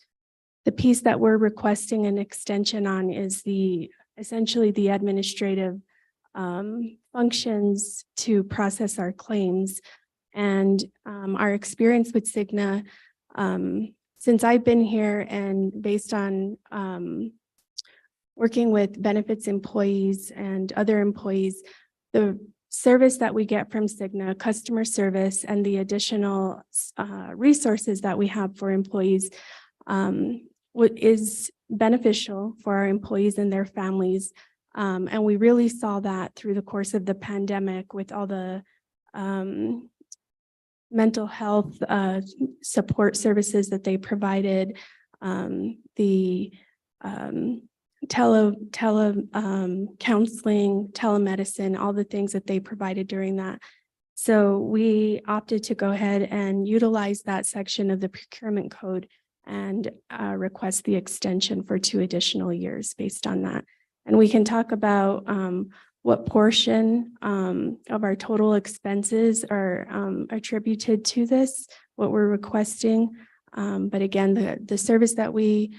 The piece that we're requesting an extension on is essentially the administrative functions to process our claims. And our experience with Cigna, since I've been here and based on working with benefits employees and other employees, the service that we get from Cigna, customer service, and the additional resources that we have for employees is beneficial for our employees and their families. And we really saw that through the course of the pandemic with all the mental health support services that they provided, the counseling, telemedicine, all the things that they provided during that. So we opted to go ahead and utilize that section of the procurement code and request the extension for 2 additional years based on that. And we can talk about what portion of our total expenses are attributed to this, what we're requesting. But again, the service that we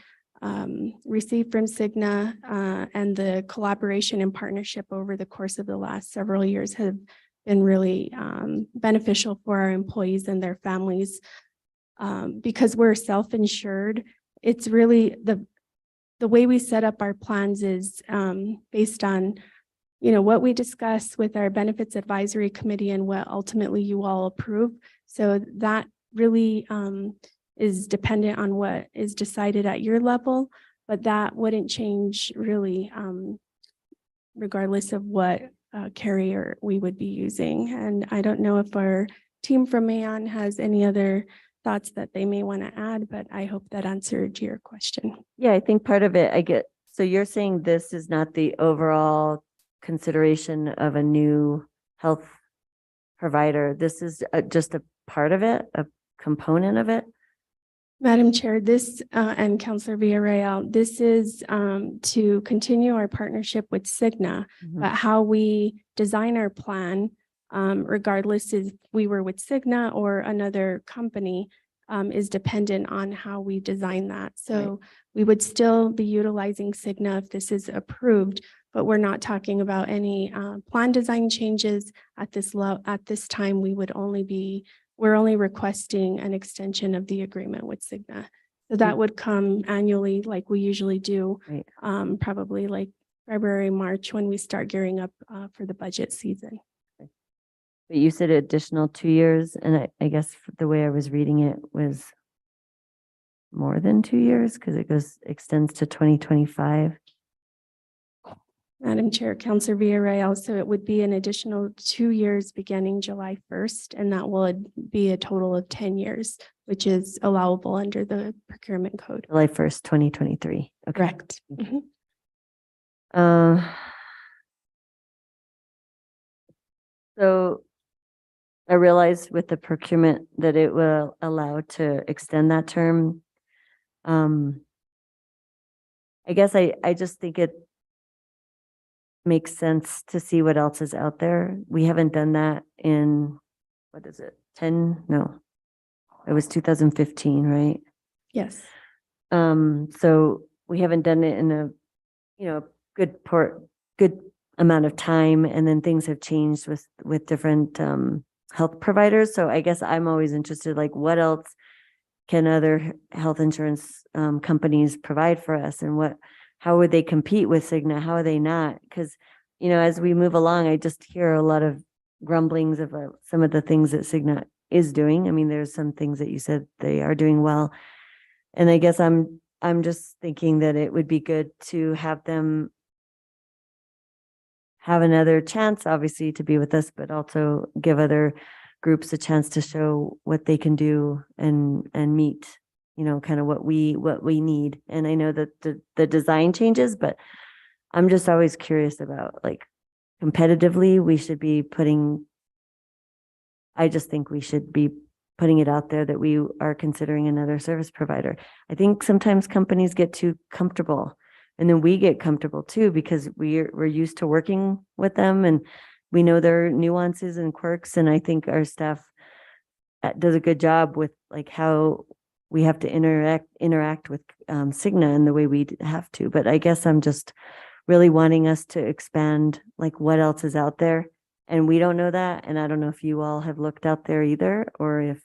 received from Cigna and the collaboration and partnership over the course of the last several years have been really beneficial for our employees and their families. Because we're self-insured, it's really the way we set up our plans is based on, what we discuss with our benefits advisory committee and what ultimately you all approve. So that really is dependent on what is decided at your level, but that wouldn't change really regardless of what carrier we would be using. And I don't know if our team from Aon has any other thoughts that they may want to add, but I hope that answered your question. Yeah, I think part of it I get. So you're saying this is not the overall consideration of a new health provider. This is just a part of it, a component of it. Madam Chair, this and Councilor Villarreal, this is to continue our partnership with Cigna, but how we design our plan, regardless if we were with Cigna or another company, is dependent on how we design that. So we would still be utilizing Cigna if this is approved, but we're not talking about any plan design changes at this time. We're only requesting an extension of the agreement with Cigna. So that would come annually like we usually do, probably like February, March, when we start gearing up for the budget season. But you said additional 2 years, and I guess the way I was reading it was more than 2 years because it extends to 2025. Madam Chair, Counselor Villarreal, so it would be an additional 2 years beginning July 1st, and that would be a total of 10 years, which is allowable under the procurement code. July 1st, 2023. Okay. Correct. Mhm. So I realized with the procurement that it will allow to extend that term. I guess I just think it makes sense to see what else is out there. We haven't done that in, what is it, 10? No, it was 2015, right? Yes. So we haven't done it in a, good amount of time, and then things have changed with different health providers. So I guess I'm always interested, like, what else can other health insurance companies provide for us, and how would they compete with Cigna? How are they not? Because, as we move along, I just hear a lot of grumblings of some of the things that Cigna is doing. I mean, there's some things that you said they are doing well. And I guess I'm just thinking that it would be good to have them have another chance, obviously, to be with us, but also give other groups a chance to show what they can do and meet, kind of what we need. And I know that the design changes, but I'm just always curious about, like, competitively, I just think we should be putting it out there that we are considering another service provider. I think sometimes companies get too comfortable, and then we get comfortable too, because we're used to working with them and we know their nuances and quirks. And I think our staff does a good job with, like, how we have to interact with Cigna in the way we have to. But I guess I'm just really wanting us to expand, like, what else is out there. And we don't know that. And I don't know if you all have looked out there either, or if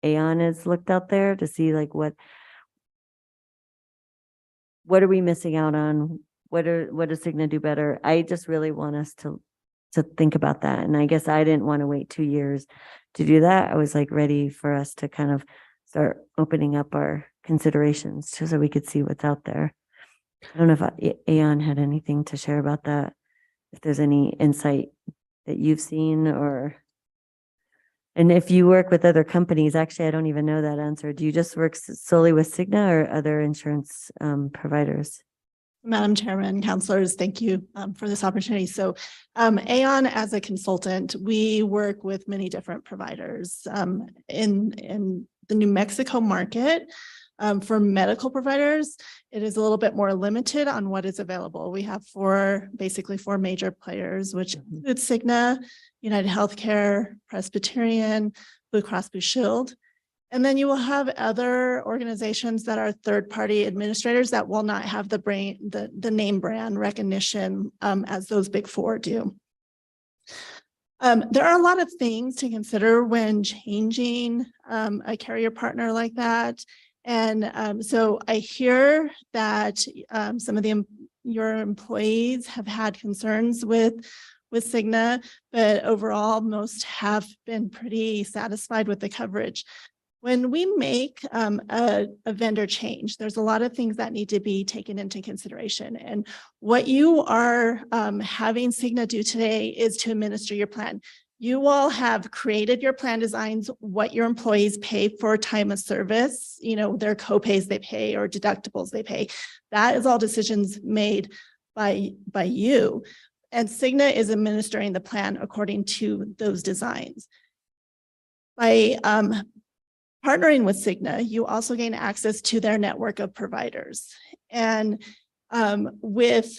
Aon has looked out there to see, like, what are we missing out on? What does Cigna do better? I just really want us to think about that. And I guess I didn't want to wait 2 years to do that. I was, like, ready for us to kind of start opening up our considerations just so we could see what's out there. I don't know if Aon had anything to share about that, if there's any insight that you've seen, and if you work with other companies. Actually, I don't even know that answer. Do you just work solely with Cigna or other insurance providers? Madam Chairman, counselors, thank you for this opportunity. So Aon, as a consultant, we work with many different providers in the New Mexico market. For medical providers, it is a little bit more limited on what is available. We have basically four major players, which include Cigna, United Healthcare, Presbyterian, Blue Cross Blue Shield. And then you will have other organizations that are third-party administrators that will not have the name brand recognition as those big four do. There are a lot of things to consider when changing a carrier partner like that. And so I hear that some of your employees have had concerns with Cigna, but overall, most have been pretty satisfied with the coverage. When we make a vendor change, there's a lot of things that need to be taken into consideration. And what you are having Cigna do today is to administer your plan. You all have created your plan designs, what your employees pay for time of service, their co-pays they pay or deductibles they pay. That is all decisions made by you. And Cigna is administering the plan according to those designs. By partnering with Cigna, you also gain access to their network of providers. And with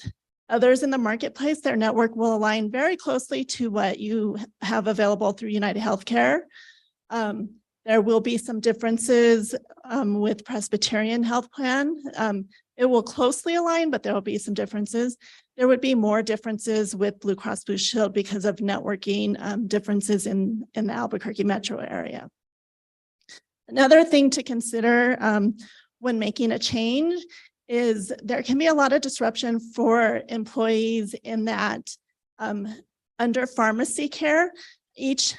others in the marketplace, their network will align very closely to what you have available through United Healthcare. There will be some differences with Presbyterian Health Plan. It will closely align, but there will be some differences. There would be more differences with Blue Cross Blue Shield because of networking differences in the Albuquerque metro area. Another thing to consider when making a change is there can be a lot of disruption for employees in that under pharmacy care, each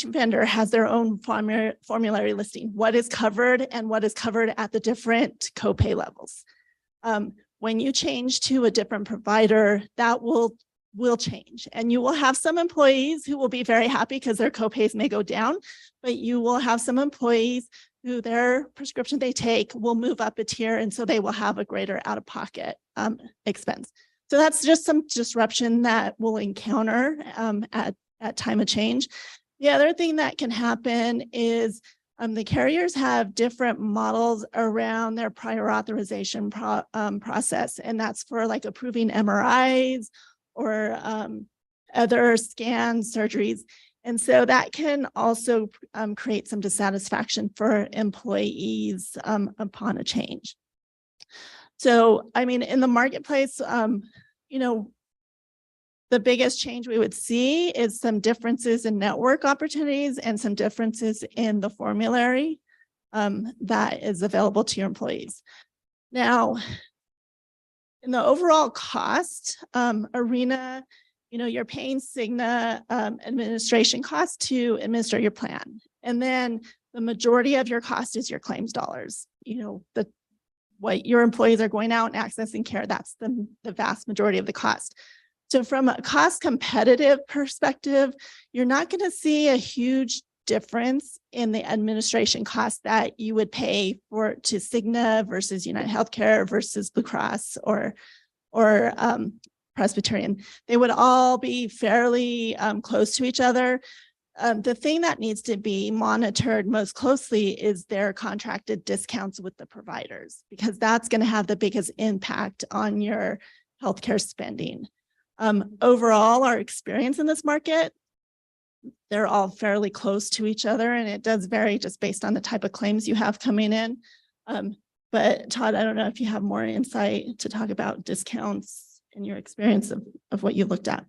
vendor has their own formulary listing, what is covered and what is covered at the different copay levels. when you change to a different provider, that will change. And you will have some employees who will be very happy because their copays may go down, but you will have some employees who their prescription they take will move up a tier. And so they will have a greater out-of-pocket expense. So that's just some disruption that we'll encounter at time of change. The other thing that can happen is the carriers have different models around their prior authorization process. And that's for like approving MRIs or other scans, surgeries. And so that can also create some dissatisfaction for employees upon a change. So, I mean, in the marketplace, you know, the biggest change we would see is some differences in network opportunities and some differences in the formulary that is available to your employees. Now, in the overall cost arena, you know, you're paying Cigna administration costs to administer your plan. And then the majority of your cost is your claims dollars. You know, what your employees are going out and accessing care, that's the vast majority of the cost. So from a cost competitive perspective, you're not going to see a huge difference in the administration cost that you would pay to Cigna versus United Healthcare versus Blue Cross or Presbyterian. They would all be fairly close to each other. The thing that needs to be monitored most closely is their contracted discounts with the providers, because that's going to have the biggest impact on your healthcare spending. Overall, our experience in this market, they're all fairly close to each other, and it does vary just based on the type of claims you have coming in. But Todd, I don't know if you have more insight to talk about discounts in your experience of what you looked at.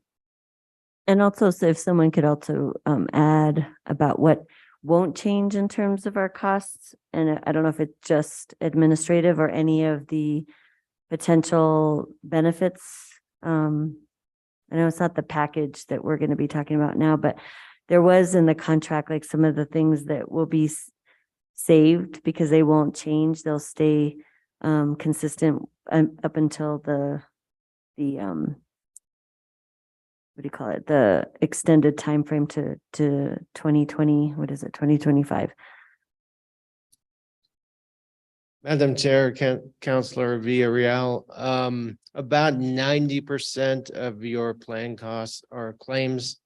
And also, so if someone could also add about what won't change in terms of our costs, and I don't know if it's just administrative or any of the potential benefits. I know it's not the package that we're going to be talking about now, but there was in the contract, like some of the things that will be saved because they won't change. They'll stay consistent up until the what do you call it? The extended time frame to 2020. What is it? 2025. Madam Chair, Councilor Villarreal, about 90% of your plan costs are claims.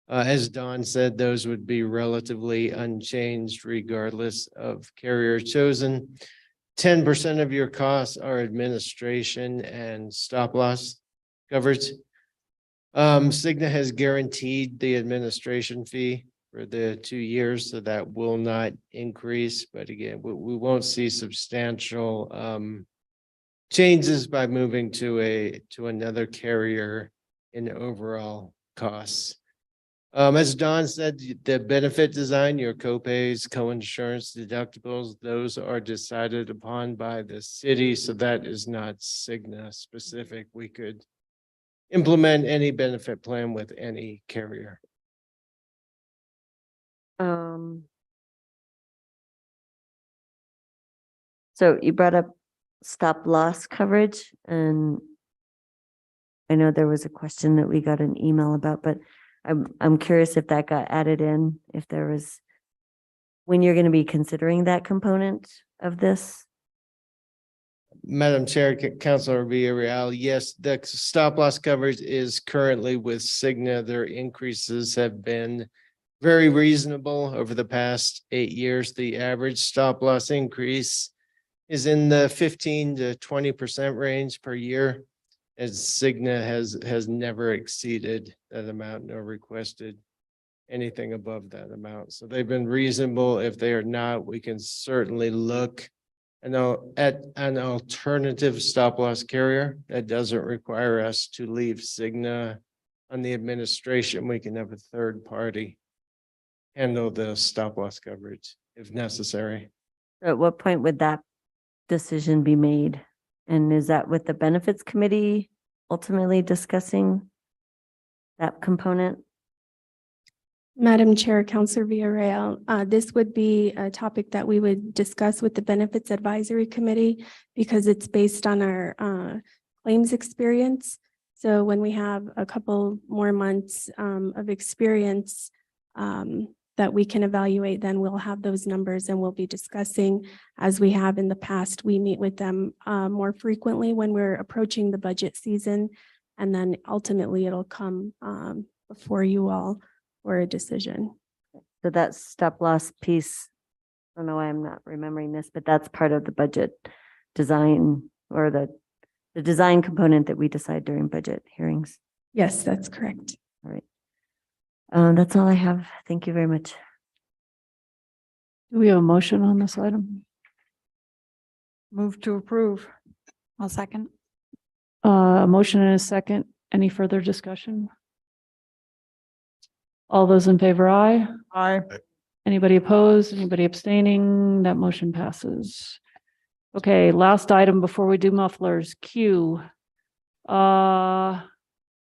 As Don said, those would be relatively unchanged regardless of carrier chosen. 10% of your costs are administration and stop loss coverage. Cigna has guaranteed the administration fee for the 2 years, so that will not increase. But again, we won't see substantial changes by moving to another carrier in overall costs. As Don said, the benefit design, your copays, co-insurance, deductibles, those are decided upon by the city. So that is not Cigna specific. We could implement any benefit plan with any carrier. So you brought up stop loss coverage, and I know there was a question that we got an email about, but I'm curious if that got added in, if there was, when you're going to be considering that component of this. Madam Chair, Councilor Villarreal, yes, the stop loss coverage is currently with Cigna. Their increases have been very reasonable over the past 8 years. The average stop loss increase is in the 15 to 20% range per year, as Cigna has never exceeded that amount nor requested anything above that amount. So they've been reasonable. If they are not, we can certainly look at an alternative stop loss carrier that doesn't require us to leave Cigna on the administration. We can have a third party handle the stop loss coverage if necessary. At what point would that decision be made? And is that with the benefits committee ultimately discussing that component? Madam Chair, Counselor Villarreal, this would be a topic that we would discuss with the Benefits Advisory Committee because it's based on our claims experience. So when we have a couple more months of experience that we can evaluate, then we'll have those numbers and we'll be discussing, as we have in the past. We meet with them more frequently when we're approaching the budget season. And then ultimately it'll come before you all for a decision. So that stop loss piece, I don't know why I'm not remembering this, but that's part of the budget design or the design component that we decide during budget hearings. Yes, that's correct. All right. That's all I have. Thank you very much. Do we have a motion on this item? Move to approve. I'll second. A motion and a second. Any further discussion? All those in favor, aye. Aye. Anybody opposed? Anybody abstaining? That motion passes. Okay, last item before we do mufflers, Q.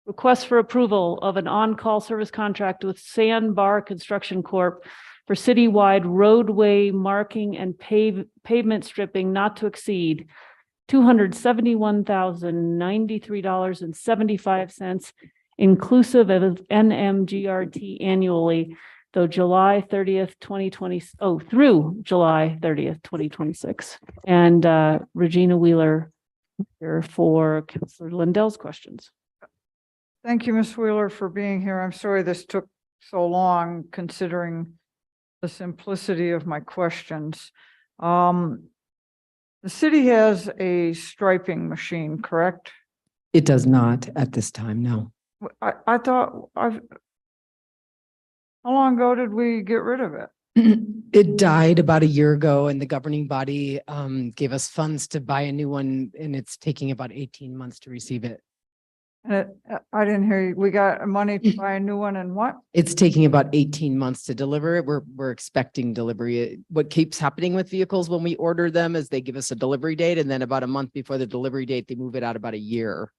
Request for approval of an on-call service contract with Sandbar Construction Corp. For citywide roadway marking and pavement stripping not to exceed $271,093.75, inclusive of NMGRT annually, though July 30th, 2020, through July 30th, 2026. And Regina Wheeler here for Councilor Lindell's questions. Thank you, Ms. Wheeler, for being here. I'm sorry this took so long considering the simplicity of my questions. The city has a striping machine, correct? It does not at this time, no. I thought how long ago did we get rid of it? It died about a year ago and the governing body gave us funds to buy a new one, and it's taking about 18 months to receive it. I didn't hear you. We got money to buy a new one and what? It's taking about 18 months to deliver it. We're expecting delivery. What keeps happening with vehicles when we order them is they give us a delivery date, and then about a month before the delivery date, they move it out about a year.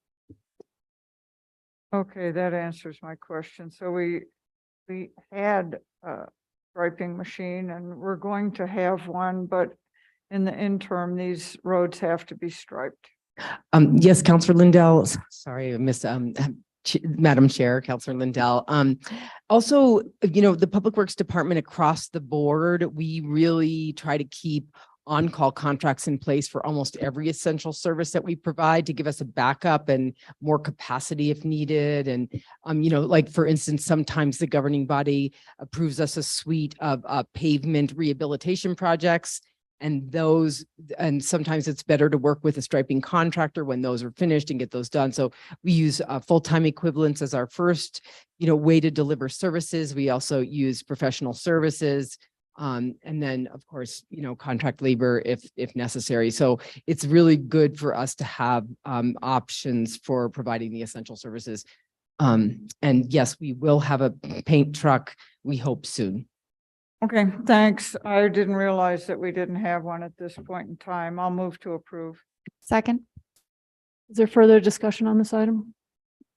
Okay, that answers my question. So we had a striping machine and we're going to have one, but in the interim, these roads have to be striped. Yes, Councilor Lindell, sorry, Madam Chair, Councilor Lindell. Also, the Public Works Department across the board, we really try to keep on-call contracts in place for almost every essential service that we provide to give us a backup and more capacity if needed. And, like for instance, sometimes the governing body approves us a suite of pavement rehabilitation projects. And sometimes it's better to work with a striping contractor when those are finished and get those done. So we use full-time equivalents as our first, way to deliver services. We also use professional services. And then of course, contract labor if necessary. So it's really good for us to have options for providing the essential services. And yes, we will have a paint truck, we hope soon. Okay, thanks. I didn't realize that we didn't have one at this point in time. I'll move to approve. Second. Is there further discussion on this item?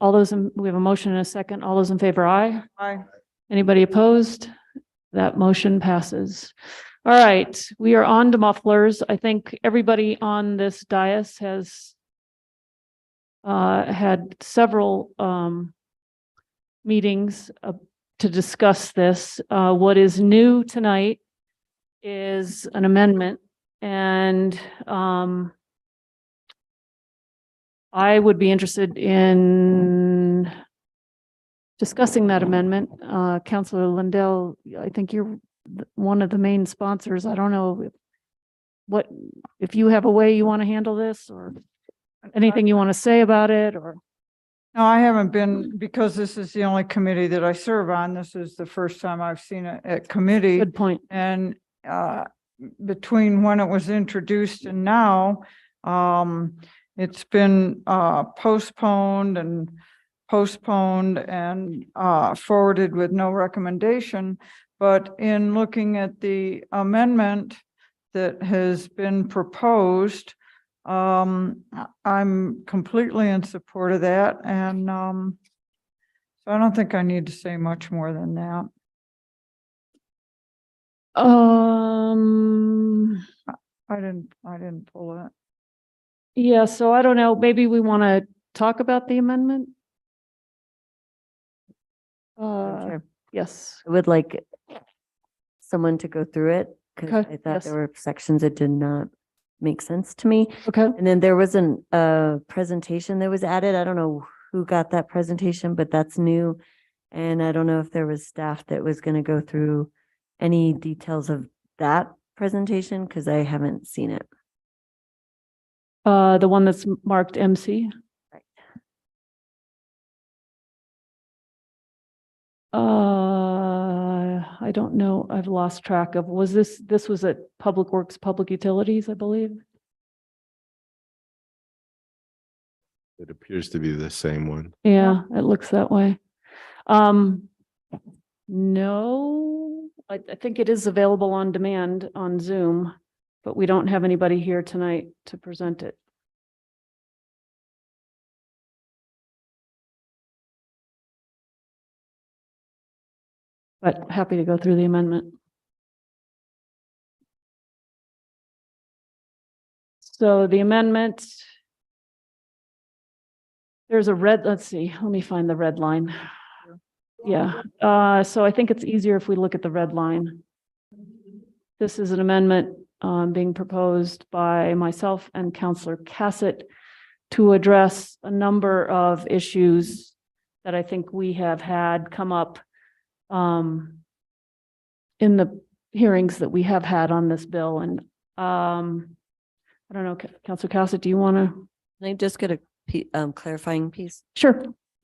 We have a motion and a second. All those in favor, aye. Aye. Anybody opposed? That motion passes. All right, we are on to mufflers. I think everybody on this dais has had several meetings to discuss this. What is new tonight is an amendment, and I would be interested in discussing that amendment. Councilor Lindell, I think you're one of the main sponsors. I don't know if you have a way you want to handle this or anything you want to say about it, or. No, I haven't been, because this is the only committee that I serve on. This is the first time I've seen it at committee. Good point. And between when it was introduced and now, it's been postponed and forwarded with no recommendation. But in looking at the amendment that has been proposed, I'm completely in support of that. And so I don't think I need to say much more than that. I didn't pull it. Yeah, so I don't know, maybe we want to talk about the amendment? Chair. Yes, I would like someone to go through it because Okay, I thought yes. there were sections that did not make sense to me. okay. And then there was a presentation that was added. I don't know who got that presentation, but that's new. And I don't know if there was staff that was going to go through any details of that presentation because I haven't seen it. The one that's marked MC. Right. I don't know. I've lost track of, this was at Public Works, Public Utilities, I believe. It appears to be the same one. Yeah, it looks that way. No, I think it is available on demand on Zoom, but we don't have anybody here tonight to present it. But happy to go through the amendment. So the amendment, there's a red, let's see, let me find the red line. Yeah, so I think it's easier if we look at the red line. This is an amendment being proposed by myself and Councillor Cassett to address a number of issues that I think we have had come up in the hearings that we have had on this bill. And I don't know, Councillor Cassett, do you want to? Can I just get a clarifying piece? Sure.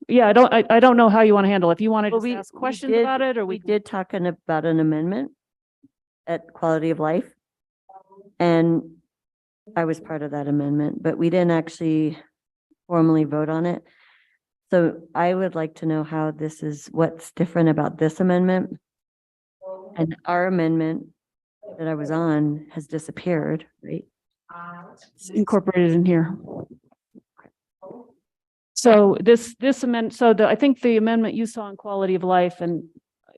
Yeah, I don't know how you want to handle it. If you want to Well, just ask questions did- about it, or we did talk about an amendment at quality of life. And I was part of that amendment, but we didn't actually formally vote on it. So I would like to know how what's different about this amendment. And our amendment that I was on has disappeared, right? It's incorporated in here. So this amendment, I think the amendment you saw in quality of life, and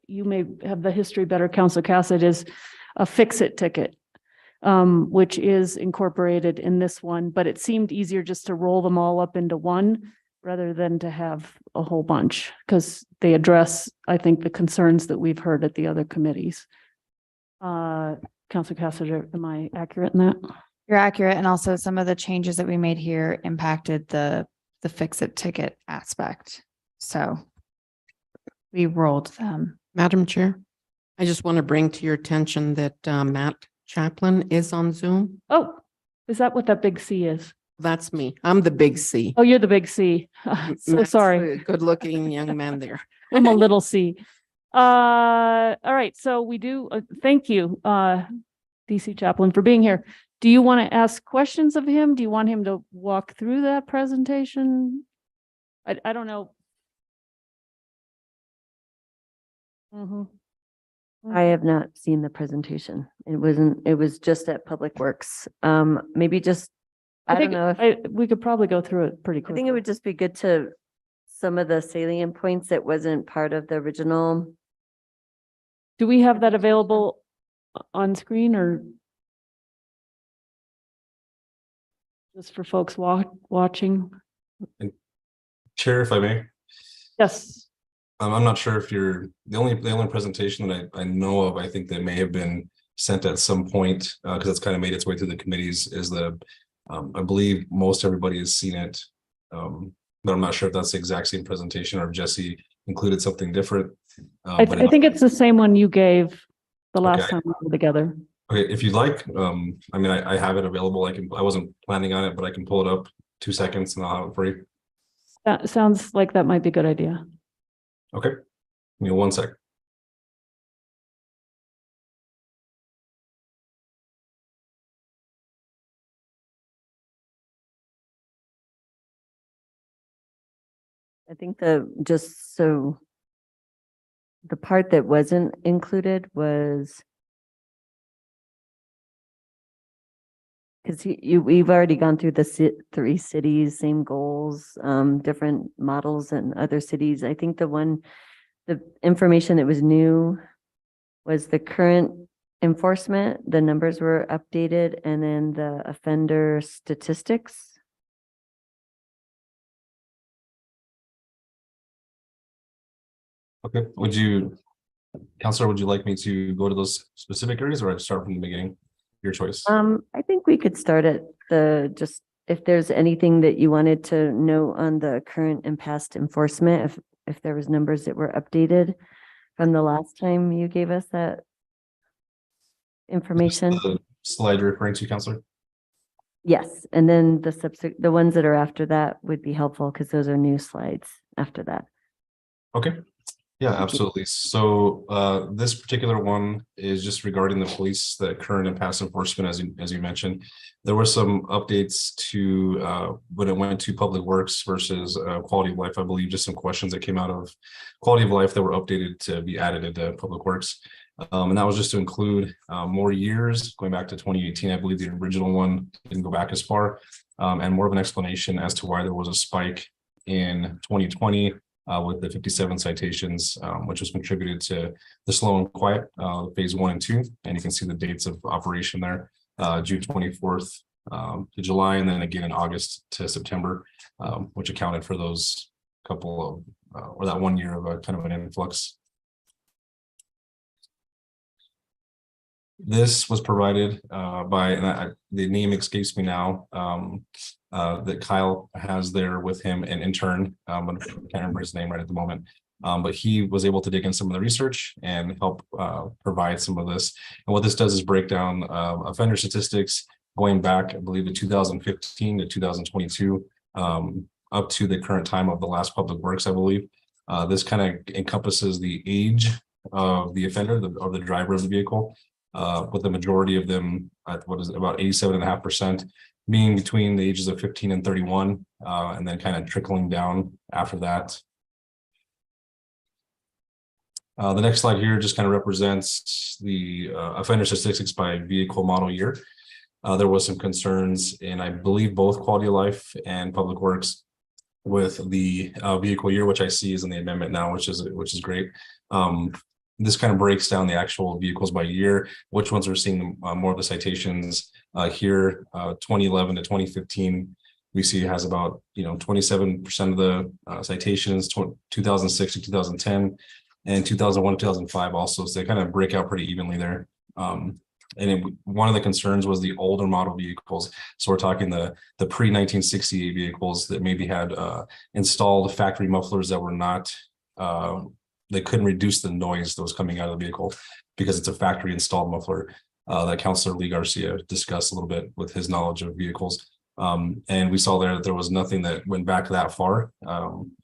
you may have the history better, Councilor Cassett, is a fix-it ticket, which is incorporated in this one, but it seemed easier just to roll them all up into one rather than to have a whole bunch, because they address, I think, the concerns that we've heard at the other committees. Councilor Cassett, am I accurate in that? You're accurate. And also some of the changes that we made here impacted the fix-it ticket aspect. So we rolled them. Madam Chair, I just want to bring to your attention that Matt Chaplin is on Zoom. Oh, is that what that big C is? That's me. I'm the big C. Oh, you're the big C. So Matt's sorry. the good-looking young man there. I'm a little C. All right, so we do, thank you, DC Chaplin, for being here. Do you want to ask questions of him? Do you want him to walk through that presentation? I don't know. I have not seen the presentation. It was just at Public Works. Maybe just, I don't think know if. we could probably go through it pretty I quickly. think it would just be good to, some of the salient points that wasn't part of the original. Do we have that available on screen, or just for folks watching? Chair, if I may. Yes. I'm not sure if you're the only presentation that I know of. I think that may have been sent at some point because it's kind of made its way through the committees. Is the I believe most everybody has seen it, but I'm not sure if that's the exact same presentation or if Jesse included something different. I think it's the same one you gave the last Okay. time we were together. Okay, if you'd like, I mean, I have it available. I wasn't planning on it, but I can pull it up 2 seconds and I'll have it for you. That sounds like that might be a good idea. Okay, give me 1 sec. I think the part that wasn't included was because we've already gone through the 3 cities, same goals, different models in other cities. I think the information that was new was the current enforcement, the numbers were updated, and then the offender statistics. Okay, Counselor, would you like me to go to those specific areas or I'd start from the beginning? Your choice. I think we could start at just if there's anything that you wanted to know on the current and past enforcement, if there was numbers that were updated from the last time you gave us that information. The slide you're referring to, Counselor? Yes, and then the ones that are after that would be helpful because those are new slides after that. Okay. Yeah, absolutely. So this particular one is just regarding the police, the current and past enforcement, as you mentioned. There were some updates to when it went to public works versus quality of life. I believe just some questions that came out of quality of life that were updated to be added into public works. And that was just to include more years going back to 2018. I believe the original one didn't go back as far, and more of an explanation as to why there was a spike in 2020 with the 57 citations, which was contributed to the slow and quiet phase 1 and 2. And you can see the dates of operation there, June 24th to July, and then again in August to September, which accounted for those couple of or that 1 year of a kind of an influx. This was provided by, and the name escapes me now, that Kyle has there with him, an intern, but I can't remember his name right at the moment. But he was able to dig in some of the research and help provide some of this. And what this does is break down offender statistics going back, I believe, to 2015 to 2022, up to the current time of the last public works, I believe. This kind of encompasses the age of the offender or the driver of the vehicle. With the majority of them at what is it, about 87.5% being between the ages of 15 and 31, and then kind of trickling down after that. The next slide here just kind of represents the offender statistics by vehicle model year. There was some concerns in, I believe, both quality of life and public works with the vehicle year, which I see is in the amendment now, which is great. This kind of breaks down the actual vehicles by year, which ones are seeing more of the citations here. 2011 to 2015, we see has about 27% of the citations. 2006 to 2010, and 2001 to 2005 also. So they kind of break out pretty evenly there. One of the concerns was the older model vehicles. So we're talking the pre-1968 vehicles that maybe had installed factory mufflers that were not. They couldn't reduce the noise that was coming out of the vehicle because it's a factory installed muffler that Councilor Lee Garcia discussed a little bit with his knowledge of vehicles. And we saw there that there was nothing that went back that far.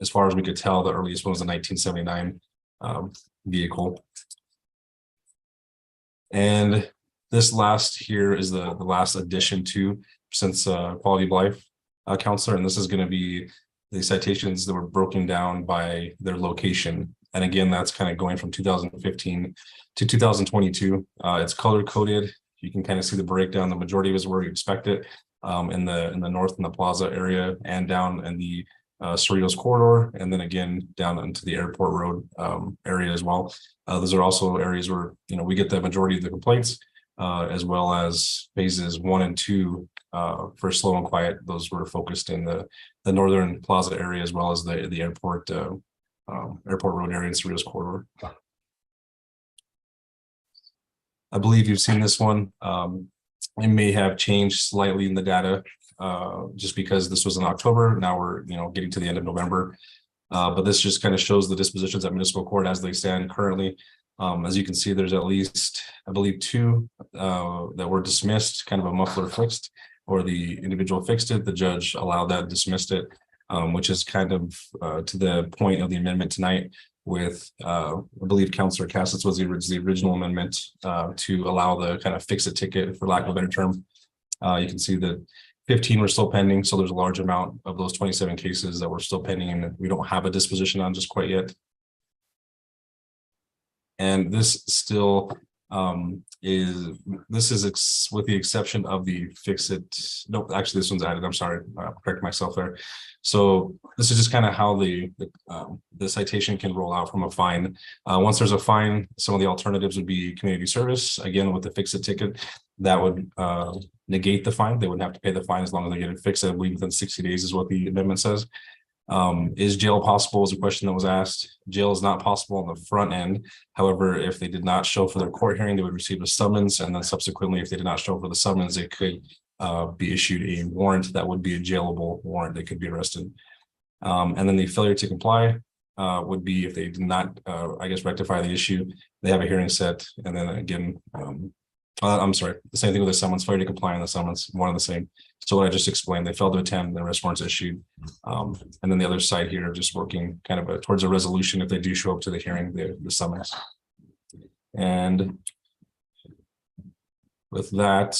As far as we could tell, the earliest one was a 1979 vehicle. And this last here is the last addition to since quality of life counselor. And this is going to be the citations that were broken down by their location. And again, that's kind of going from 2015 to 2022. It's color coded. You can kind of see the breakdown. The majority of it is where you expect it in the north in the plaza area and down in the Cerritos corridor, and then again down into the airport road area as well. Those are also areas where we get the majority of the complaints, as well as phases 1 and 2 for slow and quiet. Those were focused in the northern plaza area as well as the airport. Airport road area and Cerritos corridor. I believe you've seen this one. It may have changed slightly in the data just because this was in October. Now we're getting to the end of November. But this just kind of shows the dispositions at municipal court as they stand currently. As you can see, there's at least, I believe, 2 that were dismissed, kind of a muffler fixed, or the individual fixed it. The judge allowed that, dismissed it. Which is kind of to the point of the amendment tonight with, I believe Councilor Cassets was the original amendment to allow the kind of fix it ticket, for lack of a better term. You can see that 15 were still pending. So there's a large amount of those 27 cases that were still pending and we don't have a disposition on just quite yet. And this still is, this is with the exception of the fix-it, no, actually this one's added, I'm sorry, I'll correct myself there. So this is just kind of how the citation can roll out from a fine. Once there's a fine, some of the alternatives would be community service. Again, with the fix-it ticket, that would negate the fine. They wouldn't have to pay the fine as long as they get it fixed. I believe within 60 days is what the amendment says. Is jail possible is a question that was asked. Jail is not possible on the front end. However, if they did not show for their court hearing, they would receive a summons, and then subsequently, if they did not show for the summons, they could be issued a warrant that would be a jailable warrant. They could be arrested. And then the failure to comply would be if they did not, I guess, rectify the issue. They have a hearing set, and then again, I'm sorry, the same thing with the summons, failure to comply on the summons, one and the same. So what I just explained, they failed to attend, the arrest warrant's issued. And then the other side here, just working kind of towards a resolution if they do show up to the hearing, the summons. And with that,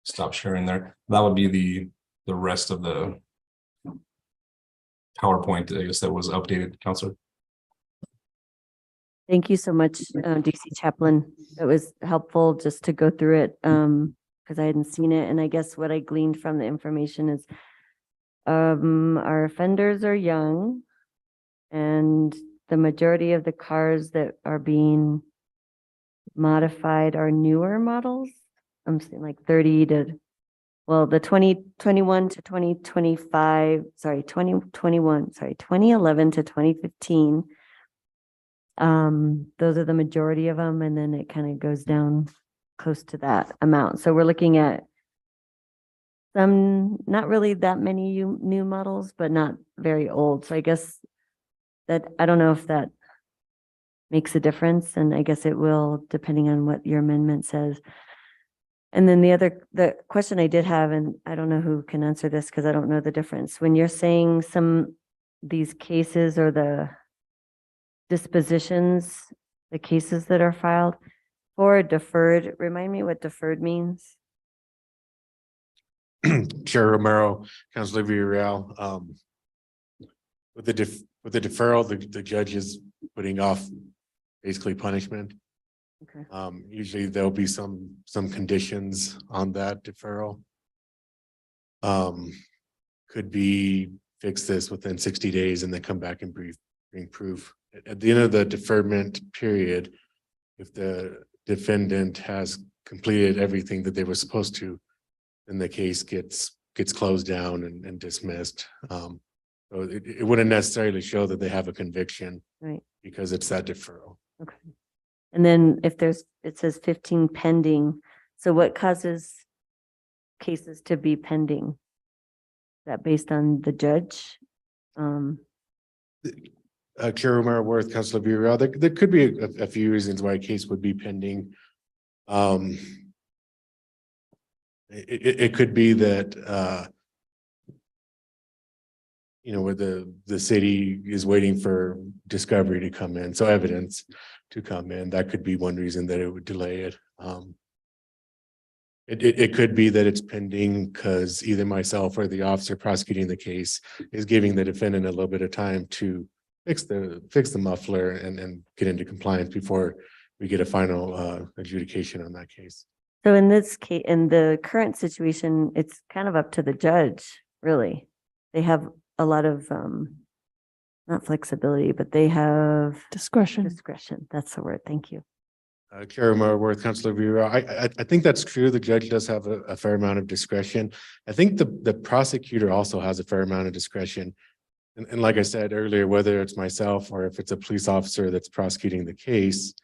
stop sharing there. That would be the rest of the PowerPoint, I guess, that was updated, Counselor. Thank you so much, DC Chaplain. It was helpful just to go through it because I hadn't seen it. And I guess what I gleaned from the information is our offenders are young, and the majority of the cars that are being modified are newer models. I'm saying like 30 to, well, the 2021 to 2025, sorry, 2011 to 2015. Those are the majority of them, and then it kind of goes down close to that amount. So we're looking at some, not really that many new models, but not very old. So I guess that, I don't know if that makes a difference, and I guess it will, depending on what your amendment says. And then the question I did have, and I don't know who can answer this because I don't know the difference. When you're saying these cases or the dispositions, the cases that are filed for deferred, remind me what deferred means? Chair Romero, Councilor Villarreal, with the deferral, the judge is putting off basically punishment. Okay. Usually there'll be some conditions on that deferral. Could be fix this within 60 days and then come back and bring proof. At the end of the deferment period, if the defendant has completed everything that they were supposed to, then the case gets closed down and dismissed. So it wouldn't necessarily show that they have a conviction, right? Because it's that deferral. Okay. And then if it says 15 pending, so what causes cases to be pending? Is that based on the judge? Chair Romero Worth, Councilor Villarreal, there could be a few reasons why a case would be pending. It could be that where the city is waiting for discovery to come in, so evidence to come in. That could be one reason that it would delay it. It could be that it's pending because either myself or the officer prosecuting the case is giving the defendant a little bit of time to fix the muffler and get into compliance before we get a final adjudication on that case. So in this case, in the current situation, it's kind of up to the judge, really. They have a lot of not flexibility, but they have discretion. Discretion. That's the word. Thank you. Chair Romero Worth, Councilor Villarreal, I think that's true. The judge does have a fair amount of discretion. I think the prosecutor also has a fair amount of discretion. And like I said earlier, whether it's myself or if it's a police officer that's prosecuting the case,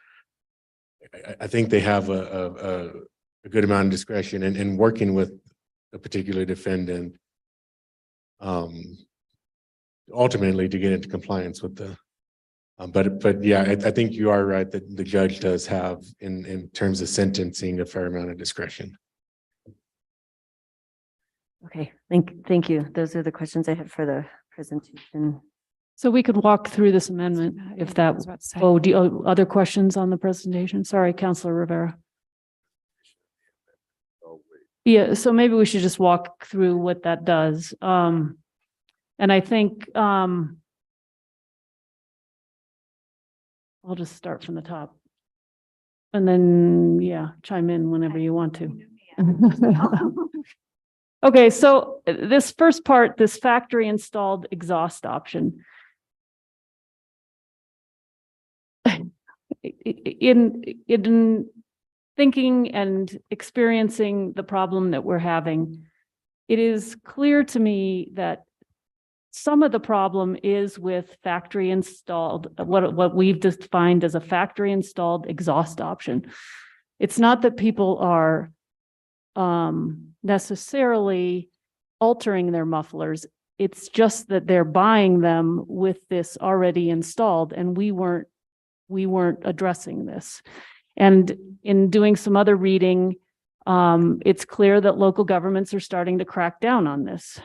I think they have a good amount of discretion in working with a particular defendant ultimately to get into compliance with the but yeah, I think you are right that the judge does have in terms of sentencing a fair amount of discretion. Okay, thank you. Those are the questions I had for the presentation. So we could walk through this amendment if that, other questions on the presentation? Sorry, Councilor Rivera. Yeah, so maybe we should just walk through what that does. And I think I'll just start from the top. And then, yeah, chime in whenever you want to. Okay, so this first part, this factory installed exhaust option. In thinking and experiencing the problem that we're having, it is clear to me that some of the problem is with factory installed, what we've defined as a factory installed exhaust option. It's not that people are necessarily altering their mufflers. It's just that they're buying them with this already installed, and we weren't addressing this. And in doing some other reading, it's clear that local governments are starting to crack down on this.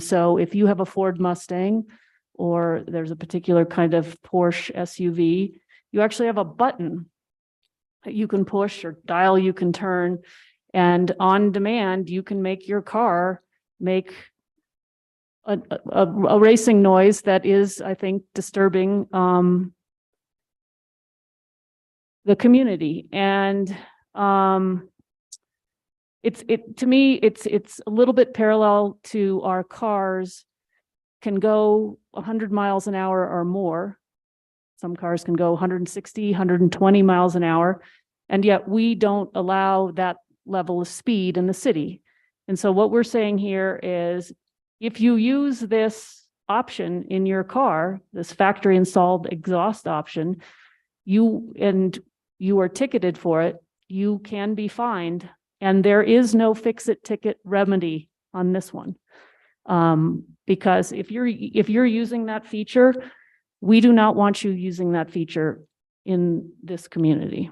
So if you have a Ford Mustang, or there's a particular kind of Porsche SUV, you actually have a button that you can push or dial you can turn, and on demand, you can make your car make a racing noise that is, I think, disturbing the community. And to me, it's a little bit parallel to our cars can go 100 miles an hour or more. Some cars can go 160, 120 miles an hour, and yet we don't allow that level of speed in the city. And so what we're saying here is, if you use this option in your car, this factory installed exhaust option, you are ticketed for it, you can be fined, and there is no fix-it ticket remedy on this one. Because if you're using that feature, we do not want you using that feature in this community.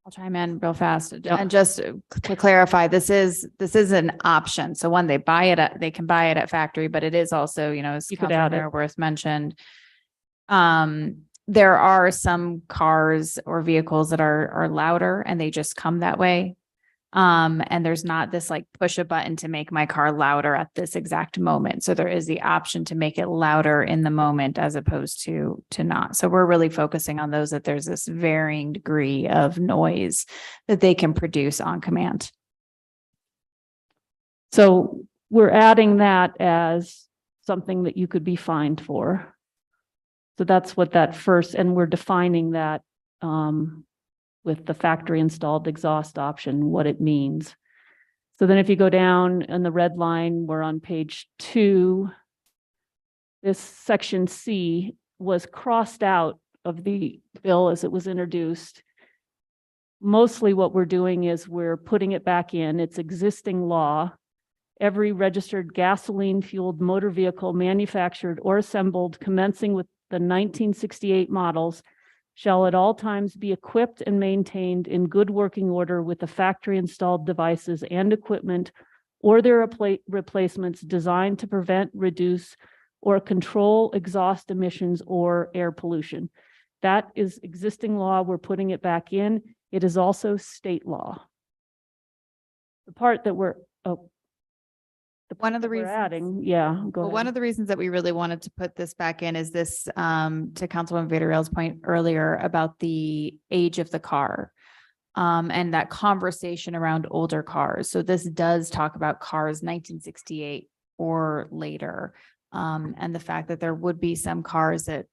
I'll chime in real fast. And just to clarify, this is an option. So when they buy it, they can buy it at factory, but it is also, as Councilor Mayorworth mentioned, there are some cars or vehicles that are louder and they just come that way. And there's not this like push a button to make my car louder at this exact moment. So there is the option to make it louder in the moment as opposed to not. So we're really focusing on those that there's this varying degree of noise that they can produce on command. So we're adding that as something that you could be fined for. So that's what that first, and we're defining that with the factory installed exhaust option, what it means. So then if you go down in the red line, we're on page 2. This section C was crossed out of the bill as it was introduced. Mostly what we're doing is we're putting it back in. It's existing law. Every registered gasoline fueled motor vehicle manufactured or assembled commencing with the 1968 models shall at all times be equipped and maintained in good working order with the factory installed devices and equipment or their replacements designed to prevent, reduce, or control exhaust emissions or air pollution. That is existing law. We're putting it back in. It is also state law. The part that we're One of the reasons adding, yeah, go ahead. One of the reasons that we really wanted to put this back in is this, to Councilwoman Vitarel's point earlier about the age of the car, and that conversation around older cars. So this does talk about cars 1968 or later, and the fact that there would be some cars that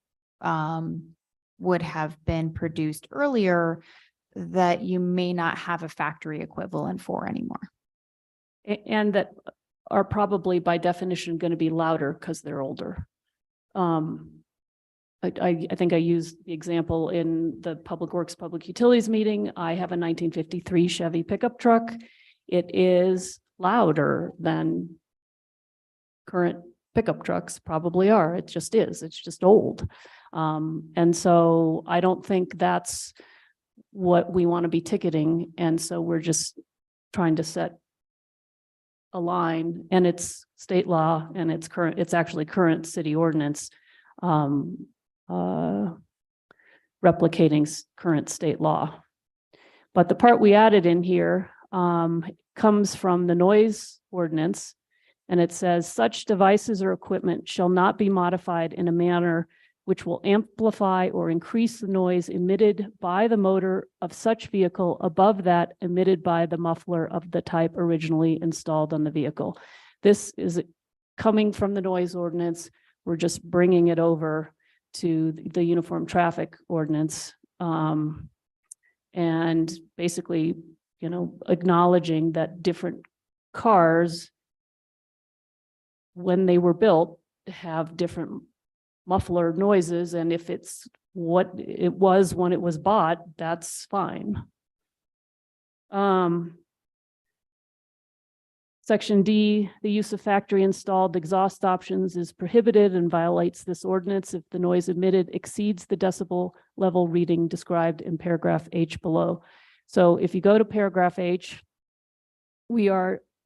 would have been produced earlier that you may not have a factory equivalent for anymore. And that are probably by definition going to be louder because they're older. I think I used the example in the Public Works, Public Utilities meeting. I have a 1953 Chevy pickup truck. It is louder than current pickup trucks probably are. It just is. It's just old. And so I don't think that's what we want to be ticketing. And so we're just trying to set a line, and it's state law, and it's actually current city ordinance replicating current state law. But the part we added in here comes from the noise ordinance, and it says such devices or equipment shall not be modified in a manner which will amplify or increase the noise emitted by the motor of such vehicle above that emitted by the muffler of the type originally installed on the vehicle. This is coming from the noise ordinance. We're just bringing it over to the uniform traffic ordinance. And basically, you know, acknowledging that different cars, when they were built, have different muffler noises, and if it's what it was when it was bought, that's fine. Section D, the use of factory installed exhaust options is prohibited and violates this ordinance if the noise emitted exceeds the decibel level reading described in paragraph H below. So if you go to paragraph H, we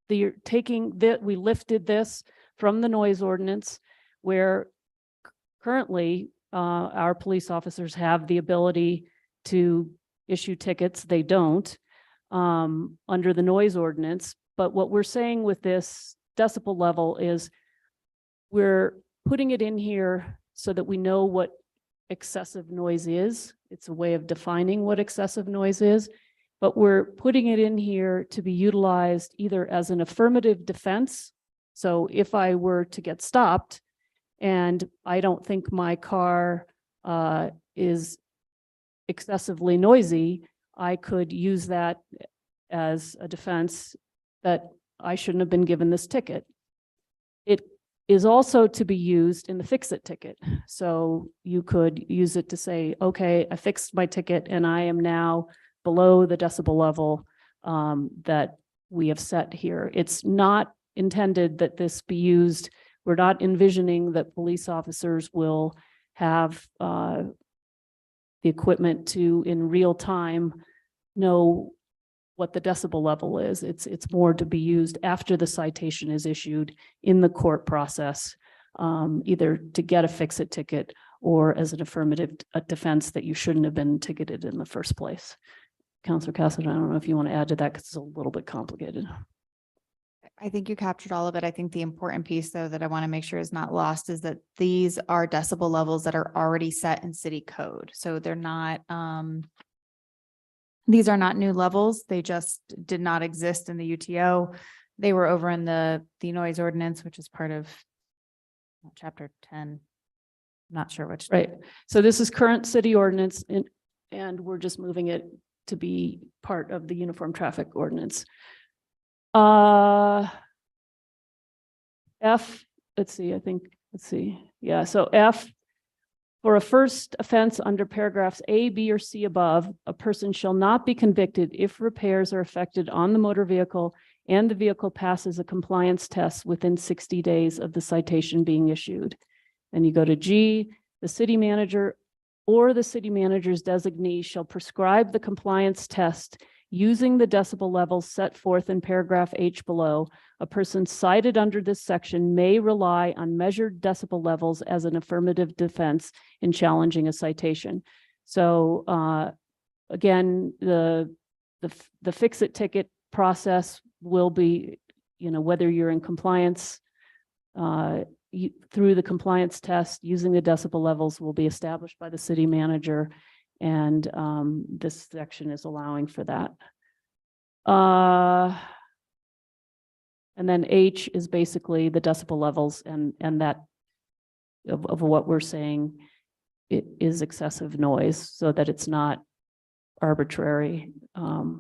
lifted this from the noise ordinance, where currently our police officers have the ability to issue tickets. They don't under the noise ordinance. But what we're saying with this decibel level is we're putting it in here so that we know what excessive noise is. It's a way of defining what excessive noise is, but we're putting it in here to be utilized either as an affirmative defense. So if I were to get stopped and I don't think my car is excessively noisy, I could use that as a defense that I shouldn't have been given this ticket. It is also to be used in the fix-it ticket. So you could use it to say, okay, I fixed my ticket and I am now below the decibel level that we have set here. It's not intended that this be used. We're not envisioning that police officers will have the equipment to, in real time, know what the decibel level is. It's more to be used after the citation is issued in the court process, either to get a fix-it ticket or as an affirmative defense that you shouldn't have been ticketed in the first place. Councilor Cassidy, I don't know if you want to add to that because it's a little bit complicated. I think you captured all of it. I think the important piece, though, that I want to make sure is not lost is that these are decibel levels that are already set in city code. So they're not, these are not new levels. They just did not exist in the UTO. They were over in the noise ordinance, which is part of chapter 10. I'm not sure which. Right. So this is current city ordinance and we're just moving it to be part of the uniform traffic ordinance. F, let's see. Yeah, so F, for a first offense under paragraphs A, B, or C above, a person shall not be convicted if repairs are effected on the motor vehicle and the vehicle passes a compliance test within 60 days of the citation being issued. Then you go to G, the city manager or the city manager's designee shall prescribe the compliance test using the decibel levels set forth in paragraph H below. A person cited under this section may rely on measured decibel levels as an affirmative defense in challenging a citation. So again, the fix-it ticket process will be, you know, whether you're in compliance through the compliance test using the decibel levels will be established by the city manager. And this section is allowing for that. And then H is basically the decibel levels and that of what we're saying it is excessive noise so that it's not arbitrary.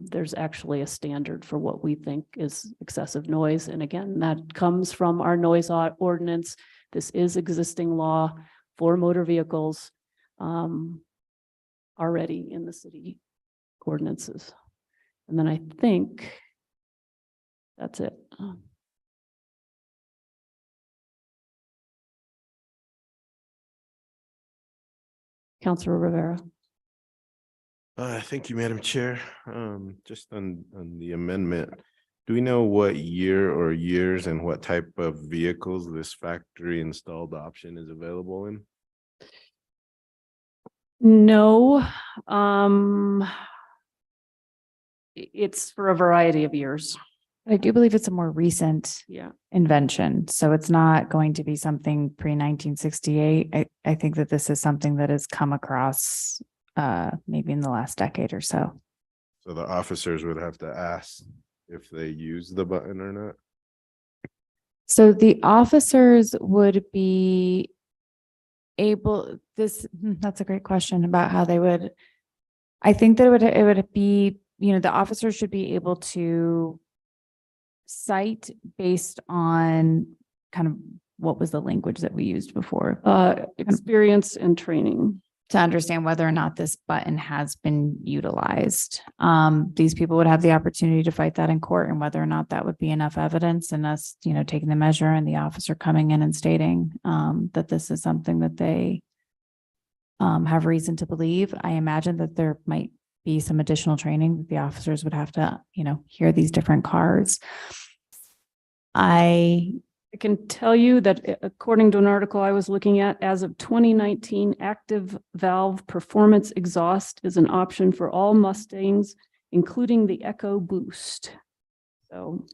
There's actually a standard for what we think is excessive noise. And again, that comes from our noise ordinance. This is existing law for motor vehicles already in the city ordinances. And then I think that's it. Councilor Rivera. Thank you, Madam Chair. Just on the amendment, do we know what year or years and what type of vehicles this factory installed option is available in? No, it's for a variety of years. I do believe it's a more recent. Yeah. invention. So it's not going to be something pre-1968. I think that this is something that has come across maybe in the last decade or so. So the officers would have to ask if they use the button or not? So the officers would be able, that's a great question about how they would, I think that it would be, you know, the officers should be able to cite based on kind of what was the language that we used before? Experience and training. To understand whether or not this button has been utilized. These people would have the opportunity to fight that in court, and whether or not that would be enough evidence, and us, you know, taking the measure and the officer coming in and stating that this is something that they have reason to believe. I imagine that there might be some additional training that the officers would have to, you know, hear these different cards. I can tell you that according to an article I was looking at, as of 2019, active valve performance exhaust is an option for all Mustangs, including the Echo Boost. So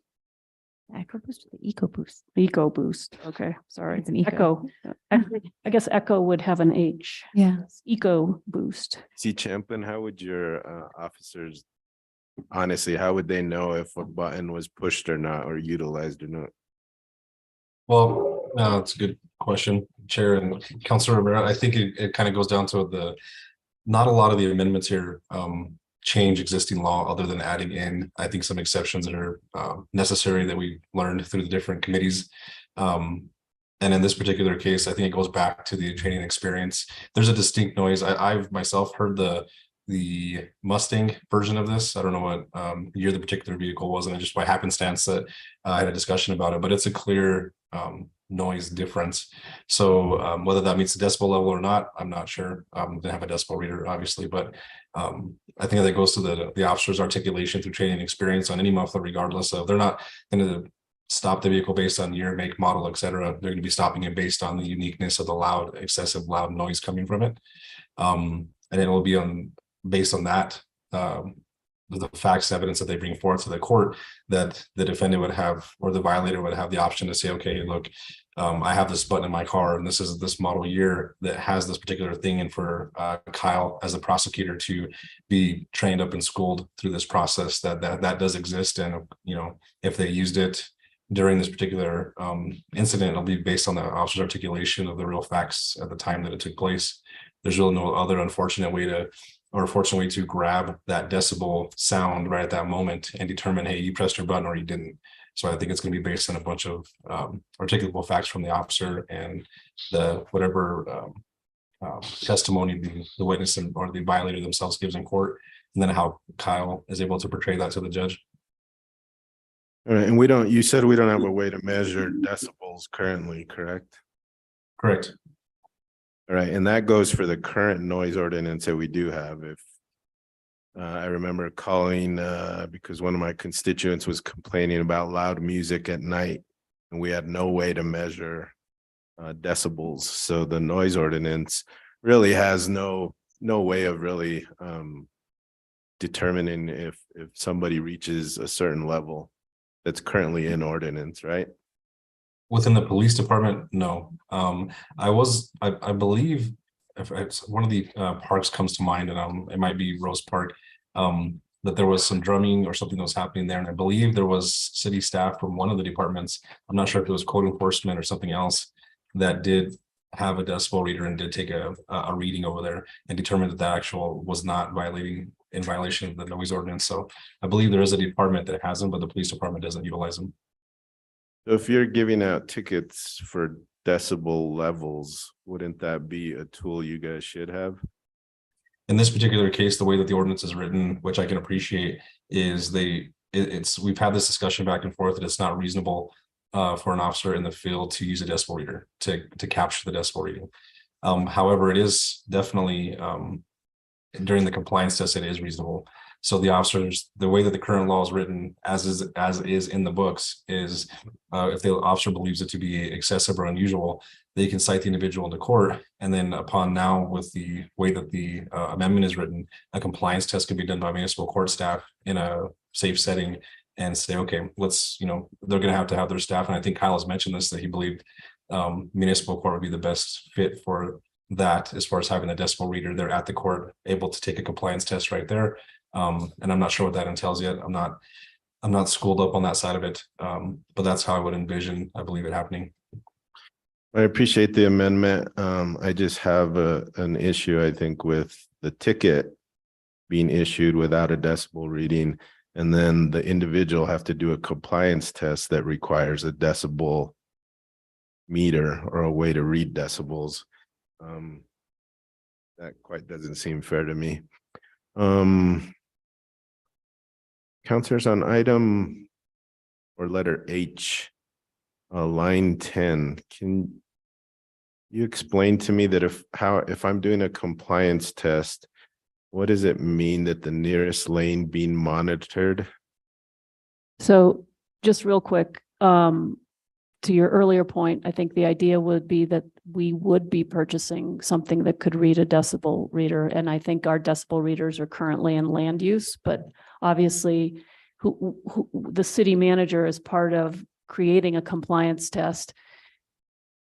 Echo Boost or the Eco Boost? Eco Boost. Okay, sorry. It's an Eco. I guess Echo would have an H. Yeah. Eco Boost. See, Champlin, how would your officers, honestly, how would they know if a button was pushed or not, or utilized or not? Well, no, it's a good question, Chair and Councilor Rivera. I think it kind of goes down to not a lot of the amendments here change existing law other than adding in, I think, some exceptions that are necessary that we learned through the different committees. And in this particular case, I think it goes back to the training experience. There's a distinct noise. I've myself heard the Mustang version of this. I don't know what year the particular vehicle was, and it just by happenstance that I had a discussion about it, but it's a clear noise difference. So whether that meets the decibel level or not, I'm not sure. They have a decibel reader, obviously, but I think that goes to the officer's articulation through training experience on any muffler, regardless of, they're not going to stop the vehicle based on year, make, model, etc. They're going to be stopping it based on the uniqueness of the loud, excessive loud noise coming from it. And it will be based on that, the facts, evidence that they bring forth to the court, that the defendant would have, or the violator would have the option to say, okay, look, I have this button in my car, and this is this model year that has this particular thing, and for Kyle as a prosecutor to be trained up and schooled through this process, that does exist. And, you know, if they used it during this particular incident, it'll be based on the officer's articulation of the real facts at the time that it took place. There's really no other unfortunate way to grab that decibel sound right at that moment and determine, hey, you pressed your button or you didn't. So I think it's going to be based on a bunch of articulable facts from the officer and the whatever testimony the witness or the violator themselves gives in court, and then how Kyle is able to portray that to the judge. All right, and you said we don't have a way to measure decibels currently, correct? Correct. All right, and that goes for the current noise ordinance that we do have. If I remember calling because one of my constituents was complaining about loud music at night, and we had no way to measure decibels. So the noise ordinance really has no way of really determining if somebody reaches a certain level that's currently in ordinance, right? Within the police department, no. I believe if one of the parks comes to mind, and it might be Rose Park, that there was some drumming or something that was happening there. And I believe there was city staff from one of the departments. I'm not sure if it was code enforcement or something else that did have a decibel reader and did take a reading over there and determined that actual was not in violation of the noise ordinance. So I believe there is a department that has them, but the police department doesn't utilize them. So if you're giving out tickets for decibel levels, wouldn't that be a tool you guys should have? In this particular case, the way that the ordinance is written, which I can appreciate, is we've had this discussion back and forth that it's not reasonable for an officer in the field to use a decibel reader to capture the decibel reading. However, it is definitely during the compliance test, it is reasonable. So the officers, the way that the current law is written, as is in the books, is if the officer believes it to be excessive or unusual, they can cite the individual into court. And then upon now, with the way that the amendment is written, a compliance test can be done by municipal court staff in a safe setting and say, okay, let's, they're gonna have to have their staff. And I think Kyle has mentioned this, that he believed municipal court would be the best fit for that, as far as having a decibel reader there at the court, able to take a compliance test right there. And I'm not sure what that entails yet. I'm not schooled up on that side of it. But that's how I would envision, I believe, it happening. I appreciate the amendment. I just have an issue, I think, with the ticket being issued without a decibel reading, and then the individual have to do a compliance test that requires a decibel meter or a way to read decibels. That quite doesn't seem fair to me. Counselors, on item or letter H, line 10, can you explain to me that if I'm doing a compliance test, what does it mean that the nearest lane being monitored? So just real quick, to your earlier point, I think the idea would be that we would be purchasing something that could read a decibel reader. And I think our decibel readers are currently in land use, but obviously who the city manager, as part of creating a compliance test,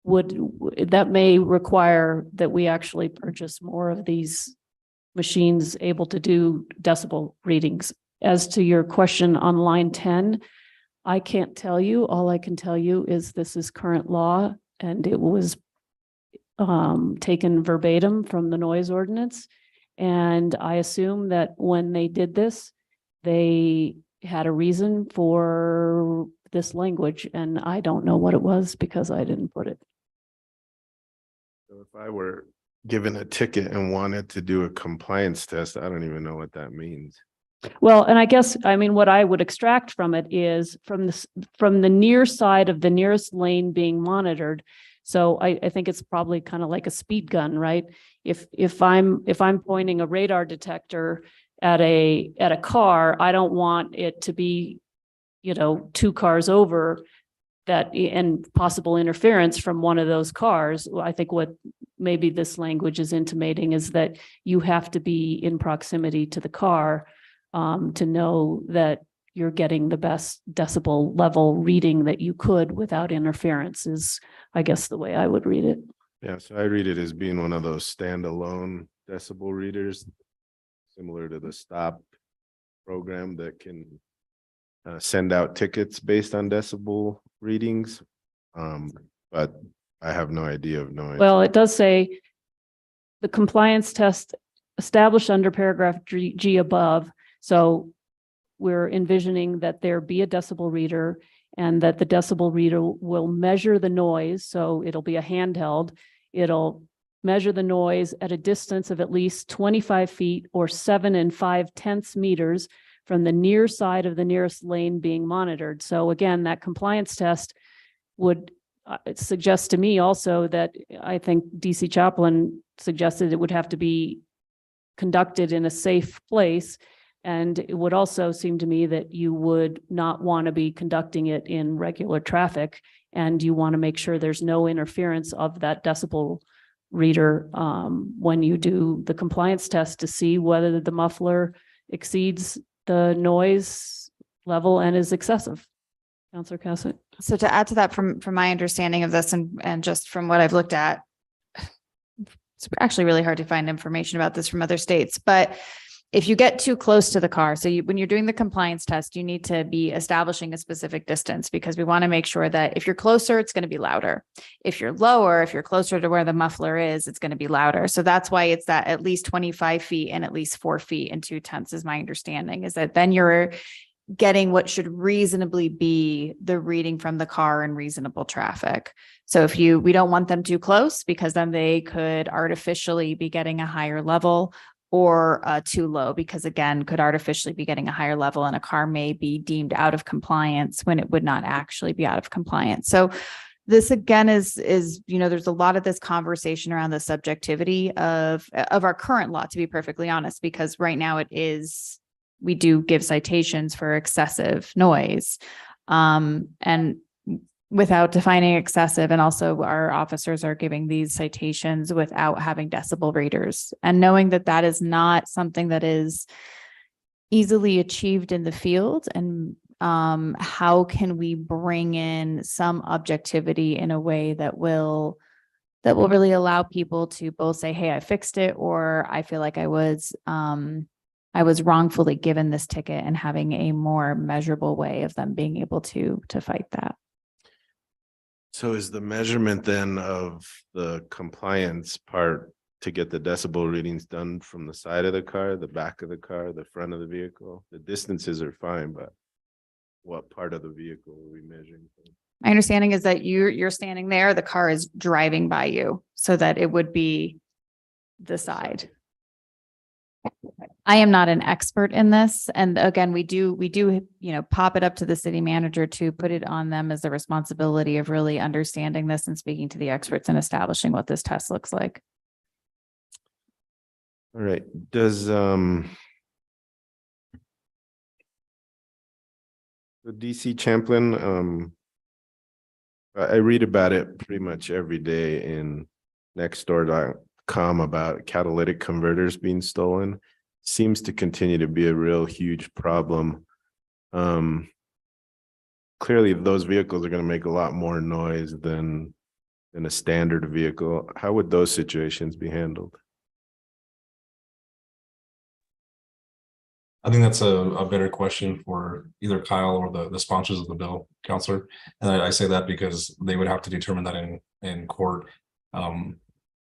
that may require that we actually purchase more of these machines able to do decibel readings. As to your question on line 10, I can't tell you. All I can tell you is this is current law, and it was taken verbatim from the noise ordinance. And I assume that when they did this, they had a reason for this language, and I don't know what it was because I didn't put it. So if I were given a ticket and wanted to do a compliance test, I don't even know what that means. Well, and I guess, I mean, what I would extract from it is from the near side of the nearest lane being monitored. So I think it's probably kind of like a speed gun, right? If I'm pointing a radar detector at a car, I don't want it to be, 2 cars over that, and possible interference from one of those cars. I think what maybe this language is intimating is that you have to be in proximity to the car to know that you're getting the best decibel level reading that you could without interference is, I guess, the way I would read it. Yeah, so I read it as being one of those standalone decibel readers, similar to the STOP program that can send out tickets based on decibel readings. But I have no idea of noise. Well, it does say the compliance test established under paragraph G above. So we're envisioning that there be a decibel reader and that the decibel reader will measure the noise. So it'll be a handheld. It'll measure the noise at a distance of at least 25 feet or 7 5/10 meters from the near side of the nearest lane being monitored. So again, that compliance test would suggest to me also that I think DC Chaplin suggested it would have to be conducted in a safe place. And it would also seem to me that you would not want to be conducting it in regular traffic, and you want to make sure there's no interference of that decibel reader when you do the compliance test to see whether the muffler exceeds the noise level and is excessive. Councilor Cassett. So to add to that, from my understanding of this and just from what I've looked at, it's actually really hard to find information about this from other states, but if you get too close to the car, so when you're doing the compliance test, you need to be establishing a specific distance, because we want to make sure that if you're closer, it's going to be louder. If you're lower, if you're closer to where the muffler is, it's going to be louder. So that's why it's that at least 25 feet and at least 4 feet and 2/10 is my understanding, is that then you're getting what should reasonably be the reading from the car in reasonable traffic. So we don't want them too close, because then they could artificially be getting a higher level, or too low, because again, could artificially be getting a higher level and a car may be deemed out of compliance when it would not actually be out of compliance. So this again is, there's a lot of this conversation around the subjectivity of our current law, to be perfectly honest, because right now we do give citations for excessive noise. And without defining excessive, and also our officers are giving these citations without having decibel readers, and knowing that that is not something that is easily achieved in the field. And how can we bring in some objectivity in a way that will really allow people to both say, hey, I fixed it, or I feel like I was wrongfully given this ticket, and having a more measurable way of them being able to fight that. So is the measurement then of the compliance part to get the decibel readings done from the side of the car, the back of the car, the front of the vehicle? The distances are fine, but what part of the vehicle are we measuring? My understanding is that you're standing there, the car is driving by you, so that it would be the side. I am not an expert in this. And again, we do, pop it up to the city manager to put it on them as the responsibility of really understanding this and speaking to the experts and establishing what this test looks like. All right, does the DC Champlin, I read about it pretty much every day in Nextdoor.com about catalytic converters being stolen. Seems to continue to be a real huge problem. Clearly those vehicles are going to make a lot more noise than a standard vehicle. How would those situations be handled? I think that's a better question for either Kyle or the sponsors of the bill, Counselor. And I say that because they would have to determine that in court.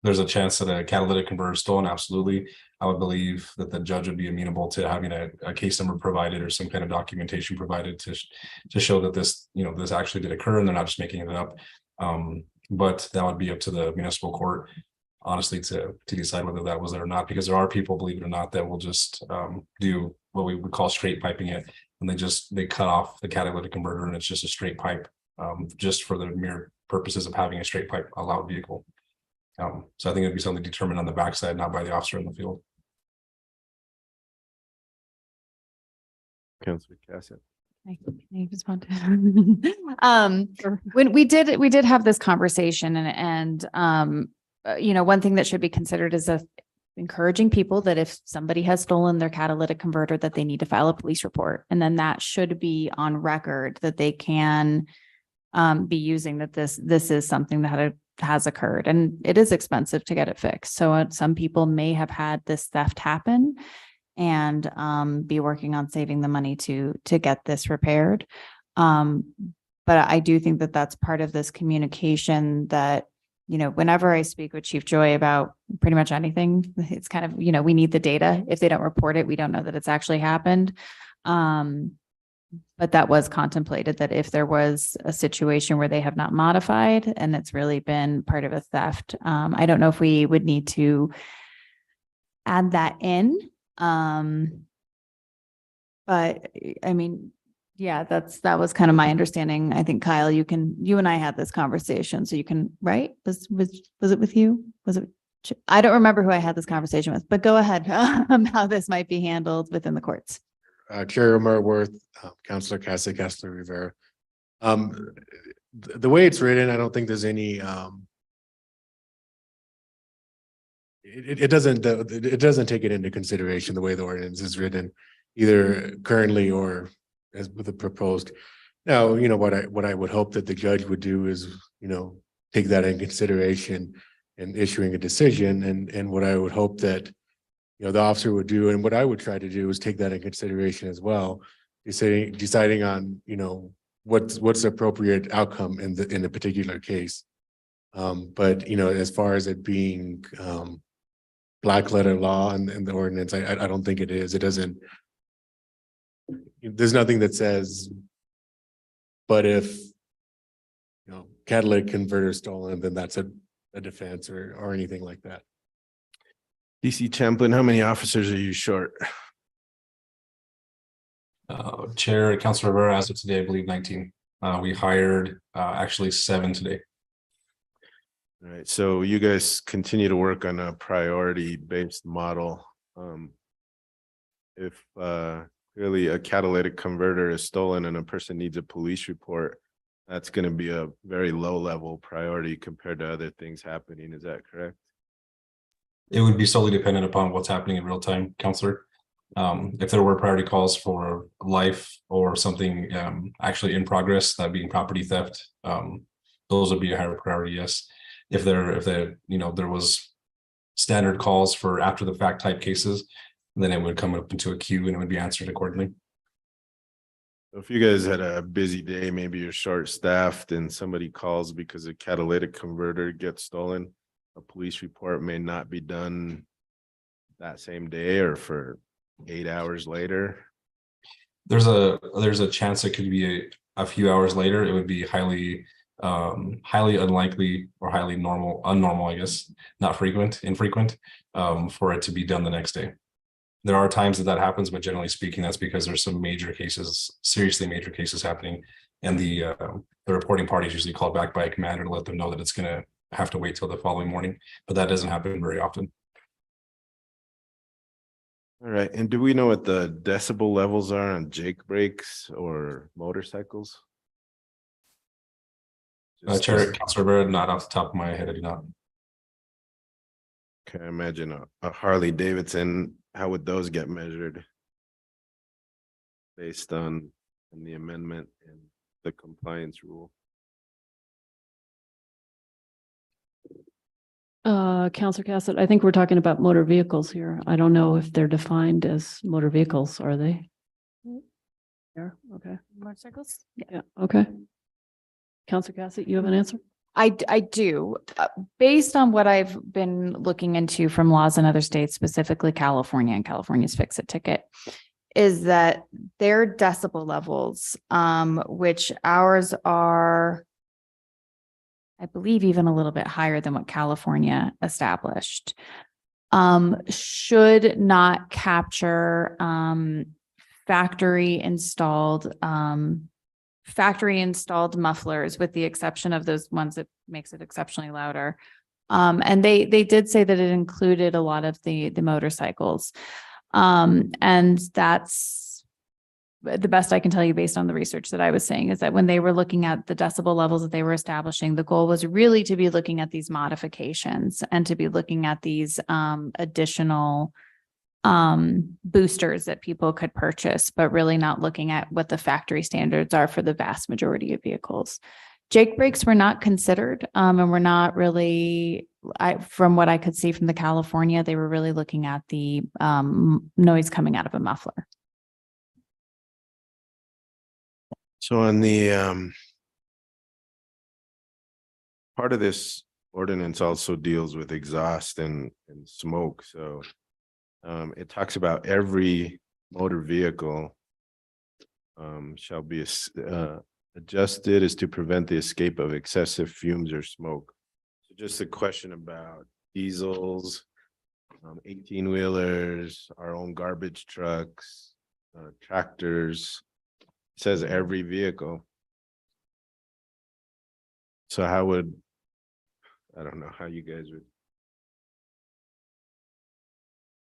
There's a chance that a catalytic converter is stolen. Absolutely. I would believe that the judge would be amenable to having a case number provided or some kind of documentation provided to show that this actually did occur and they're not just making it up. But that would be up to the municipal court, honestly, to decide whether that was there or not, because there are people, believe it or not, that will just do what we would call straight piping it, and they cut off the catalytic converter and it's just a straight pipe, just for the mere purposes of having a straight pipe allowed vehicle. So I think it'd be something determined on the backside, not by the officer in the field. Councilor Cassidy. Can I respond to when we did have this conversation, and one thing that should be considered is encouraging people that if somebody has stolen their catalytic converter, that they need to file a police report, and then that should be on record that they can be using that this is something that has occurred, and it is expensive to get it fixed. So some people may have had this theft happen and be working on saving the money to get this repaired. But I do think that that's part of this communication that, whenever I speak with Chief Joy about pretty much anything, it's kind of, we need the data. If they don't report it, we don't know that it's actually happened. But that was contemplated, that if there was a situation where they have not modified and it's really been part of a theft, I don't know if we would need to add that in. But I mean, yeah, that was kind of my understanding. I think Kyle, you and I had this conversation, so you can, right? Was it with you? Was it? I don't remember who I had this conversation with, but go ahead. How this might be handled within the courts. Chair Omar Worth, Councilor Cassidy, Councilor Rivera. The way it's written, I don't think there's any, it doesn't take it into consideration the way the ordinance is written, either currently or as with the proposed. Now, what I would hope that the judge would do is, take that in consideration in issuing a decision, and what I would hope that the officer would do, and what I would try to do, is take that in consideration as well, deciding on what's the appropriate outcome in the particular case. But as far as it being black letter law in the ordinance, I don't think it is. It doesn't. There's nothing that says, but if catalytic converter stolen, then that's a defense or anything like that. DC Champlin, how many officers are you short? Chair, Councilor Rivera, as of today, I believe 19. We hired actually 7 today. All right, so you guys continue to work on a priority-based model. If clearly a catalytic converter is stolen and a person needs a police report, that's going to be a very low-level priority compared to other things happening. Is that correct? It would be solely dependent upon what's happening in real time, Counselor. If there were priority calls for life or something actually in progress, that being property theft, those would be a higher priority, yes. If there was standard calls for after the fact type cases, then it would come up into a queue and it would be answered accordingly. If you guys had a busy day, maybe you're short staffed and somebody calls because a catalytic converter gets stolen, a police report may not be done that same day or for 8 hours later. There's a chance it could be a few hours later. It would be highly unlikely or highly unnormal, I guess, not infrequent, for it to be done the next day. There are times that happens, but generally speaking, that's because there's some major cases, seriously major cases happening, and the reporting party is usually called back by a commander to let them know that it's going to have to wait till the following morning, but that doesn't happen very often. All right, and do we know what the decibel levels are on Jake brakes or motorcycles? Chair, Councilor Bird, not off the top of my head, I do not. Okay, I imagine a Harley Davidson, how would those get measured? Based on the amendment and the compliance rule? Counselor Cassett, I think we're talking about motor vehicles here. I don't know if they're defined as motor vehicles, are they? Yeah, okay. Motorcycles? Yeah, okay. Counselor Cassett, you have an answer? I do. Based on what I've been looking into from laws in other states, specifically California and California's Fix-It ticket, is that their decibel levels, which ours are, I believe, even a little bit higher than what California established, should not capture factory installed mufflers, with the exception of those ones that makes it exceptionally louder. And they did say that it included a lot of the motorcycles. And that's the best I can tell you based on the research that I was saying, is that when they were looking at the decibel levels that they were establishing, the goal was really to be looking at these modifications and to be looking at these additional boosters that people could purchase, but really not looking at what the factory standards are for the vast majority of vehicles. Jake brakes were not considered, and we're not really, from what I could see from the California, they were really looking at the noise coming out of a muffler. So on the part of this ordinance also deals with exhaust and smoke. So it talks about every motor vehicle shall be adjusted as to prevent the escape of excessive fumes or smoke. So just a question about diesels, 18-wheelers, our own garbage trucks, tractors. It says every vehicle. So how would, I don't know how you guys would.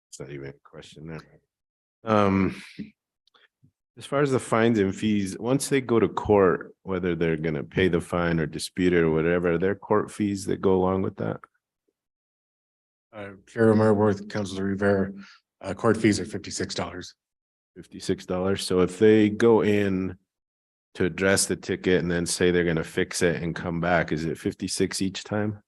It's not even a question there. As far as the fines and fees, once they go to court, whether they're gonna pay the fine or dispute it or whatever, are there court fees that go along with that? Chair Worth, Councilor Rivera, court fees are $56. $56. So if they go in to address the ticket and then say they're gonna fix it and come back, is it 56 each time?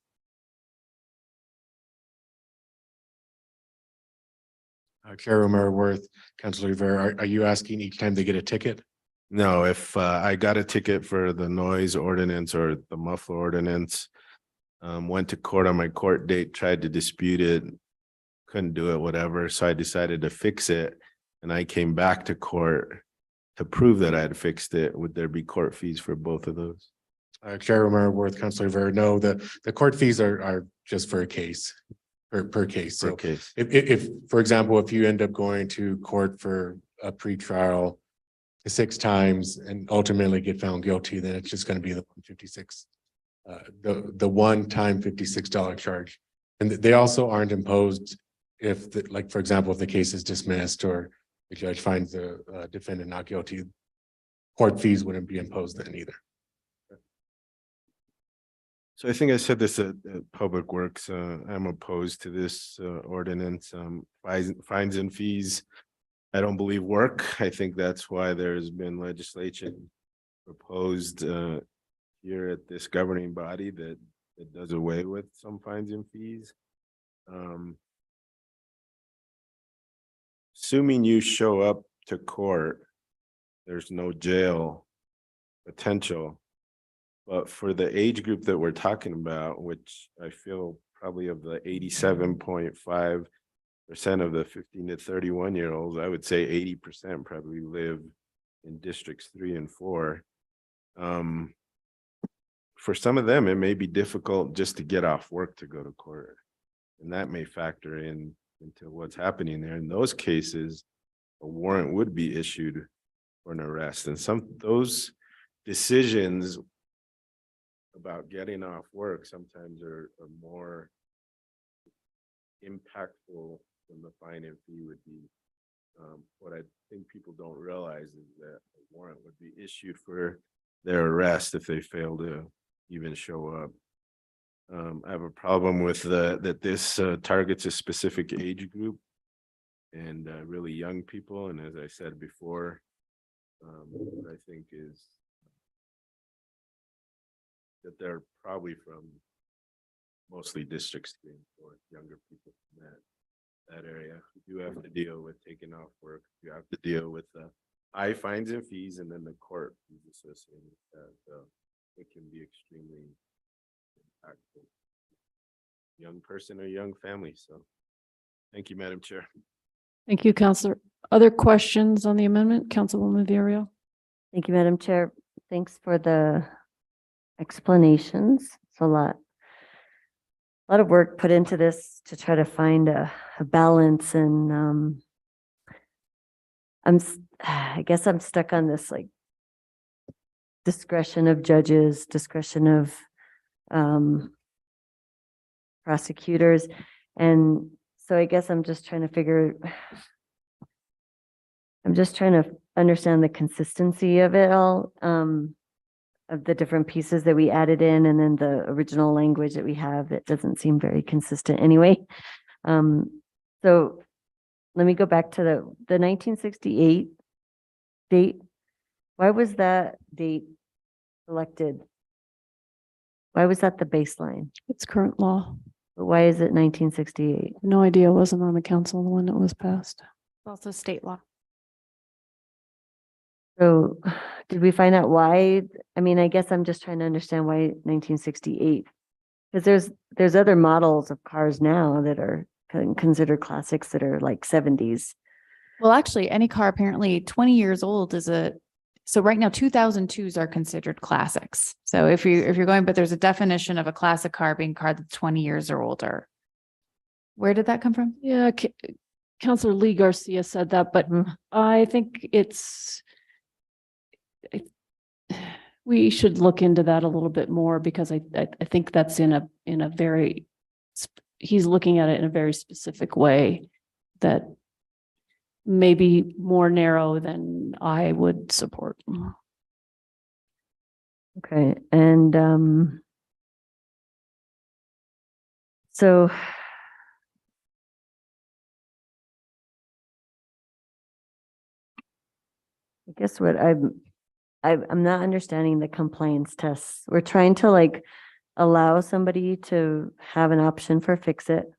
Chair Worth, Councilor Rivera, are you asking each time they get a ticket? No, if I got a ticket for the noise ordinance or the muffler ordinance, went to court on my court date, tried to dispute it, couldn't do it, whatever. So I decided to fix it. And I came back to court to prove that I had fixed it. Would there be court fees for both of those? Chair Worth, Councilor Rivera, no, the court fees are just for a case, per case. So if, for example, if you end up going to court for a pretrial 6 times and ultimately get found guilty, then it's just going to be the 156, the one-time $56 charge. And they also aren't imposed if, like, for example, if the case is dismissed or the judge finds the defendant not guilty, court fees wouldn't be imposed then either. So I think I said this at Public Works. I'm opposed to this ordinance. Fines and fees I don't believe work. I think that's why there's been legislation proposed here at this governing body that does away with some fines and fees. Assuming you show up to court, there's no jail potential. But for the age group that we're talking about, which I feel probably of the 87.5% of the 15 to 31-year-olds, I would say 80% probably live in districts 3 and 4. For some of them, it may be difficult just to get off work to go to court. And that may factor into what's happening there. In those cases, a warrant would be issued for an arrest. And those decisions about getting off work sometimes are more impactful than the fine and fee would be. What I think people don't realize is that a warrant would be issued for their arrest if they fail to even show up. I have a problem with that this targets a specific age group and really young people. And as I said before, what I think is that they're probably from mostly districts 3 and 4, younger people from that area. You do have to deal with taking off work. You have to deal with the high fines and fees, and then the court fees associated with that. So it can be extremely impactful. Young person or young family. So thank you, Madam Chair. Thank you, Counselor. Other questions on the amendment? Councilwoman Villarreal. Thank you, Madam Chair. Thanks for the explanations. It's a lot of work put into this to try to find a balance, and I guess I'm stuck on this like discretion of judges, discretion of prosecutors, and so I guess I'm just trying to understand the consistency of it all, of the different pieces that we added in, and then the original language that we have that doesn't seem very consistent anyway. So let me go back to the 1968 date. Why was that date selected? Why was that the baseline? It's current law. But why is it 1968? No idea. Wasn't on the council when it was passed. Also state law. So did we find out why? I mean, I guess I'm just trying to understand why 1968. Because there's other models of cars now that are considered classics that are like 70s. Well, actually, any car apparently 20 years old so right now 2002s are considered classics. So if you're going, but there's a definition of a classic car being a car that's 20 years or older. Where did that come from? Yeah, Councilor Lee Garcia said that, but I think we should look into that a little bit more, because I think that's in a very, he's looking at it in a very specific way that may be more narrow than I would support. Okay, and so I guess what I'm not understanding the compliance tests. We're trying to like allow somebody to have an option for fix-it.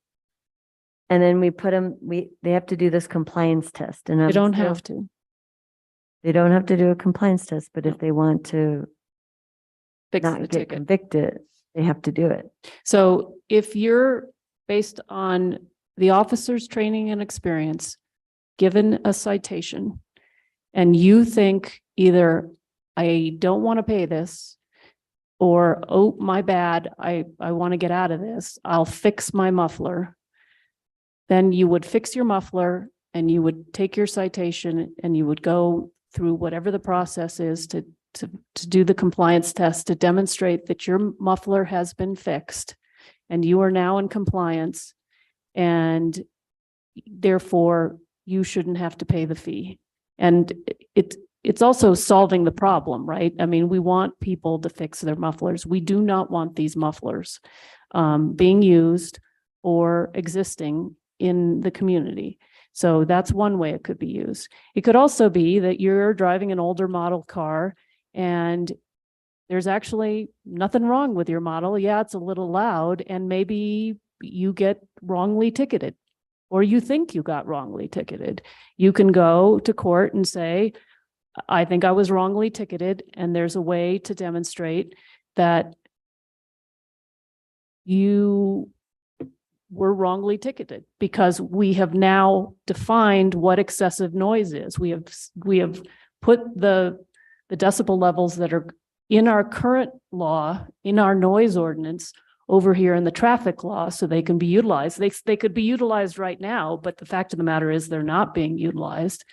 And then we put them, they have to do this compliance test, and They don't have to. They don't have to do a compliance test, but if they want to Fix the not get ticket. convicted, they have to do it. So if you're, based on the officer's training and experience, given a citation, and you think either I don't want to pay this, or, oh, my bad, I want to get out of this, I'll fix my muffler, then you would fix your muffler and you would take your citation and you would go through whatever the process is to do the compliance test to demonstrate that your muffler has been fixed and you are now in compliance, and therefore you shouldn't have to pay the fee. And it's also solving the problem, right? I mean, we want people to fix their mufflers. We do not want these mufflers being used or existing in the community. So that's one way it could be used. It could also be that you're driving an older model car and there's actually nothing wrong with your model. Yeah, it's a little loud and maybe you get wrongly ticketed or you think you got wrongly ticketed. You can go to court and say, I think I was wrongly ticketed, and there's a way to demonstrate that you were wrongly ticketed because we have now defined what excessive noise is. We have put the decibel levels that are in our current law, in our noise ordinance, over here in the traffic law, so they can be utilized. They could be utilized right now, but the fact of the matter is they're not being utilized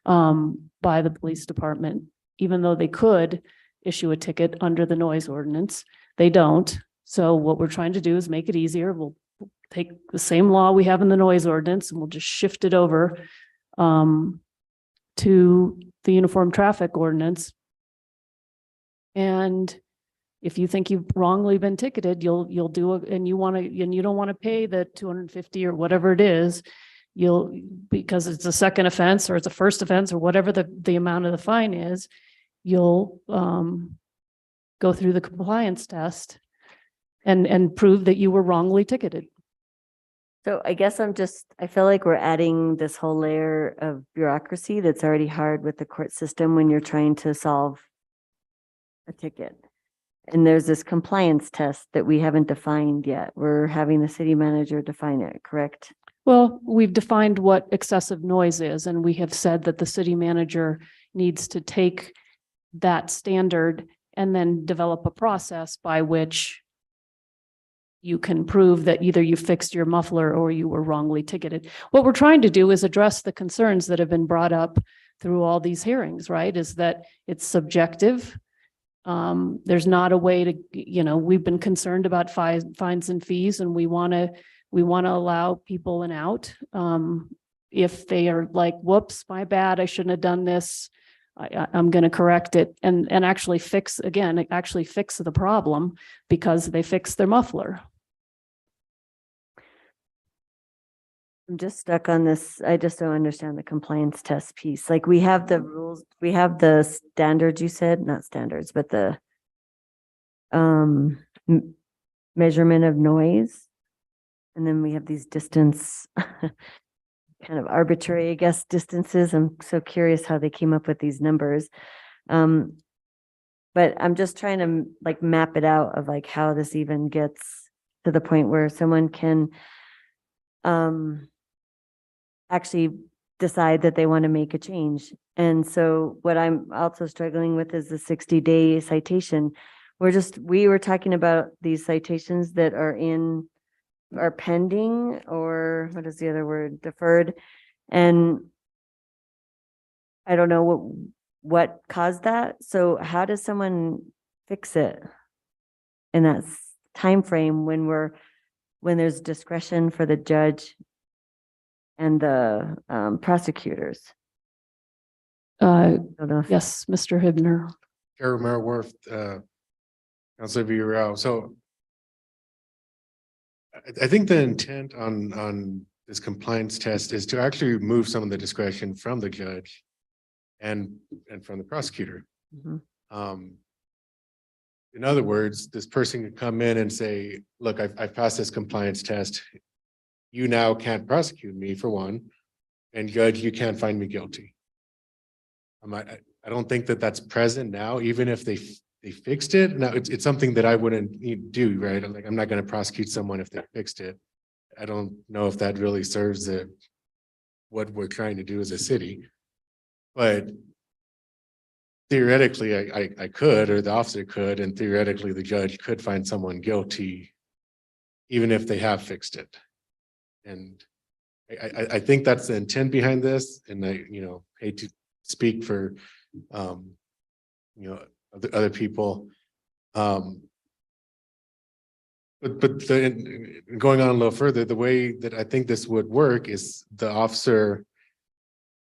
by the police department, even though they could issue a ticket under the noise ordinance. They don't. So what we're trying to do is make it easier. We'll take the same law we have in the noise ordinance and we'll just shift it over to the uniform traffic ordinance. And if you think you've wrongly been ticketed, you'll do it, and you don't want to pay the 250 or whatever it is, because it's a second offense or it's a first offense or whatever the amount of the fine is, you'll go through the compliance test and prove that you were wrongly ticketed. So I guess I feel like we're adding this whole layer of bureaucracy that's already hard with the court system when you're trying to solve a ticket. And there's this compliance test that we haven't defined yet. We're having the city manager define it, correct? Well, we've defined what excessive noise is, and we have said that the city manager needs to take that standard and then develop a process by which you can prove that either you fixed your muffler or you were wrongly ticketed. What we're trying to do is address the concerns that have been brought up through all these hearings, right? Is that it's subjective. There's not a way to, we've been concerned about fines and fees, and we want to allow people an out. If they are like, whoops, my bad, I shouldn't have done this. I'm going to correct it and actually fix the problem because they fixed their muffler. I'm just stuck on this. I just don't understand the compliance test piece. Like we have the rules, we have the standards you said, not standards, but the measurement of noise. And then we have these distance, kind of arbitrary, I guess, distances. I'm so curious how they came up with these numbers. But I'm just trying to like map it out of like how this even gets to the point where someone can actually decide that they want to make a change. And so what I'm also struggling with is the 60-day citation. We were talking about these citations that are pending, or what is the other word, deferred. And I don't know what caused that. So how does someone fix it in that time frame when there's discretion for the judge and the prosecutors? Yes, Mr. Hibner. Chair Romero Worth, Councilor Villarreal. So I think the intent on this compliance test is to actually remove some of the discretion from the judge and from the prosecutor. Mm-hmm. In other words, this person could come in and say, look, I've passed this compliance test. You now can't prosecute me for one, and judge, you can't find me guilty. I don't think that that's present now, even if they fixed it. Now it's something that I wouldn't do, right? I'm not going to prosecute someone if they fixed it. I don't know if that really serves what we're trying to do as a city, but theoretically I could, or the officer could, and theoretically the judge could find someone guilty even if they have fixed it. And I think that's the intent behind this. And I, hate to speak for, other people. But going on a little further, the way that I think this would work is the officer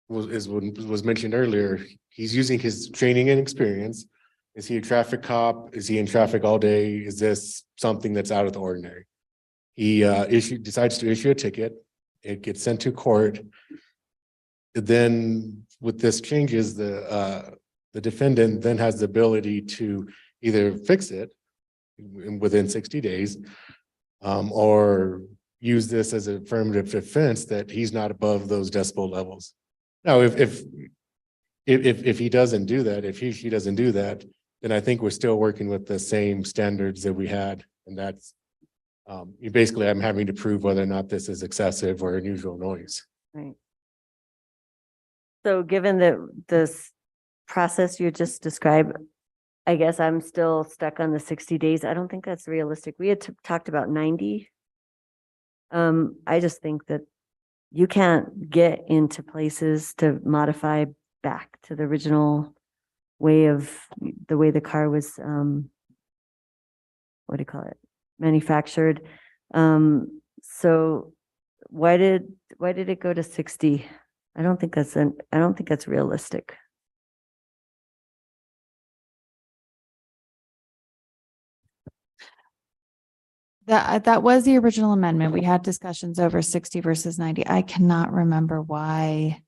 was mentioned earlier. He's using his training and experience. Is he a traffic cop? Is he in traffic all day? Is this something that's out of the ordinary? He decides to issue a ticket. It gets sent to court. then with this changes, the defendant then has the ability to either fix it within 60 days, or use this as an affirmative defense that he's not above those decibel levels. Now, if he doesn't do that, if she doesn't do that, then I think we're still working with the same standards that we had, and that's basically I'm having to prove whether or not this is excessive or unusual noise. Right. So given that this process you just described, I guess I'm still stuck on the 60 days. I don't think that's realistic. We had talked about 90. I just think that you can't get into places to modify back to the original way of the way the car was, what do you call it? Manufactured. So why did it go to 60? I don't think that's realistic. That was the original amendment. We had discussions over 60 versus 90. I cannot remember why.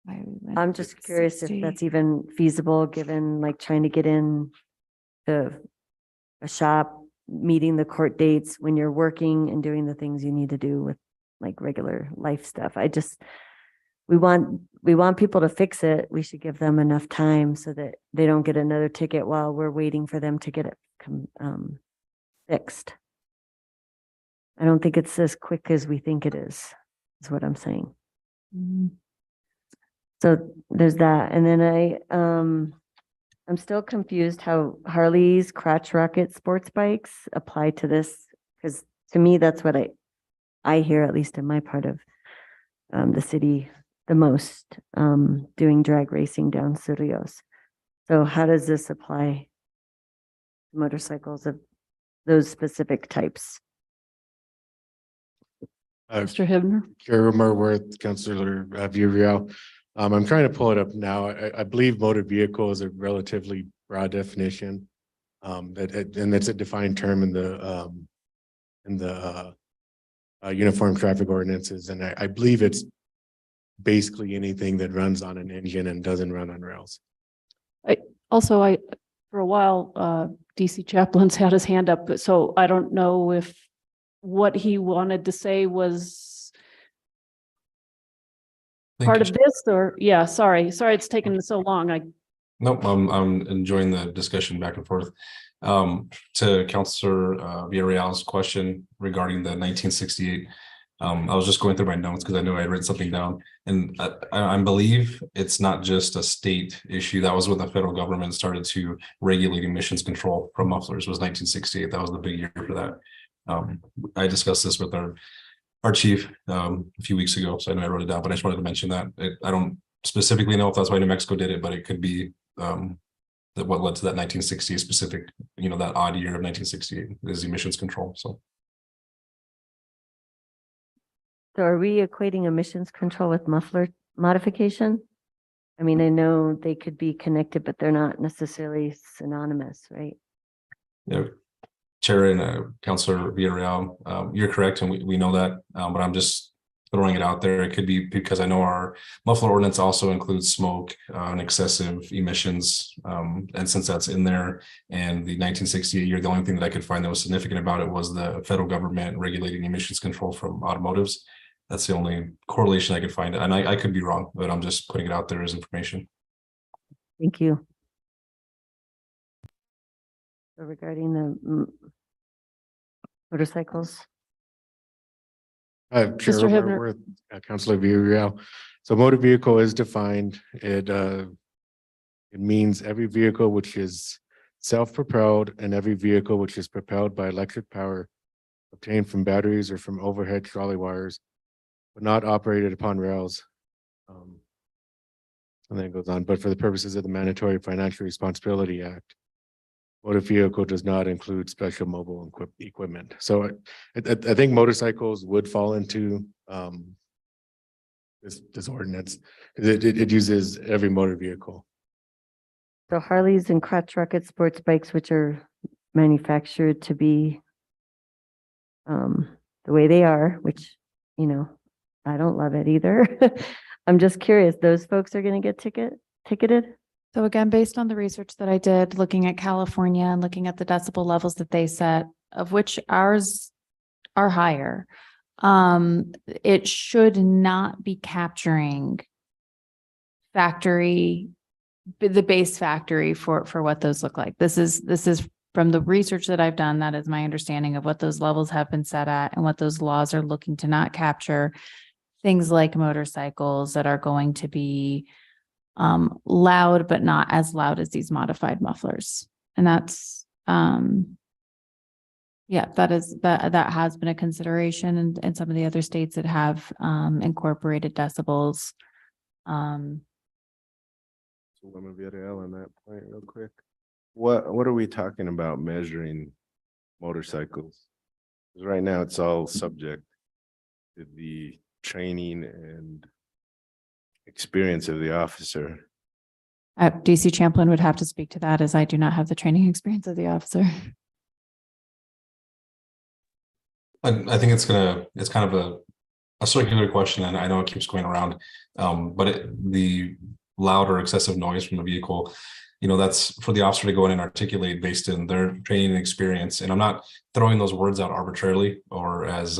We went I'm to just curious if 60. that's even feasible, given like trying to get in to a shop, meeting the court dates when you're working and doing the things you need to do with like regular life stuff. We want people to fix it. We should give them enough time so that they don't get another ticket while we're waiting for them to get it fixed. I don't think it's as quick as we think it is what I'm saying. So there's that. And then I'm still confused how Harley's crotch rocket sports bikes apply to this, because to me, that's what I hear, at least in my part of the city, the most, doing drag racing down Cerrillos. So how does this apply to motorcycles of those specific types? Mr. Hibner. Chair Marworth, Councilor Villarreal. I'm trying to pull it up now. I believe motor vehicle is a relatively broad definition. And it's a defined term in the uniform traffic ordinances. And I believe it's basically anything that runs on an engine and doesn't run on rails. For a while, DC Chaplin's had his hand up, but so I don't know if what he wanted to say was part of this, or, yeah, sorry, it's taken so long. Nope, I'm enjoying the discussion back and forth. To Councilor Villarreal's question regarding the 1968, I was just going through my notes because I knew I had written something down, and I believe it's not just a state issue. That was when the federal government started to regulate emissions control from mufflers. Was 1968. That was the big year for that. I discussed this with our chief a few weeks ago, so I know I wrote it down, but I just wanted to mention that. I don't specifically know if that's why New Mexico did it, but it could be that what led to that 1960 specific, that odd year of 1968 is emissions control. So are we equating emissions control with muffler modification? I mean, I know they could be connected, but they're not necessarily synonymous, right? Yeah. Chair and Councilor Villarreal, you're correct, and we know that, but I'm just throwing it out there. It could be because I know our muffler ordinance also includes smoke and excessive emissions, and since that's in there, and the 1968 year, the only thing that I could find that was significant about it was the federal government regulating emissions control from automotives. That's the only correlation I could find, and I could be wrong, but I'm just putting it out there as information. Thank you. So regarding the motorcycles. Chair Mr. Hibner. Marworth, Councilor Villarreal. So motor vehicle is defined. It means every vehicle which is self-propelled and every vehicle which is propelled by electric power obtained from batteries or from overhead trolley wires, but not operated upon rails. And then it goes on, but for the purposes of the Mandatory Financial Responsibility Act, motor vehicle does not include special mobile equipment. So I think motorcycles would fall into this ordinance. It uses every motor vehicle. So Harleys and crotch rocket sports bikes, which are manufactured to be the way they are, which, I don't love it either. I'm just curious, those folks are gonna get ticketed? So again, based on the research that I did, looking at California and looking at the decibel levels that they set, of which ours are higher, it should not be capturing the base factory for what those look like. This is from the research that I've done, that is my understanding of what those levels have been set at and what those laws are looking to not capture. Things like motorcycles that are going to be loud, but not as loud as these modified mufflers. And that's, that has been a consideration in some of the other states that have incorporated decibels. Woman Villarreal on that point real quick. What are we talking about measuring motorcycles? Because right now it's all subject to the training and experience of the officer. DC Champlin would have to speak to that, as I do not have the training experience of the officer. I think it's kind of a circular question, and I know it keeps going around. But the loud or excessive noise from the vehicle, that's for the officer to go in and articulate based in their training and experience. And I'm not throwing those words out arbitrarily or as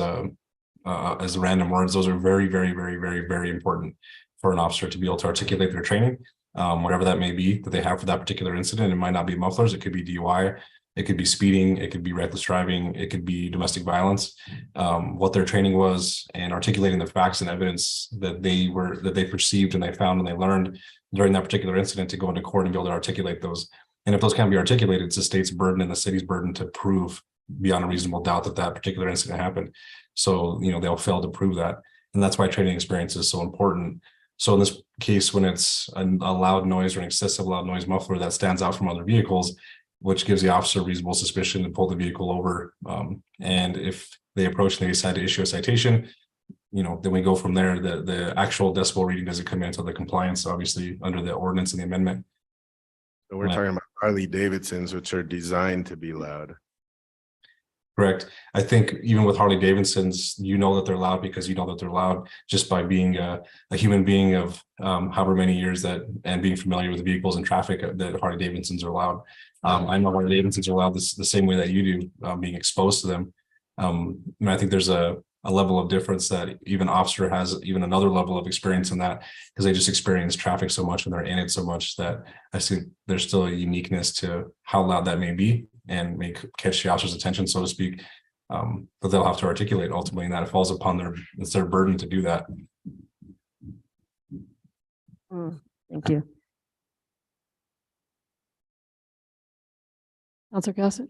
random words. Those are very, very, very, very, very important for an officer to be able to articulate their training, whatever that may be that they have for that particular incident. It might not be mufflers. It could be DUI. It could be speeding. It could be reckless driving. It could be domestic violence. What their training was, and articulating the facts and evidence that they perceived and they found and they learned during that particular incident to go into court and be able to articulate those. And if those can't be articulated, it's the state's burden and the city's burden to prove beyond a reasonable doubt that that particular incident happened. So, they'll fail to prove that. And that's why training experience is so important. So in this case, when it's a loud noise or an excessive loud noise muffler that stands out from other vehicles, which gives the officer reasonable suspicion to pull the vehicle over. And if they approach and they decide to issue a citation, then we go from there. The actual decibel reading doesn't come in until the compliance, obviously, under the ordinance and the amendment. So we're talking about Harley Davidsons, which are designed to be loud. Correct. I think even with Harley Davidsons, that they're loud because that they're loud just by being a human being of however many years and being familiar with the vehicles and traffic, that Harley Davidsons are loud. I know Harley Davidsons are loud the same way that you do, being exposed to them. And I think there's a level of difference that even officer has even another level of experience in that, because they just experience traffic so much and they're in it so much that I think there's still a uniqueness to how loud that may be and may catch the officer's attention, so to speak. But they'll have to articulate ultimately, and that it falls upon it's their burden to do that. Thank you. Counselor Gossett?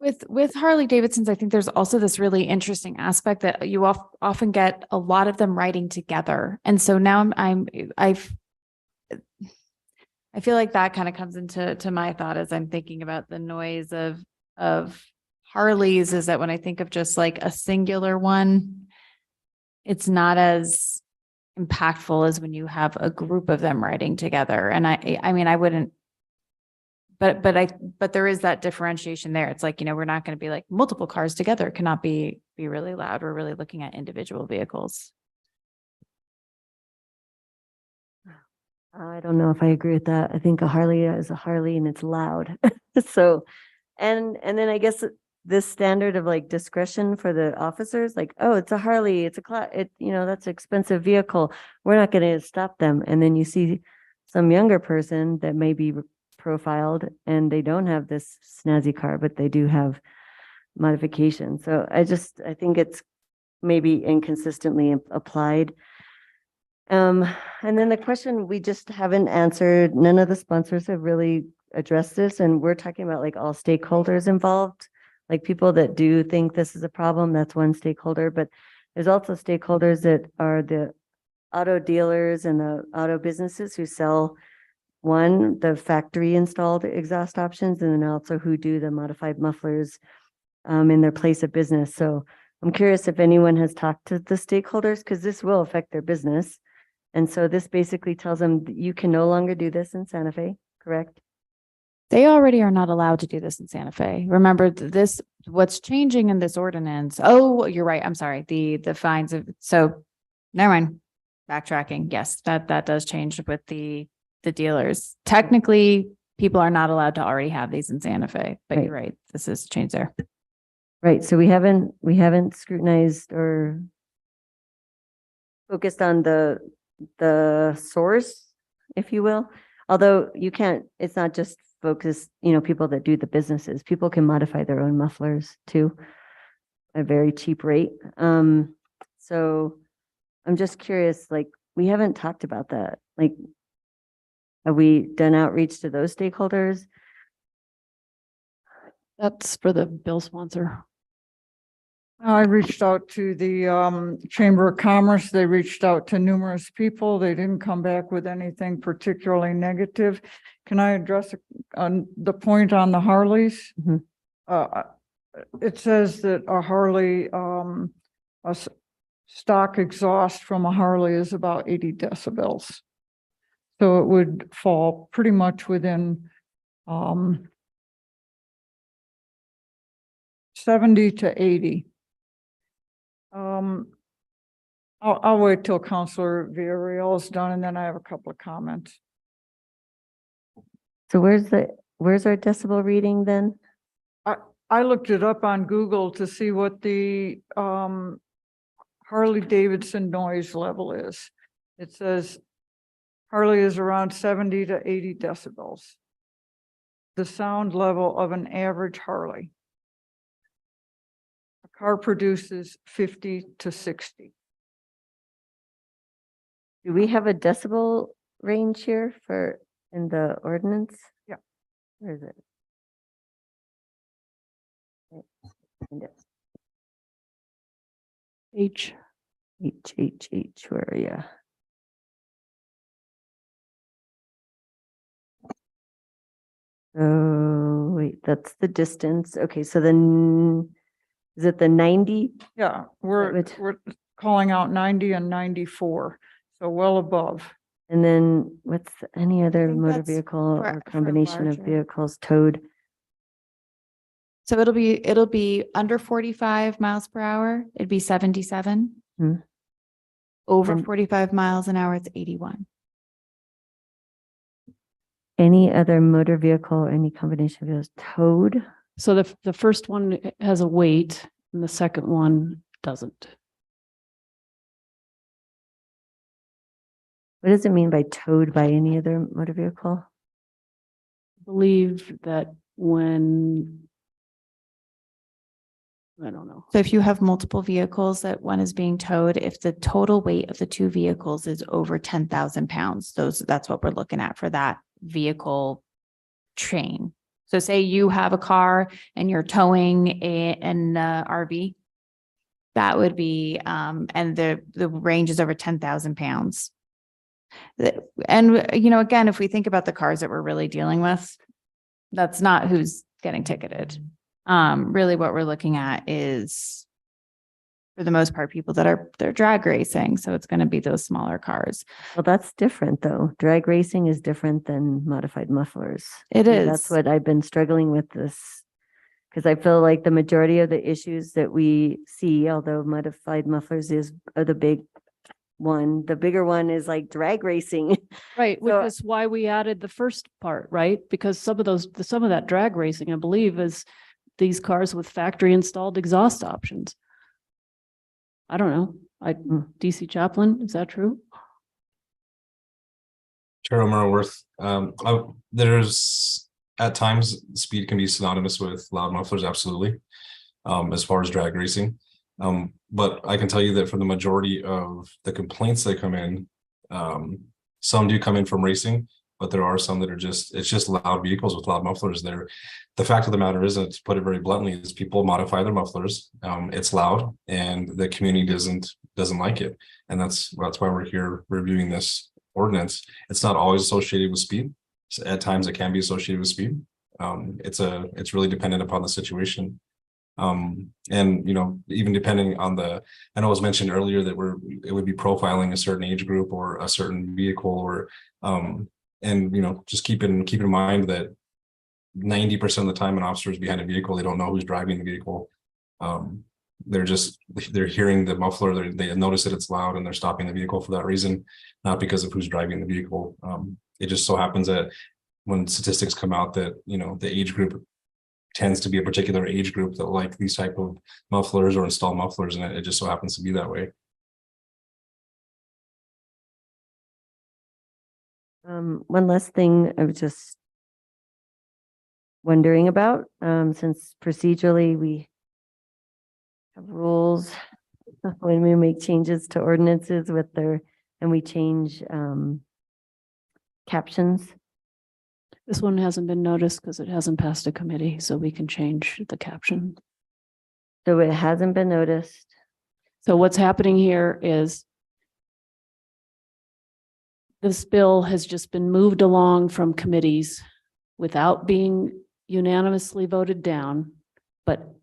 With Harley Davidsons, I think there's also this really interesting aspect that you often get a lot of them riding together. And so now I feel like that kind of comes into my thought as I'm thinking about the noise of Harleys, is that when I think of just like a singular one, it's not as impactful as when you have a group of them riding together. And I mean, I wouldn't, but there is that differentiation there. It's like, we're not going to be like multiple cars together cannot be really loud. We're really looking at individual vehicles. I don't know if I agree with that. I think a Harley is a Harley and it's loud. So, and then I guess this standard of like discretion for the officers, like, oh, it's a Harley, it's that's an expensive vehicle. We're not going to stop them. And then you see some younger person that may be profiled and they don't have this snazzy car, but they do have modification. So I think it's maybe inconsistently applied. And then the question we just haven't answered, none of the sponsors have really addressed this, and we're talking about like all stakeholders involved, like people that do think this is a problem, that's one stakeholder, but there's also stakeholders that are the auto dealers and the auto businesses who sell the factory installed exhaust options, and then also who do the modified mufflers in their place of business. So I'm curious if anyone has talked to the stakeholders, because this will affect their business. And so this basically tells them that you can no longer do this in Santa Fe, correct? They already are not allowed to do this in Santa Fe. Remember what's changing in this ordinance. Oh, you're right. I'm sorry. The fines so never mind. Backtracking. Yes, that does change with the dealers. Technically, people are not allowed to already have these in Santa Fe, but you're right. This is changed there. Right, so we haven't scrutinized or focused on the source, if you will. Although you can't, it's not just focused, people that do the businesses. People can modify their own mufflers too, at a very cheap rate. So I'm just curious, like, we haven't talked about that. Like, have we done outreach to those stakeholders? That's for the bill sponsor. I reached out to the Chamber of Commerce. They reached out to numerous people. They didn't come back with anything particularly negative. Can I address the point on the Harleys? It says that a Harley, stock exhaust from a Harley is about 80 decibels. So it would fall pretty much within 70 to 80. I'll wait till Counselor Villarreal is done, and then I have a couple of comments. So where's our decibel reading then? I looked it up on Google to see what the Harley Davidson noise level is. It says Harley is around 70 to 80 decibels. The sound level of an average Harley. A car produces 50 to 60. Do we have a decibel range here in the ordinance? Yeah. Where is it? Find it. H, where are you? Oh, wait, that's the distance. Okay, so then is it the 90? Yeah, we're calling out 90 and 94, so well above. And then what's any other think motor that's vehicle for- or for combination of larger. vehicles towed? So it'll be under 45 miles per hour. It'd be 77. Hmm. Over And- 45 miles an hour, it's 81. Any other motor vehicle or any combination of vehicles towed? so the first one has a weight and the second one doesn't. What does it mean by towed by any other motor vehicle? I believe that when, I don't know. So if you have multiple vehicles that one is being towed, if the total weight of the two vehicles is over 10,000 pounds, that's what we're looking at for that vehicle chain. So say you have a car and you're towing an RV, that would be, and the range is over 10,000 pounds. And, again, if we think about the cars that we're really dealing with, that's not who's getting ticketed. Really what we're looking at is, for the most part, people they're drag racing. So it's going to be those smaller cars. Well, that's different though. Drag racing is different than modified mufflers. It And That's is. what I've been struggling with this. Because I feel like the majority of the issues that we see, although modified mufflers are the big one, the bigger one is like drag racing. Right, which So- is why we added the first part, right? Because some of that drag racing, I believe, is these cars with factory installed exhaust options. I don't know. DC Chaplin, is that true? Chair Merworth, there's at times speed can be synonymous with loud mufflers, absolutely. As far as drag racing. But I can tell you that for the majority of the complaints that come in, some do come in from racing, but there are some that are it's just loud vehicles with loud mufflers there. The fact of the matter is, and to put it very bluntly, is people modify their mufflers. It's loud and the community doesn't like it. And that's why we're here reviewing this ordinance. It's not always associated with speed. So at times it can be associated with speed. It's really dependent upon the situation. And even depending on I know it was mentioned earlier that it would be profiling a certain age group or a certain vehicle or just keep in mind that 90% of the time an officer is behind a vehicle, they don't know who's driving the vehicle. they're hearing the muffler, they notice that it's loud and they're stopping the vehicle for that reason, not because of who's driving the vehicle. It just so happens that when statistics come out that, the age group tends to be a particular age group that like these type of mufflers or install mufflers, and it just so happens to be that way. One last thing I was just wondering about, since procedurally we have rules when we make changes to ordinances and we change captions. This one hasn't been noticed because it hasn't passed a committee, so we can change the caption. So it hasn't been noticed. So what's happening here is this bill has just been moved along from committees without being unanimously voted down, but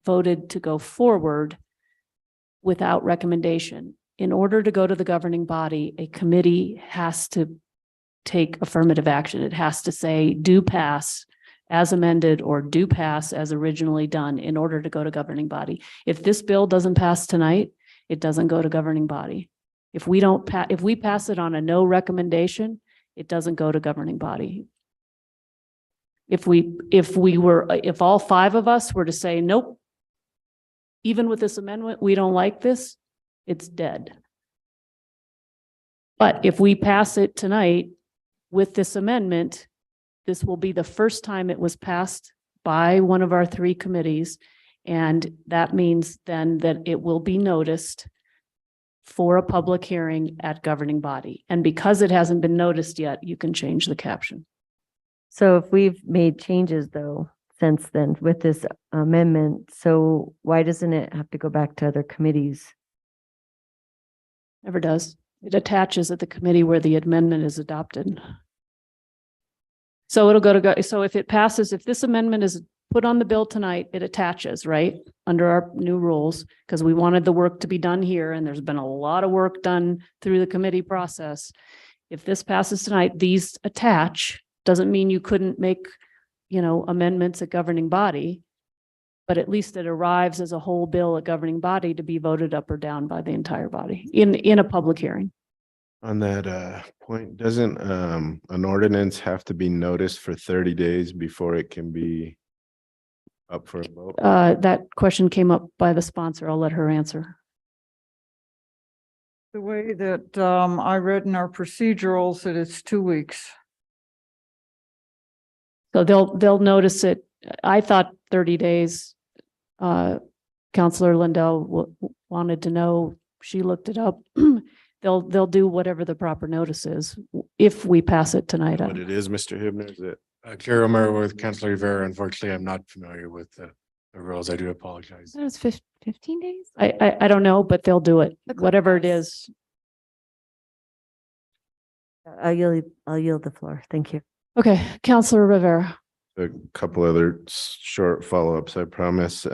voted to go forward without recommendation. In order to go to the governing body, a committee has to take affirmative action. It has to say, do pass as amended or do pass as originally done in order to go to governing body. If this bill doesn't pass tonight, it doesn't go to governing body. If we pass it on a no recommendation, it doesn't go to governing body. If all 5 of us were to say, nope, even with this amendment, we don't like this, it's dead. But if we pass it tonight with this amendment, this will be the first time it was passed by one of our 3 committees. And that means then that it will be noticed for a public hearing at governing body. And because it hasn't been noticed yet, you can change the caption. So if we've made changes though, since then with this amendment, so why doesn't it have to go back to other committees? Never does. It attaches at the committee where the amendment is adopted. So it'll so if it passes, if this amendment is put on the bill tonight, it attaches, right? Under our new rules, because we wanted the work to be done here and there's been a lot of work done through the committee process. If this passes tonight, these attach, doesn't mean you couldn't make, amendments at governing body, but at least it arrives as a whole bill at governing body to be voted up or down by the entire body in a public hearing. On that point, doesn't an ordinance have to be noticed for 30 days before it can be up for a vote? That question came up by the sponsor. I'll let her answer. The way that I read in our procedurals that it's 2 weeks. So they'll notice it. I thought 30 days. Counselor Lindell wanted to know. She looked it up. They'll do whatever the proper notice is if we pass it tonight. What it is, Mr. Hibner, is it? Chair O'Meara with Councilor Rivera. Unfortunately, I'm not familiar with the rules. I do apologize. It's 15 days. I don't know, but they'll do it, whatever it is. I'll yield the floor. Thank you. Okay, Counselor Rivera. A couple other short follow-ups, I promise.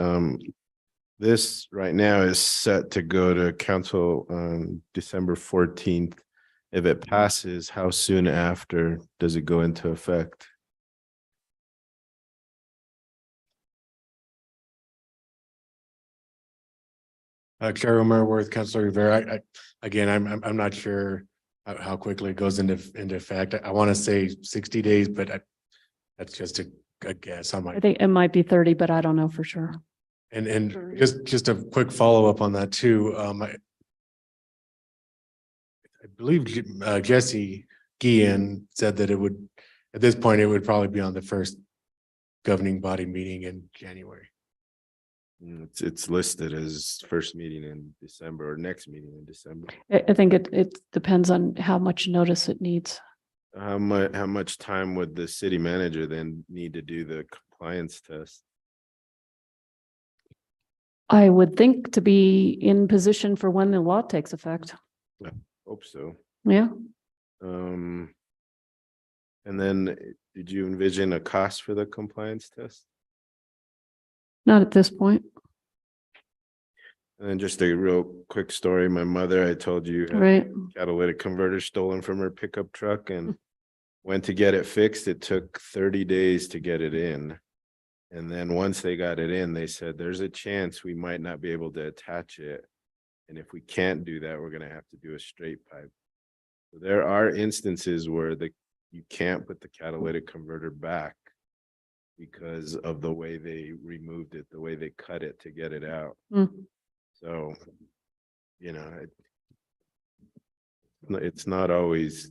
This right now is set to go to council on December 14th. If it passes, how soon after does it go into effect? Chair O'Meara with Councilor Rivera. I'm not sure how quickly it goes into effect. I want to say 60 days, but that's just a guess. I think it might be 30, but I don't know for sure. And just a quick follow-up on that too. I believe Jesse Guillen said that at this point, it would probably be on the first governing body meeting in January. It's listed as first meeting in December or next meeting in December. I think it depends on how much notice it needs. How much time would the city manager then need to do the compliance test? I would think to be in position for when the law takes effect. I hope so. Yeah. And then did you envision a cost for the compliance test? Not at this point. And then just a real quick story. My mother, I told you, had Right. a catalytic converter stolen from her pickup truck and went to get it fixed. It took 30 days to get it in. And then once they got it in, they said, there's a chance we might not be able to attach it. And if we can't do that, we're gonna have to do a straight pipe. So there are instances where you can't put the catalytic converter back because of the way they removed it, the way they cut it to get it out. Mm. So, it's not always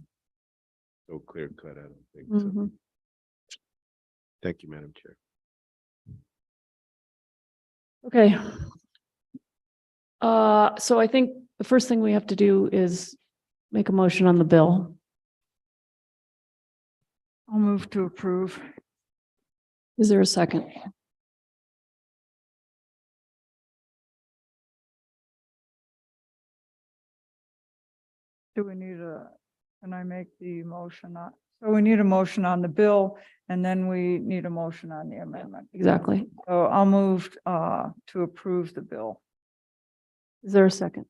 so clear cut, I don't think. So, Mhm. thank you, Madam Chair. Okay. So I think the first thing we have to do is make a motion on the bill. I'll move to approve. Is there a second? Do we need can I make the motion on, so we need a motion on the bill and then we need a motion on the amendment. Exactly. So I'll move to approve the bill. Is there a second?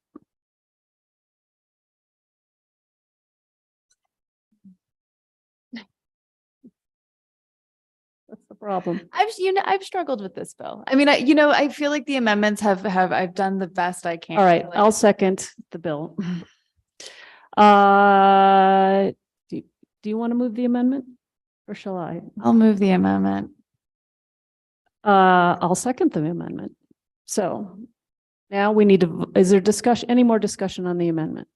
That's the problem. I've struggled with this bill. I mean, I feel like the amendments I've done the best I can. All right, Like, I'll second the bill. Do you want to move the amendment or shall I? I'll move the amendment. I'll second the amendment. So now we need to, is there discussion, any more discussion on the amendment?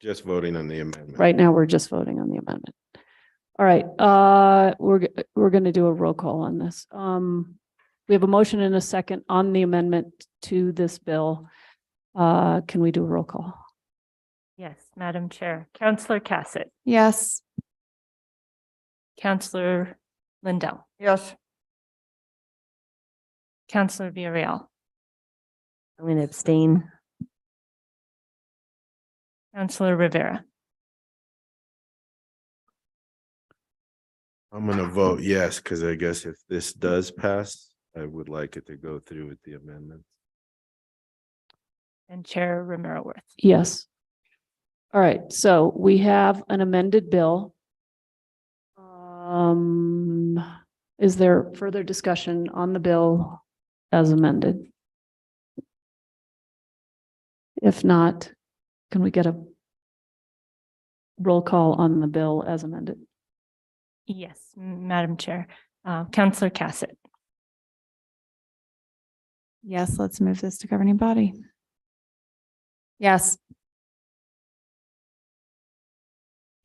Just voting on the amendment. Right now, we're just voting on the amendment. All right, we're going to do a roll call on this. We have a motion and a second on the amendment to this bill. Can we do a roll call? Yes, Madam Chair. Counselor Cassett, Yes. Counselor Lindell, Yes. Counselor Villarreal, I'm going to abstain. Counselor Rivera, I'm gonna vote yes, because I guess if this does pass, I would like it to go through with the amendment. and Chair Romero Worth. Yes. All right, so we have an amended bill. Is there further discussion on the bill as amended? If not, can we get a roll call on the bill as amended? Yes, Madam Chair. Counselor Cassett, Yes, let's move this to governing body. Yes.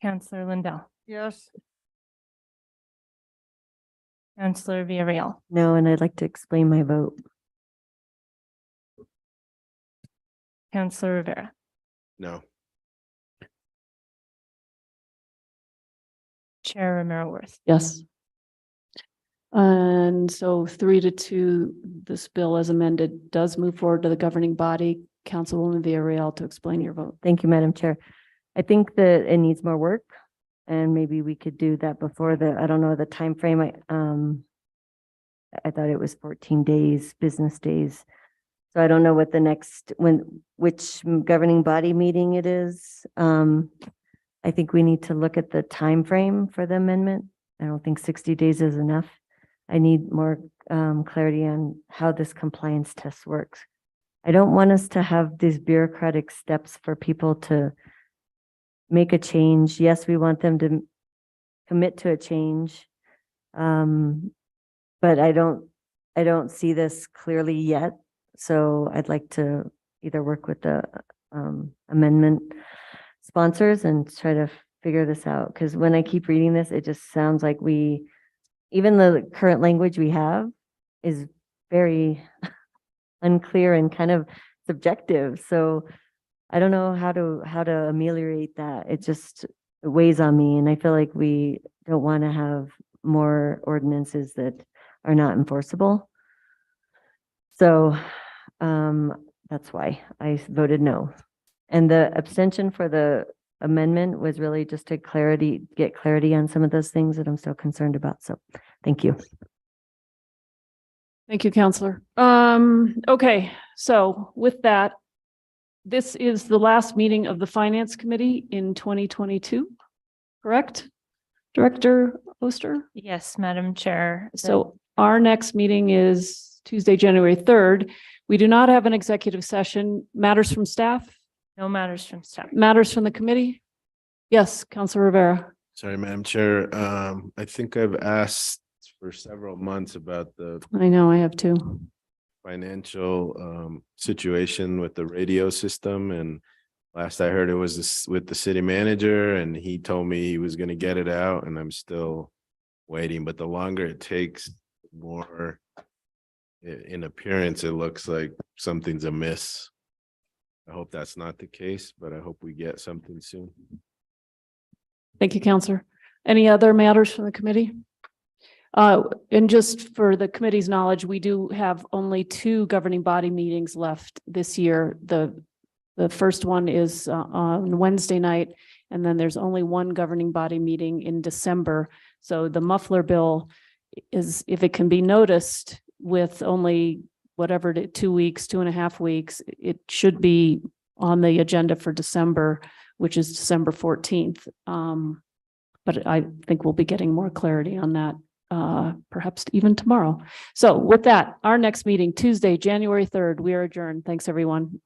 Counselor Lindell, Yes. Counselor Villarreal, No, and I'd like to explain my vote. Counselor Rivera, No, Chair Romero Worth. Yes. And so 3-2, this bill as amended does move forward to the governing body. Councilwoman Villarreal, to explain your vote. Thank you, Madam Chair. I think that it needs more work and maybe we could do that before I don't know the time frame. I thought it was 14 days, business days. So I don't know what the next, which governing body meeting it is. I think we need to look at the time frame for the amendment. I don't think 60 days is enough. I need more clarity on how this compliance test works. I don't want us to have these bureaucratic steps for people to make a change. Yes, we want them to commit to a change. But I don't see this clearly yet. So I'd like to either work with the amendment sponsors and try to figure this out. Because when I keep reading this, it just sounds like even the current language we have is very unclear and kind of subjective. So I don't know how to ameliorate that. It just weighs on me. And I feel like we don't want to have more ordinances that are not enforceable. So that's why I voted no. And the abstention for the amendment was really just to get clarity on some of those things that I'm still concerned about. So thank you. Thank you, Counselor. Okay, so with that, this is the last meeting of the Finance Committee in 2022, correct? Director Oster? Yes, Madam Chair. So our next meeting is Tuesday, January 3rd. We do not have an executive session. Matters from staff? No matters from staff. Matters from the committee? Yes, Councilor Rivera. Sorry, Madam Chair. I think I've asked for several months about the I know, I have two. financial situation with the radio system, and last I heard it was with the city manager, and he told me he was gonna get it out, and I'm still waiting, but the longer it takes, the more in appearance, it looks like something's amiss. I hope that's not the case, but I hope we get something soon. Thank you, Counselor. Any other matters from the committee? And just for the committee's knowledge, we do have only 2 governing body meetings left this year. The first one is on Wednesday night, and then there's only 1 governing body meeting in December. So the muffler bill is, if it can be noticed with only whatever, 2 weeks, 2.5 weeks, it should be on the agenda for December, which is December 14th. But I think we'll be getting more clarity on that, perhaps even tomorrow. So with that, our next meeting, Tuesday, January 3rd, we are adjourned. Thanks, everyone.